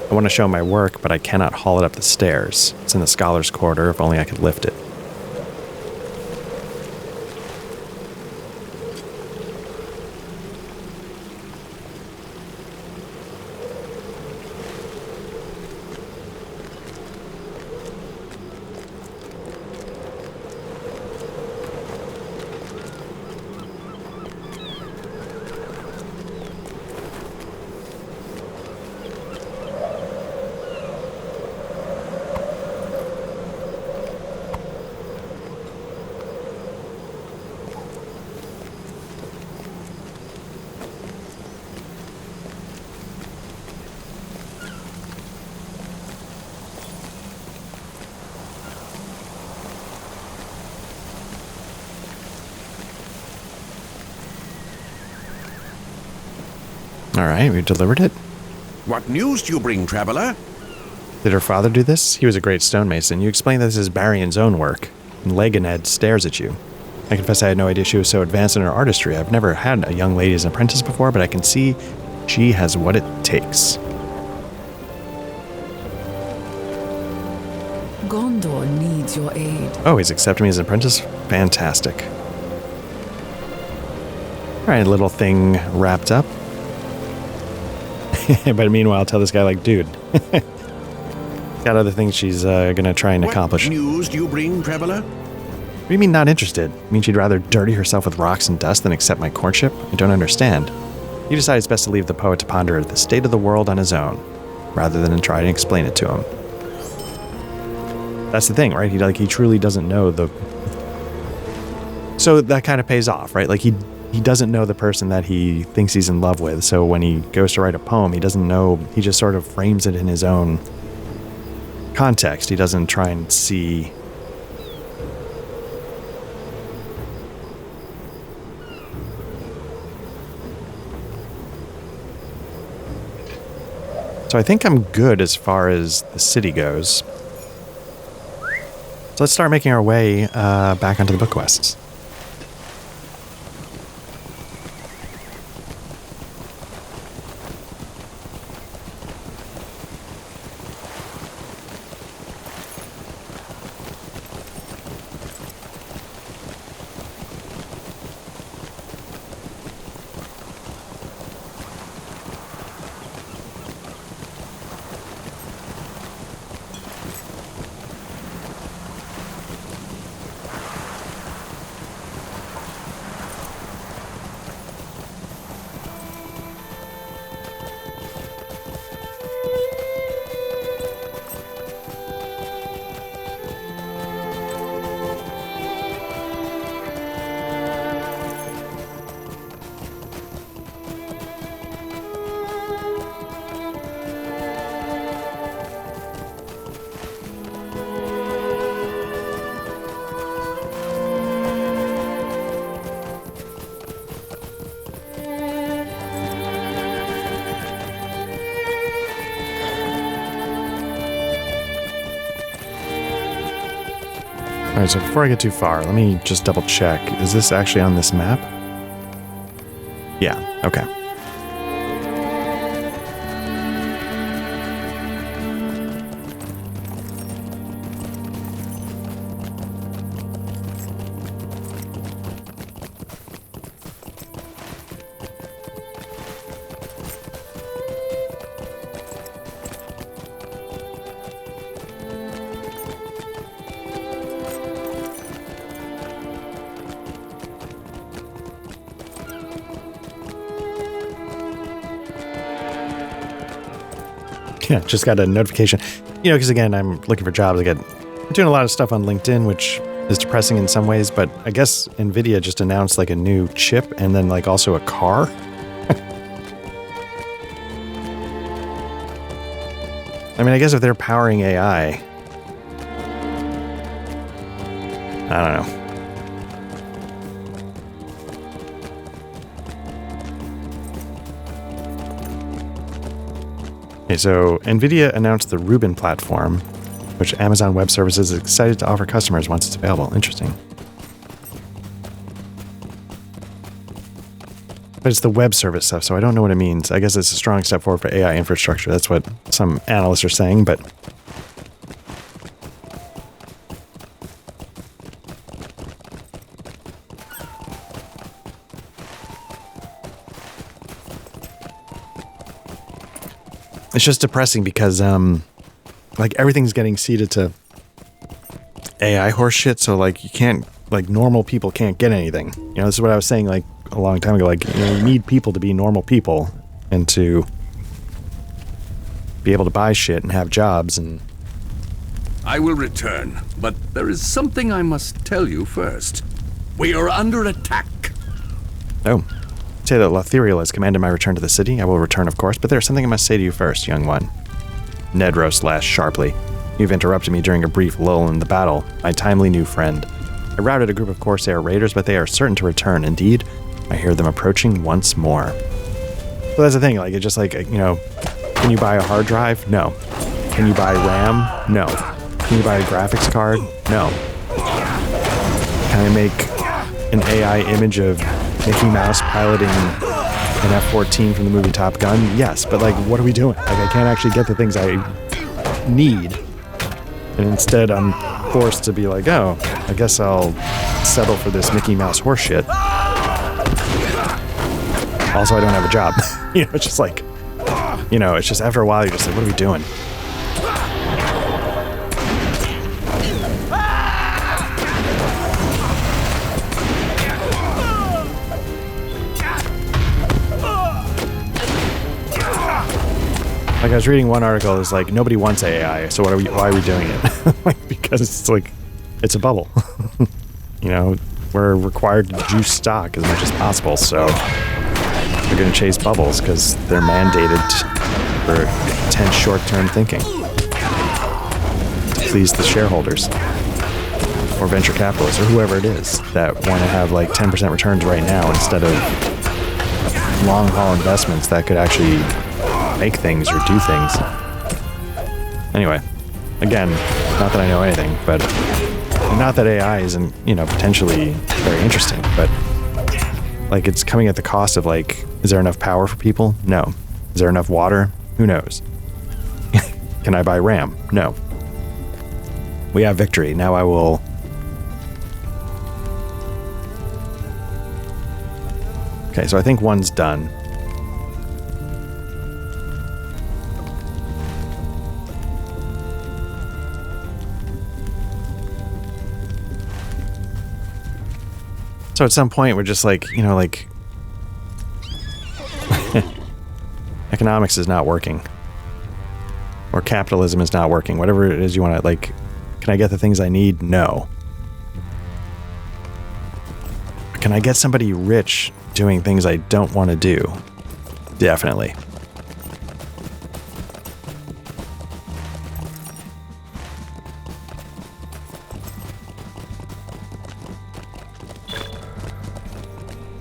S1: I want to show my work, but I cannot haul it up the stairs. It's in the Scholar's Quarter, if only I could lift it. Alright, we delivered it.
S7: What news do you bring, traveler?
S1: Did her father do this? He was a great stonemason. You explained that this is Barian's own work. And Leganed stares at you. I confess I had no idea she was so advanced in her artistry. I've never had a young lady as an apprentice before, but I can see she has what it takes.
S6: Gondor needs your aid.
S1: Oh, he's accepted me as an apprentice? Fantastic. Alright, little thing wrapped up. But meanwhile, tell this guy, like, dude, got other things she's gonna try and accomplish.
S7: What news do you bring, traveler?
S1: What do you mean not interested? You mean she'd rather dirty herself with rocks and dust than accept my courtship? I don't understand. You decide it's best to leave the poet to ponder the state of the world on his own, rather than try to explain it to him. That's the thing, right? He truly doesn't know the... So that kind of pays off, right? Like, he doesn't know the person that he thinks he's in love with, so when he goes to write a poem, he doesn't know, he just sort of frames it in his own context. He doesn't try and see... So I think I'm good as far as the city goes. So let's start making our way back onto the book quests. Alright, so before I get too far, let me just double check. Is this actually on this map? Yeah, okay. Yeah, just got a notification. You know, because again, I'm looking for jobs. I'm doing a lot of stuff on LinkedIn, which is depressing in some ways, but I guess NVIDIA just announced like a new chip and then like also a car. I mean, I guess if they're powering AI, I don't know. Okay, so NVIDIA announced the Rubin platform, which Amazon Web Services is excited to offer customers once it's available. Interesting. But it's the web service stuff, so I don't know what it means. I guess it's a strong step forward for AI infrastructure. That's what some analysts are saying, but... it's just depressing because, like, everything's getting seeded to AI horse shit, so, like, you can't, like, normal people can't get anything. You know, this is what I was saying, like, a long time ago. Like, you know, you need people to be normal people and to be able to buy shit and have jobs and...
S8: I will return, but there is something I must tell you first. We are under attack.
S1: Oh. Say that Lothiriel has commanded my return to the city. I will return, of course, but there's something I must say to you first, young one. Nedros lashed sharply. You've interrupted me during a brief lull in the battle, my timely new friend. I routed a group of Corsair raiders, but they are certain to return. Indeed, I hear them approaching once more. So that's the thing, like, it's just like, you know, can you buy a hard drive? No. Can you buy RAM? No. Can you buy a graphics card? No. Can I make an AI image of Mickey Mouse piloting an F-14 from the movie Top Gun? Yes, but like, what are we doing? Like, I can't actually get the things I need. And instead, I'm forced to be like, oh, I guess I'll settle for this Mickey Mouse horse shit. Also, I don't have a job. You know, it's just like, you know, it's just after a while, you're just like, what are we doing? Like, I was reading one article, it's like, nobody wants AI, so why are we doing it? Like, because it's like, it's a bubble. You know, we're required to juice stock as much as possible, so we're going to chase bubbles because they're mandated for intense short-term thinking to please the shareholders or venture capitalists or whoever it is that want to have like 10% returns right now instead of long-haul investments that could actually make things or do things. Anyway, again, not that I know anything, but not that AI isn't, you know, potentially very interesting, but like, it's coming at the cost of, like, is there enough power for people? No. Is there enough water? Who knows? Can I buy RAM? No. We have victory. Now I will... Okay, so I think one's done. So at some point, we're just like, you know, like, economics is not working. Or capitalism is not working. Whatever it is you want to, like, can I get the things I need? No. Can I get somebody rich doing things I don't want to do? Definitely.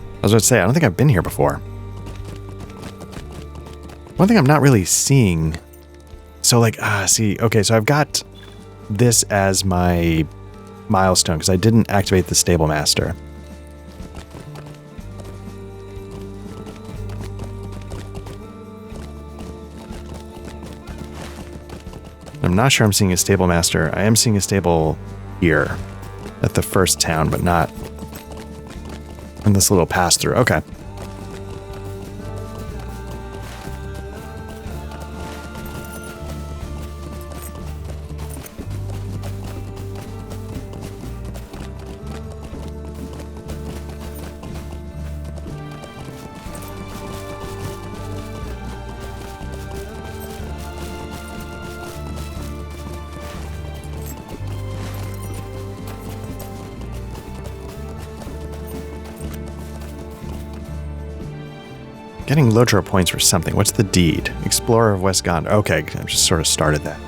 S1: I was about to say, I don't think I've been here before. One thing I'm not really seeing... So, like, see, okay, so I've got this as my milestone because I didn't activate the Stable Master. I'm not sure I'm seeing a Stable Master. I am seeing a stable here at the first town, but not in this little pass-through. Okay. Getting Lotro points for something. What's the deed? Explorer of West Gondor. Okay, I just sort of started that.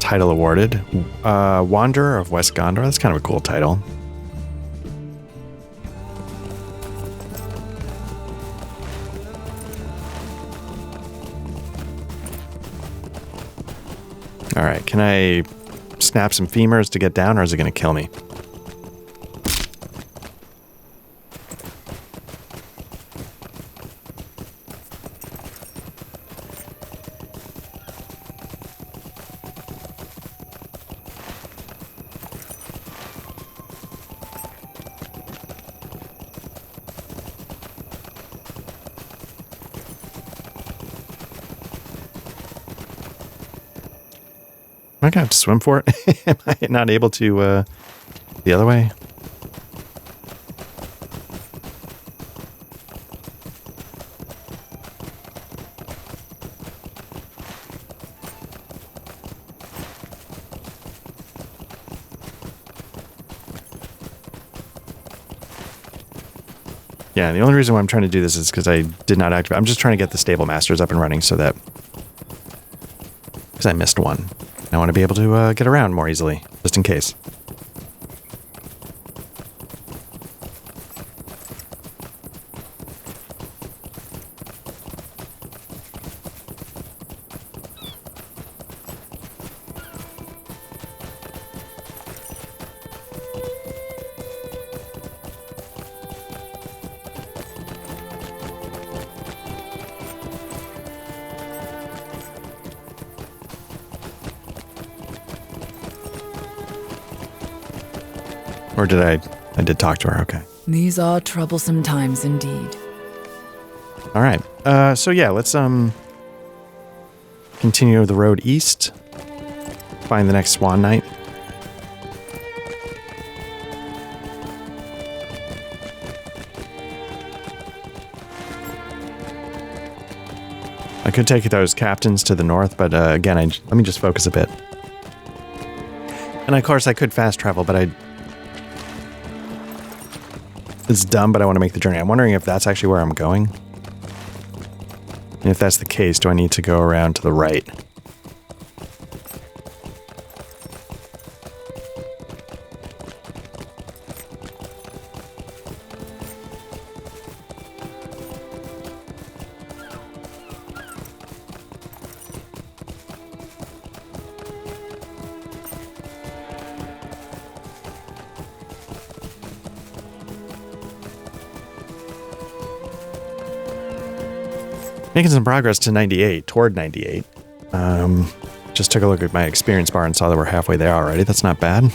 S1: Title awarded. Wanderer of West Gondor. That's kind of a cool title. Alright, can I snap some femurs to get down, or is it going to kill me? Am I going to have to swim for it? Am I not able to, the other way? Yeah, the only reason why I'm trying to do this is because I did not activate. I'm just trying to get the Stable Masters up and running so that... because I missed one. I want to be able to get around more easily, just in case. Or did I did talk to her, okay.
S6: These are troublesome times indeed.
S1: All right. So yeah, let's continue the road east. Find the next Swan Knight. I could take those captains to the north, but again, let me just focus a bit. And of course, I could fast travel, but it's dumb, but I want to make the journey. I'm wondering if that's actually where I'm going. And if that's the case, do I need to go around to the right? Making some progress to 98, toward 98. Just took a look at my experience bar and saw that we're halfway there already. That's not bad.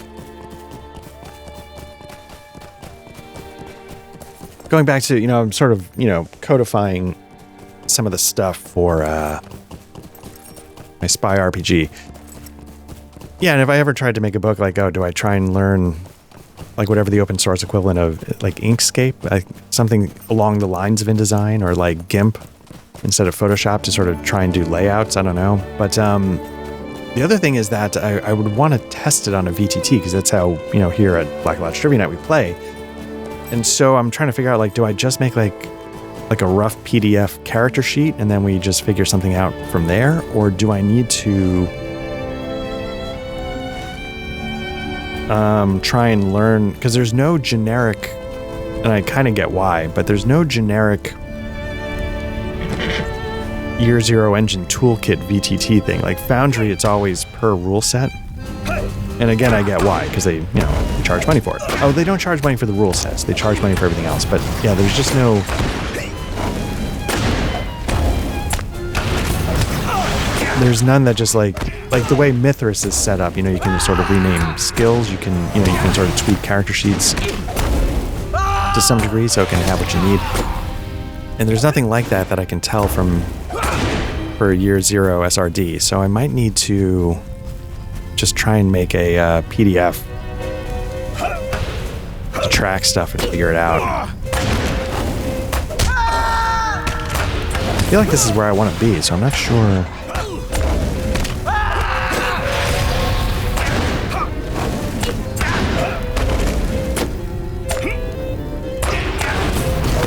S1: Going back to, I'm sort of, codifying some of the stuff for my spy RPG. Yeah, and if I ever tried to make a book like, do I try and learn like whatever the open source equivalent of like Inkscape, something along the lines of InDesign or like GIMP instead of Photoshop to sort of try and do layouts. I don't know. But the other thing is that I would want to test it on a VTT because that's how, here at Black Lodge Trivia Night we play. And so I'm trying to figure out, like, do I just make like a rough PDF character sheet and then we just figure something out from there? Or do I need to try and learn, because there's no generic, and I kind of get why, but there's no generic Year Zero Engine Toolkit VTT thing. Like Foundry, it's always per rule set. And again, I get why, because they charge money for it. Oh, they don't charge money for the rule sets. They charge money for everything else. But yeah, there's just no... There's none that just like the way Mithras is set up, you can sort of rename skills, you can sort of tweak character sheets to some degree so it can have what you need. And there's nothing like that I can tell for Year Zero SRD, so I might need to just try and make a PDF to track stuff and figure it out. I feel like this is where I want to be, so I'm not sure.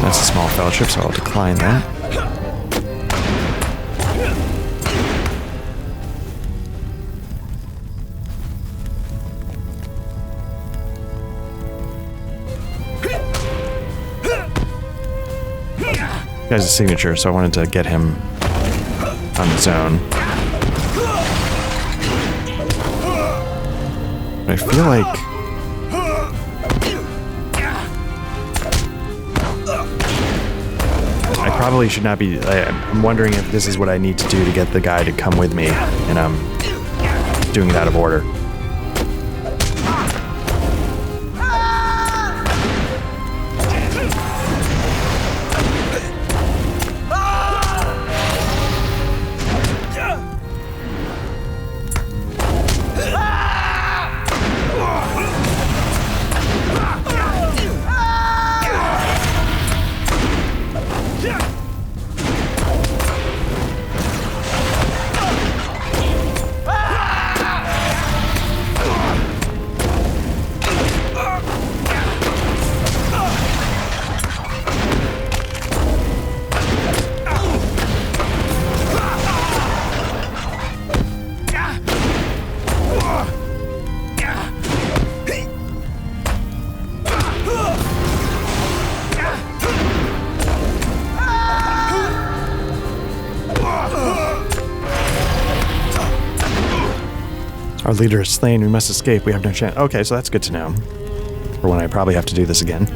S1: That's a small fellowship, so I'll decline that. Guy's a signature, so I wanted to get him on his own. But I feel like I probably should not be... I'm wondering if this is what I need to do to get the guy to come with me, and I'm doing it out of order. Our leader is slain. We must escape. We have no chance. Okay, so that's good to know. For when I probably have to do this again.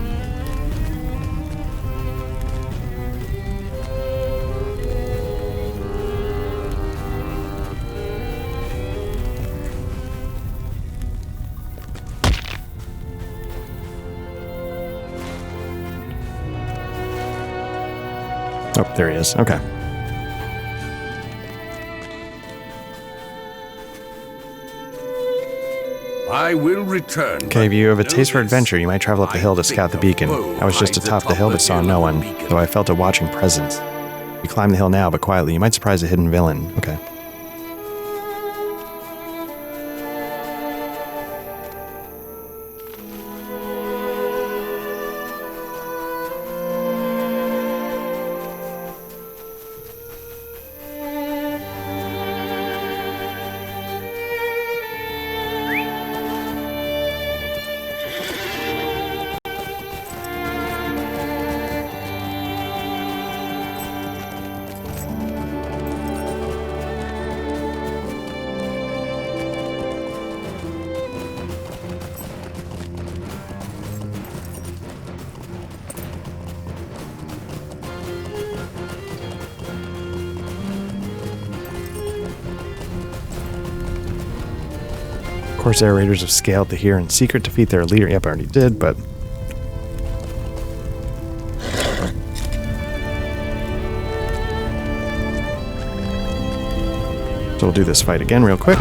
S1: Oh, there he is. Okay.
S8: I will return.
S1: Okay, if you have a taste for adventure, you might travel up the hill to scout the beacon. I was just atop the hill but saw no one, though I felt a watching presence. You climb the hill now, but quietly. You might surprise a hidden villain. Okay. Corsair Raiders have scaled to here in secret, defeat their leader. Yep, I already did, but... So we'll do this fight again real quick.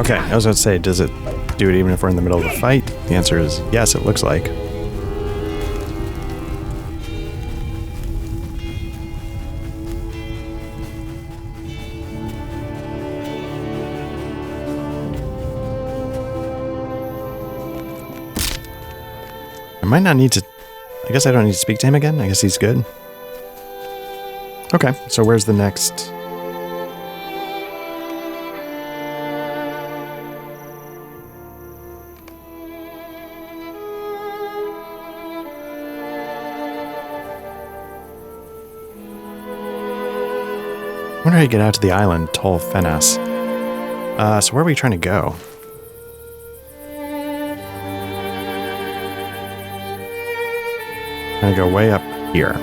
S1: Okay, I was going to say, does it do it even if we're in the middle of a fight? The answer is yes, it looks like. I might not need to... I guess I don't need to speak to him again. I guess he's good. Okay, so where's the next... I wonder how you get out to the island, Tol Fenas. So where are we trying to go? I'm gonna go way up here.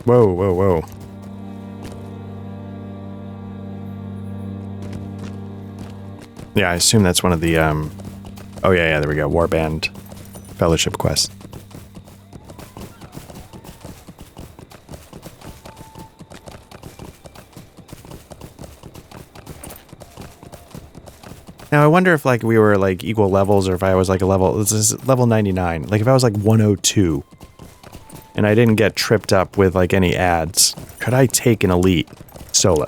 S1: Whoa, whoa, whoa. Yeah, I assume that's one of the, oh yeah, there we go. Warband Fellowship quest. Now, I wonder if, like, we were, like, equal levels, or if I was, like, a level... This is level 99. Like, if I was, like, 102, and I didn't get tripped up with, like, any ads, could I take an elite solo?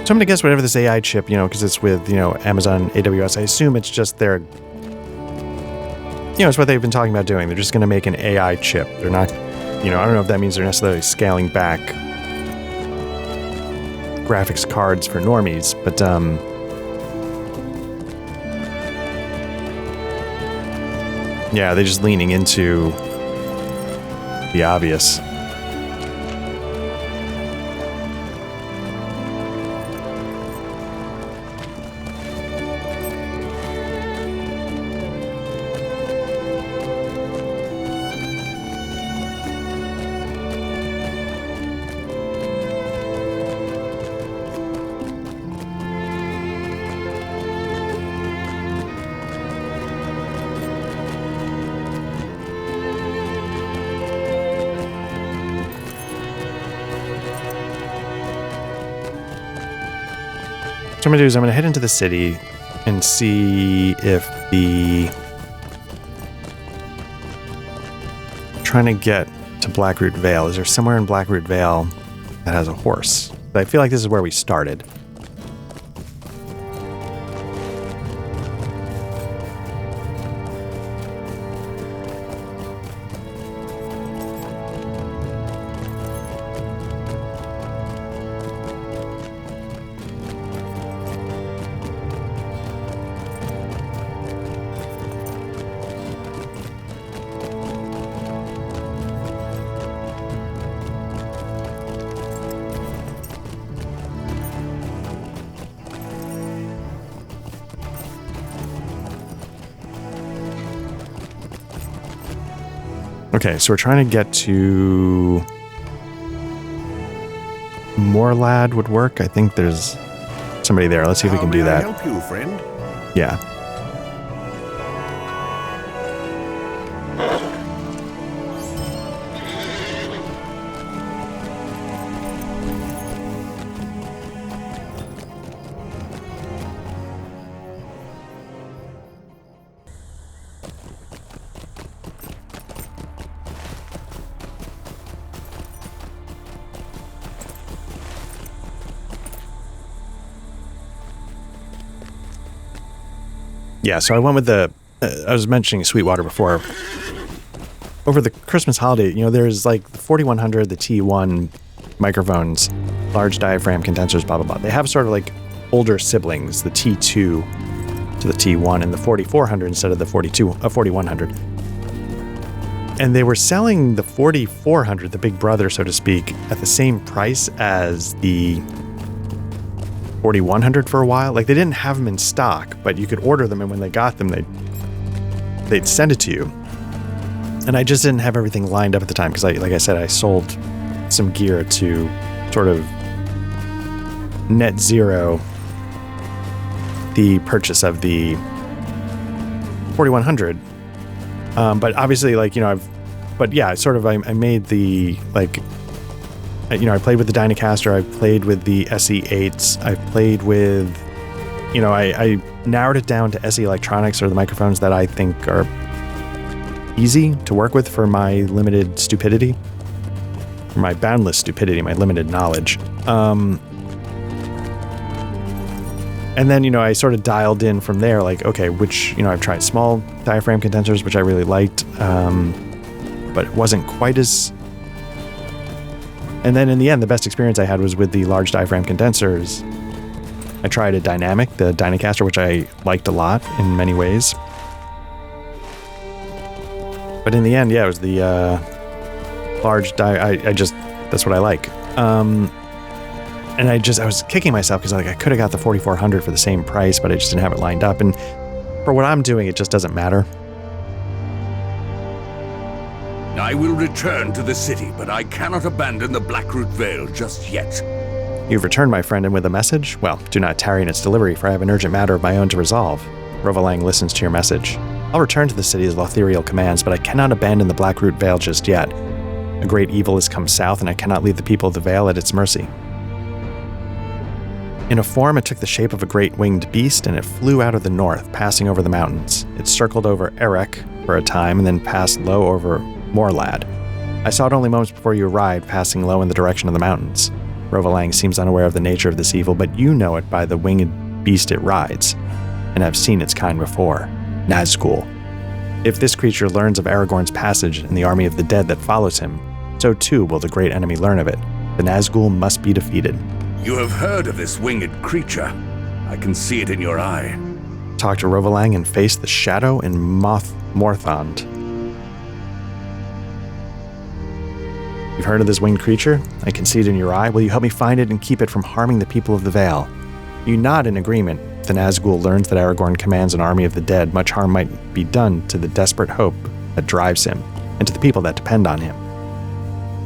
S1: So I'm going to guess whatever this AI chip, you know, because it's with, you know, Amazon AWS, I assume it's just their, you know, it's what they've been talking about doing. They're just going to make an AI chip. They're not, you know, I don't know if that means they're necessarily scaling back graphics cards for normies, but, yeah, they're just leaning into the obvious. So what I'm going to do is I'm going to head into the city and see if trying to get to Blackroot Vale. Is there somewhere in Blackroot Vale that has a horse? But I feel like this is where we started. Okay, so we're trying to get to... Morlad would work. I think there's somebody there. Let's see if we can do that.
S7: How may I help you, friend?
S1: Yeah. Yeah, so I went with the... I was mentioning Sweetwater before. Over the Christmas holiday, you know, there's like the 4100, the T1 microphones, large diaphragm condensers, blah, blah, blah. They have sort of like older siblings, the T2 to the T1 and the 4400 instead of the 4100. And they were selling the 4400, the big brother, so to speak, at the same price as the 4100 for a while. Like, they didn't have them in stock, but you could order them, and when they got them, they'd send it to you. And I just didn't have everything lined up at the time because, like I said, I sold some gear to sort of net zero the purchase of the 4100. But obviously, like, you know, I made the, like, you know, I played with the Dynacaster, I played with the SE8s, I played with, you know, I narrowed it down to SE Electronics, or the microphones that I think are easy to work with for my limited stupidity, for my boundless stupidity, my limited knowledge. And then, you know, I sort of dialed in from there, like, okay, which, you know, I've tried small diaphragm condensers, which I really liked, but it wasn't quite as... And then in the end, the best experience I had was with the large diaphragm condensers. I tried a dynamic, the Dynacaster, which I liked a lot in many ways. But in the end, yeah, it was the large that's what I like. And I was kicking myself because, like, I could have got the 4400 for the same price, but I just didn't have it lined up. And for what I'm doing, it just doesn't matter.
S8: I will return to the city, but I cannot abandon the Blackroot Vale just yet.
S1: You've returned, my friend, and with a message? Well, do not tarry in its delivery, for I have an urgent matter of my own to resolve. Rovalang listens to your message. I'll return to the city as Lothiriel commands, but I cannot abandon the Blackroot Vale just yet. A great evil has come south, and I cannot leave the people of the Vale at its mercy. In a form, it took the shape of a great winged beast, and it flew out of the north, passing over the mountains. It circled over Erech for a time, and then passed low over Morlad. I saw it only moments before you arrived, passing low in the direction of the mountains. Rovalang seems unaware of the nature of this evil, but you know it by the winged beast it rides, and have seen its kind before. Nazgul. If this creature learns of Aragorn's passage and the army of the dead that follows him, so too will the great enemy learn of it. The Nazgul must be defeated.
S8: You have heard of this winged creature. I can see it in your eye.
S1: Talk to Rovalang and face the shadow in Morthond. You've heard of this winged creature? I can see it in your eye. Will you help me find it and keep it from harming the people of the Vale? You nod in agreement. The Nazgul learns that Aragorn commands an army of the dead. Much harm might be done to the desperate hope that drives him, and to the people that depend on him.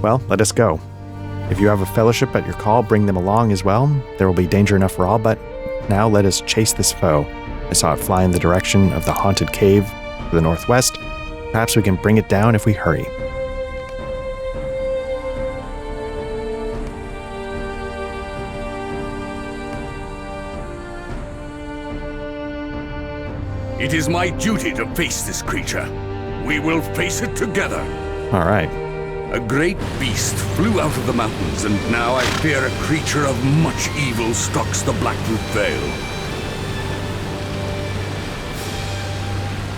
S1: Well, let us go. If you have a fellowship at your call, bring them along as well. There will be danger enough for all, but now let us chase this foe. I saw it fly in the direction of the haunted cave to the northwest. Perhaps we can bring it down if we hurry.
S8: It is my duty to face this creature. We will face it together.
S1: All right.
S8: A great beast flew out of the mountains, and now I fear a creature of much evil stalks the Blackroot Vale.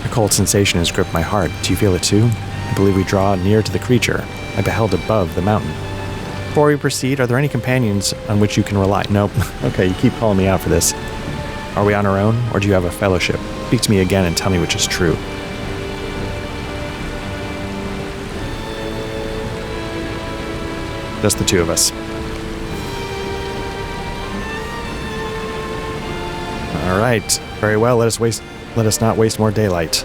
S1: A cold sensation has gripped my heart. Do you feel it too? I believe we draw near to the creature I beheld above the mountain. Before we proceed, are there any companions on which you can rely? Nope. Okay, you keep calling me out for this. Are we on our own, or do you have a fellowship? Speak to me again and tell me which is true. Just the two of us. All right. Very well. Let us not waste more daylight.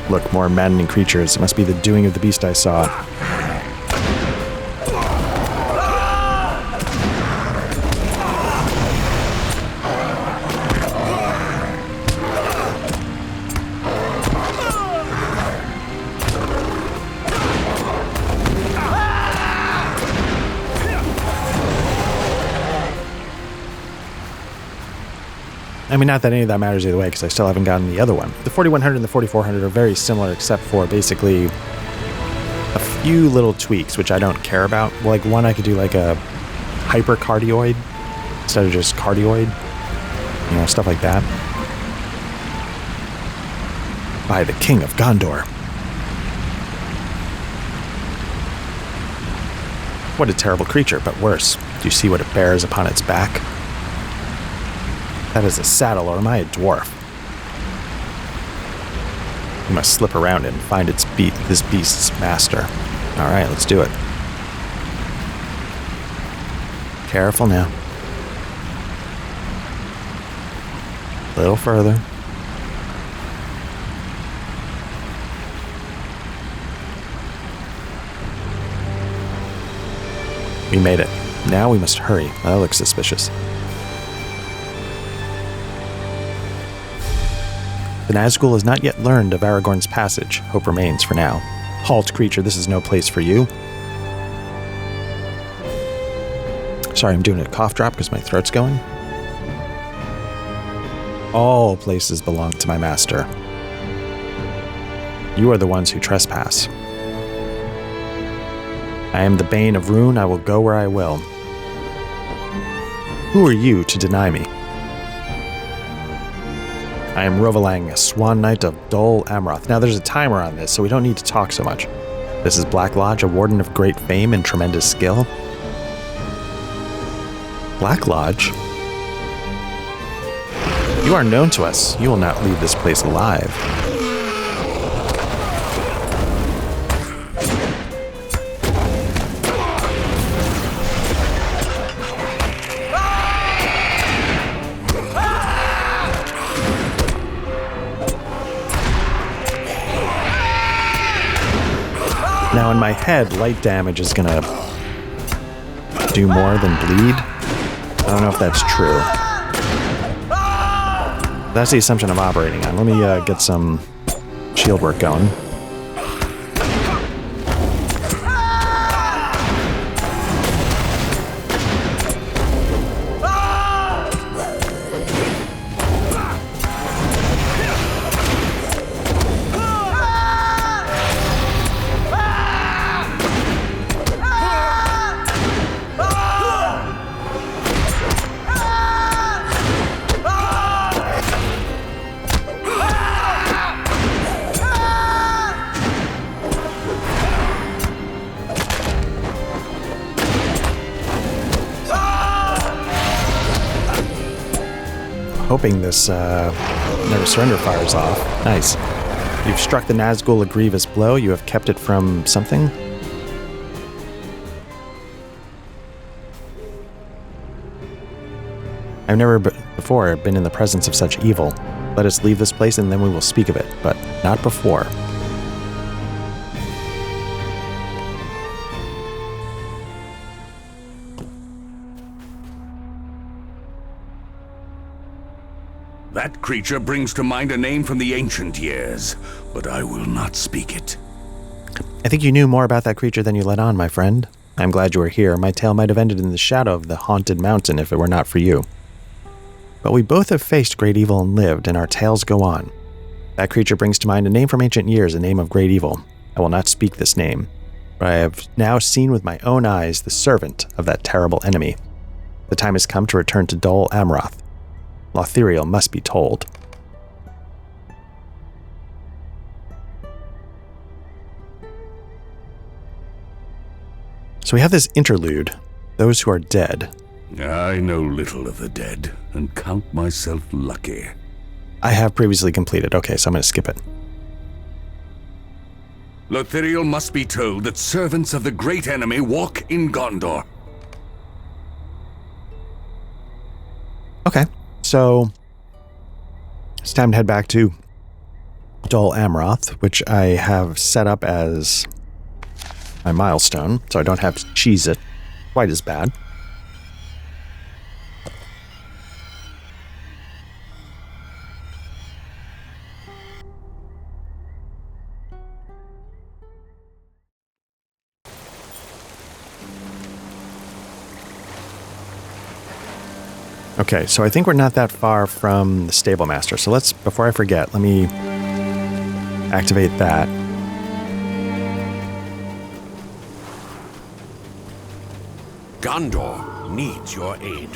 S1: Look, more maddening creatures. It must be the doing of the beast I saw. I mean, not that any of that matters either way, because I still haven't gotten the other one. The 4100 and the 4400 are very similar, except for basically a few little tweaks, which I don't care about. Like, one, I could do like a hypercardioid instead of just cardioid. You know, stuff like that. By the King of Gondor. What a terrible creature, but worse. Do you see what it bears upon its back? That is a saddle, or am I a dwarf? We must slip around it and find this beast's master. Alright, let's do it. Careful now. A little further. We made it. Now we must hurry. That looks suspicious. The Nazgul has not yet learned of Aragorn's passage. Hope remains for now. Halt, creature, this is no place for you. Sorry, I'm doing a cough drop because my throat's going. All places belong to my master. You are the ones who trespass. I am the Bane of Rune. I will go where I will. Who are you to deny me? I am Rovalang, a swan knight of Dol Amroth. Now there's a timer on this, so we don't need to talk so much. This is Black Lodge, a warden of great fame and tremendous skill. Black Lodge? You are known to us. You will not leave this place alive. Now in my head, light damage is gonna do more than bleed. I don't know if that's true. That's the assumption I'm operating on. Let me get some shield work going. Hoping this never surrender fires off. Nice. You've struck the Nazgul a grievous blow. You have kept it from something. I've never before been in the presence of such evil. Let us leave this place and then we will speak of it, but not before.
S8: That creature brings to mind a name from the ancient years, but I will not speak it.
S1: I think you knew more about that creature than you let on, my friend. I'm glad you are here. My tale might have ended in the shadow of the haunted mountain if it were not for you. But we both have faced great evil and lived, and our tales go on. That creature brings to mind a name from ancient years, a name of great evil. I will not speak this name, but I have now seen with my own eyes the servant of that terrible enemy. The time has come to return to Dol Amroth. Lothiriel must be told. So we have this interlude, those who are dead.
S8: I know little of the dead, and count myself lucky.
S1: I have previously completed. Okay, so I'm going to skip it.
S8: Lothiriel must be told that servants of the great enemy walk in Gondor.
S1: Okay, so it's time to head back to Dol Amroth, which I have set up as my milestone, so I don't have to cheese it quite as bad. Okay, so I think we're not that far from the stable master. So let's, before I forget, let me activate that.
S7: Gondor needs your aid.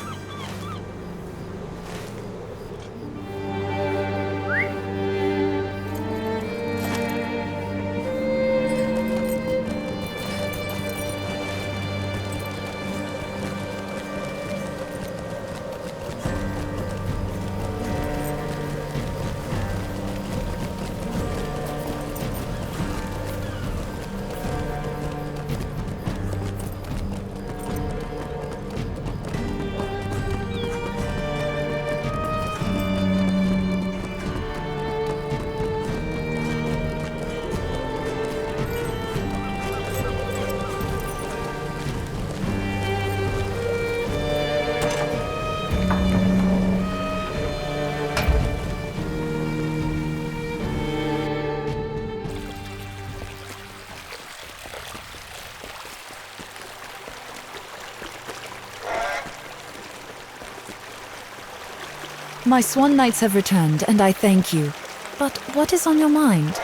S9: My swan knights have returned, and I thank you. But what is on your mind?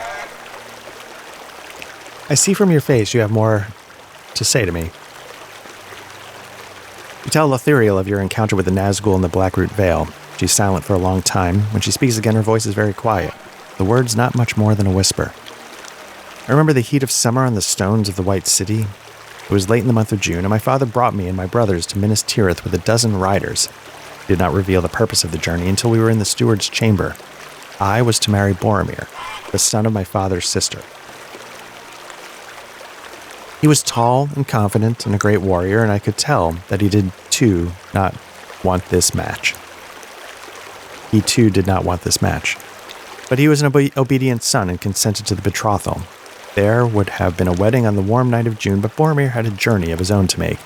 S1: I see from your face you have more to say to me. You tell Lothiriel of your encounter with the Nazgul in the Blackroot Vale. She's silent for a long time. When she speaks again, her voice is very quiet. The words not much more than a whisper. I remember the heat of summer on the stones of the White City. It was late in the month of June, and my father brought me and my brothers to Minas Tirith with 12 riders. He did not reveal the purpose of the journey until we were in the steward's chamber. I was to marry Boromir, the son of my father's sister. He was tall and confident and a great warrior, and I could tell that he did too not want this match. He too did not want this match. But he was an obedient son and consented to the betrothal. There would have been a wedding on the warm night of June, but Boromir had a journey of his own to make,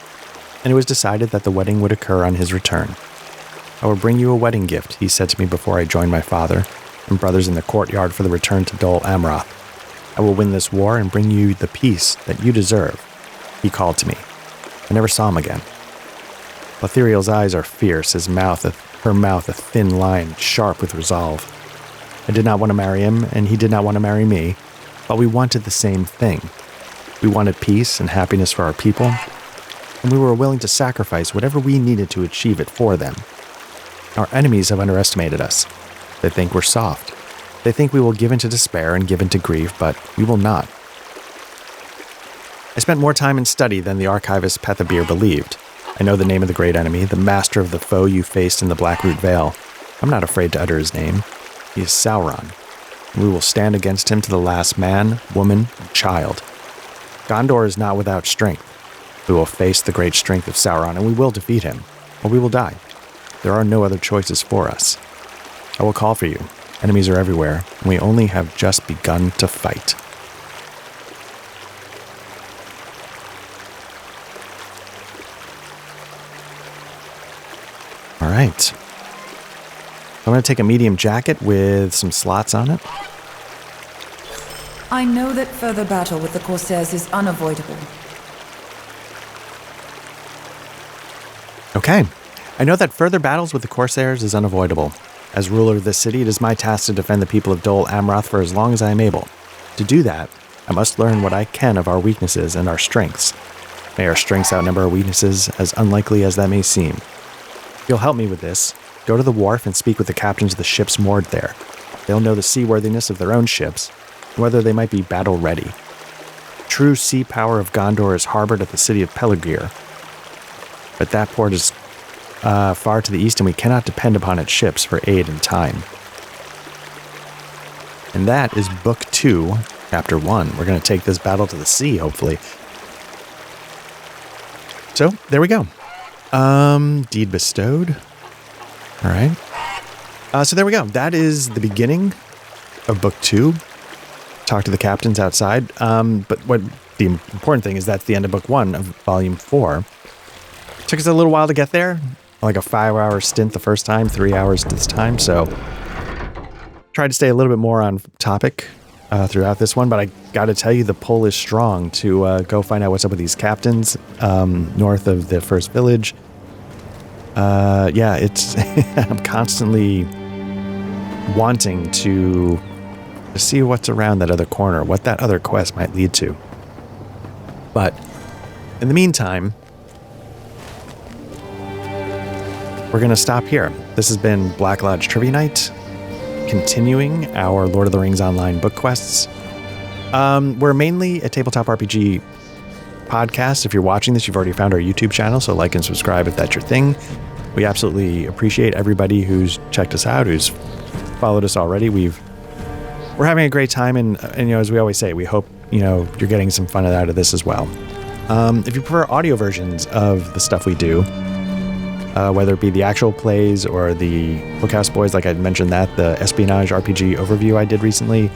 S1: and it was decided that the wedding would occur on his return. I will bring you a wedding gift, he said to me before I joined my father and brothers in the courtyard for the return to Dol Amroth. I will win this war and bring you the peace that you deserve. He called to me. I never saw him again. Lothiriel's eyes are fierce, her mouth a thin line, sharp with resolve. I did not want to marry him, and he did not want to marry me, but we wanted the same thing. We wanted peace and happiness for our people, and we were willing to sacrifice whatever we needed to achieve it for them. Our enemies have underestimated us. They think we're soft. They think we will give in to despair and give in to grief, but we will not. I spent more time in study than the archivist Pethabir believed. I know the name of the great enemy, the master of the foe you faced in the Blackroot Vale. I'm not afraid to utter his name. He is Sauron. We will stand against him to the last man, woman, and child. Gondor is not without strength. We will face the great strength of Sauron, and we will defeat him, or we will die. There are no other choices for us. I will call for you. Enemies are everywhere, and we only have just begun to fight. All right. I'm going to take a medium jacket with some slots on it.
S6: I know that further battle with the Corsairs is unavoidable.
S1: Okay. I know that further battles with the Corsairs is unavoidable. As ruler of this city, it is my task to defend the people of Dol Amroth for as long as I am able. To do that, I must learn what I can of our weaknesses and our strengths. May our strengths outnumber our weaknesses, as unlikely as that may seem. If you'll help me with this, go to the wharf and speak with the captains of the ships moored there. They'll know the seaworthiness of their own ships, and whether they might be battle-ready. True sea power of Gondor is harbored at the city of Pelargir, but that port is far to the east, and we cannot depend upon its ships for aid in time. And that is Book 2, Chapter 1. We're going to take this battle to the sea, hopefully. So, there we go. Deed bestowed. All right. So there we go. That is the beginning of Book 2. Talk to the captains outside. But what the important thing is that's the end of Book 1 of Volume 4. Took us a little while to get there. Like a 5-hour stint the first time, 3 hours this time. So tried to stay a little bit more on topic throughout this one. But I got to tell you, the pull is strong to go find out what's up with these captains north of the first village. Yeah, it's I'm constantly wanting to see what's around that other corner, what that other quest might lead to. But in the meantime, we're going to stop here. This has been Black Lodge Trivia Night, continuing our Lord of the Rings Online book quests. We're mainly a tabletop RPG podcast. If you're watching this, you've already found our YouTube channel, so like and subscribe if that's your thing. We absolutely appreciate everybody who's checked us out, who's followed us already. We're having a great time, and as we always say, we hope you're getting some fun out of this as well. If you prefer audio versions of the stuff we do, whether it be the actual plays or the Bookhouse Boys, like I mentioned the espionage RPG overview I did recently,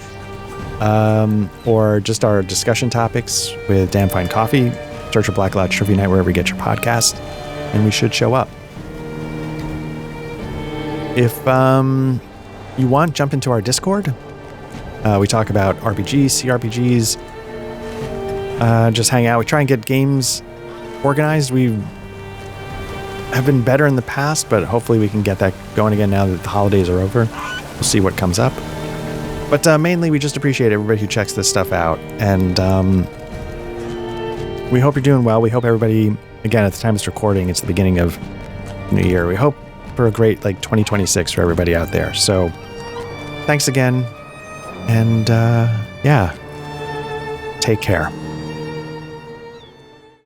S1: or just our discussion topics with Damn Fine Coffee, search for Black Lodge Trivia Night wherever you get your podcast, and we should show up. If you want, jump into our Discord. We talk about RPGs, CRPGs, just hang out. We try and get games organized. We have been better in the past, but hopefully we can get that going again now that the holidays are over. We'll see what comes up. But mainly, we just appreciate everybody who checks this stuff out. And we hope you're doing well. We hope everybody, again, at the time of this recording, it's the beginning of New Year. We hope for a great 2026 for everybody out there. So thanks again. And yeah, take care.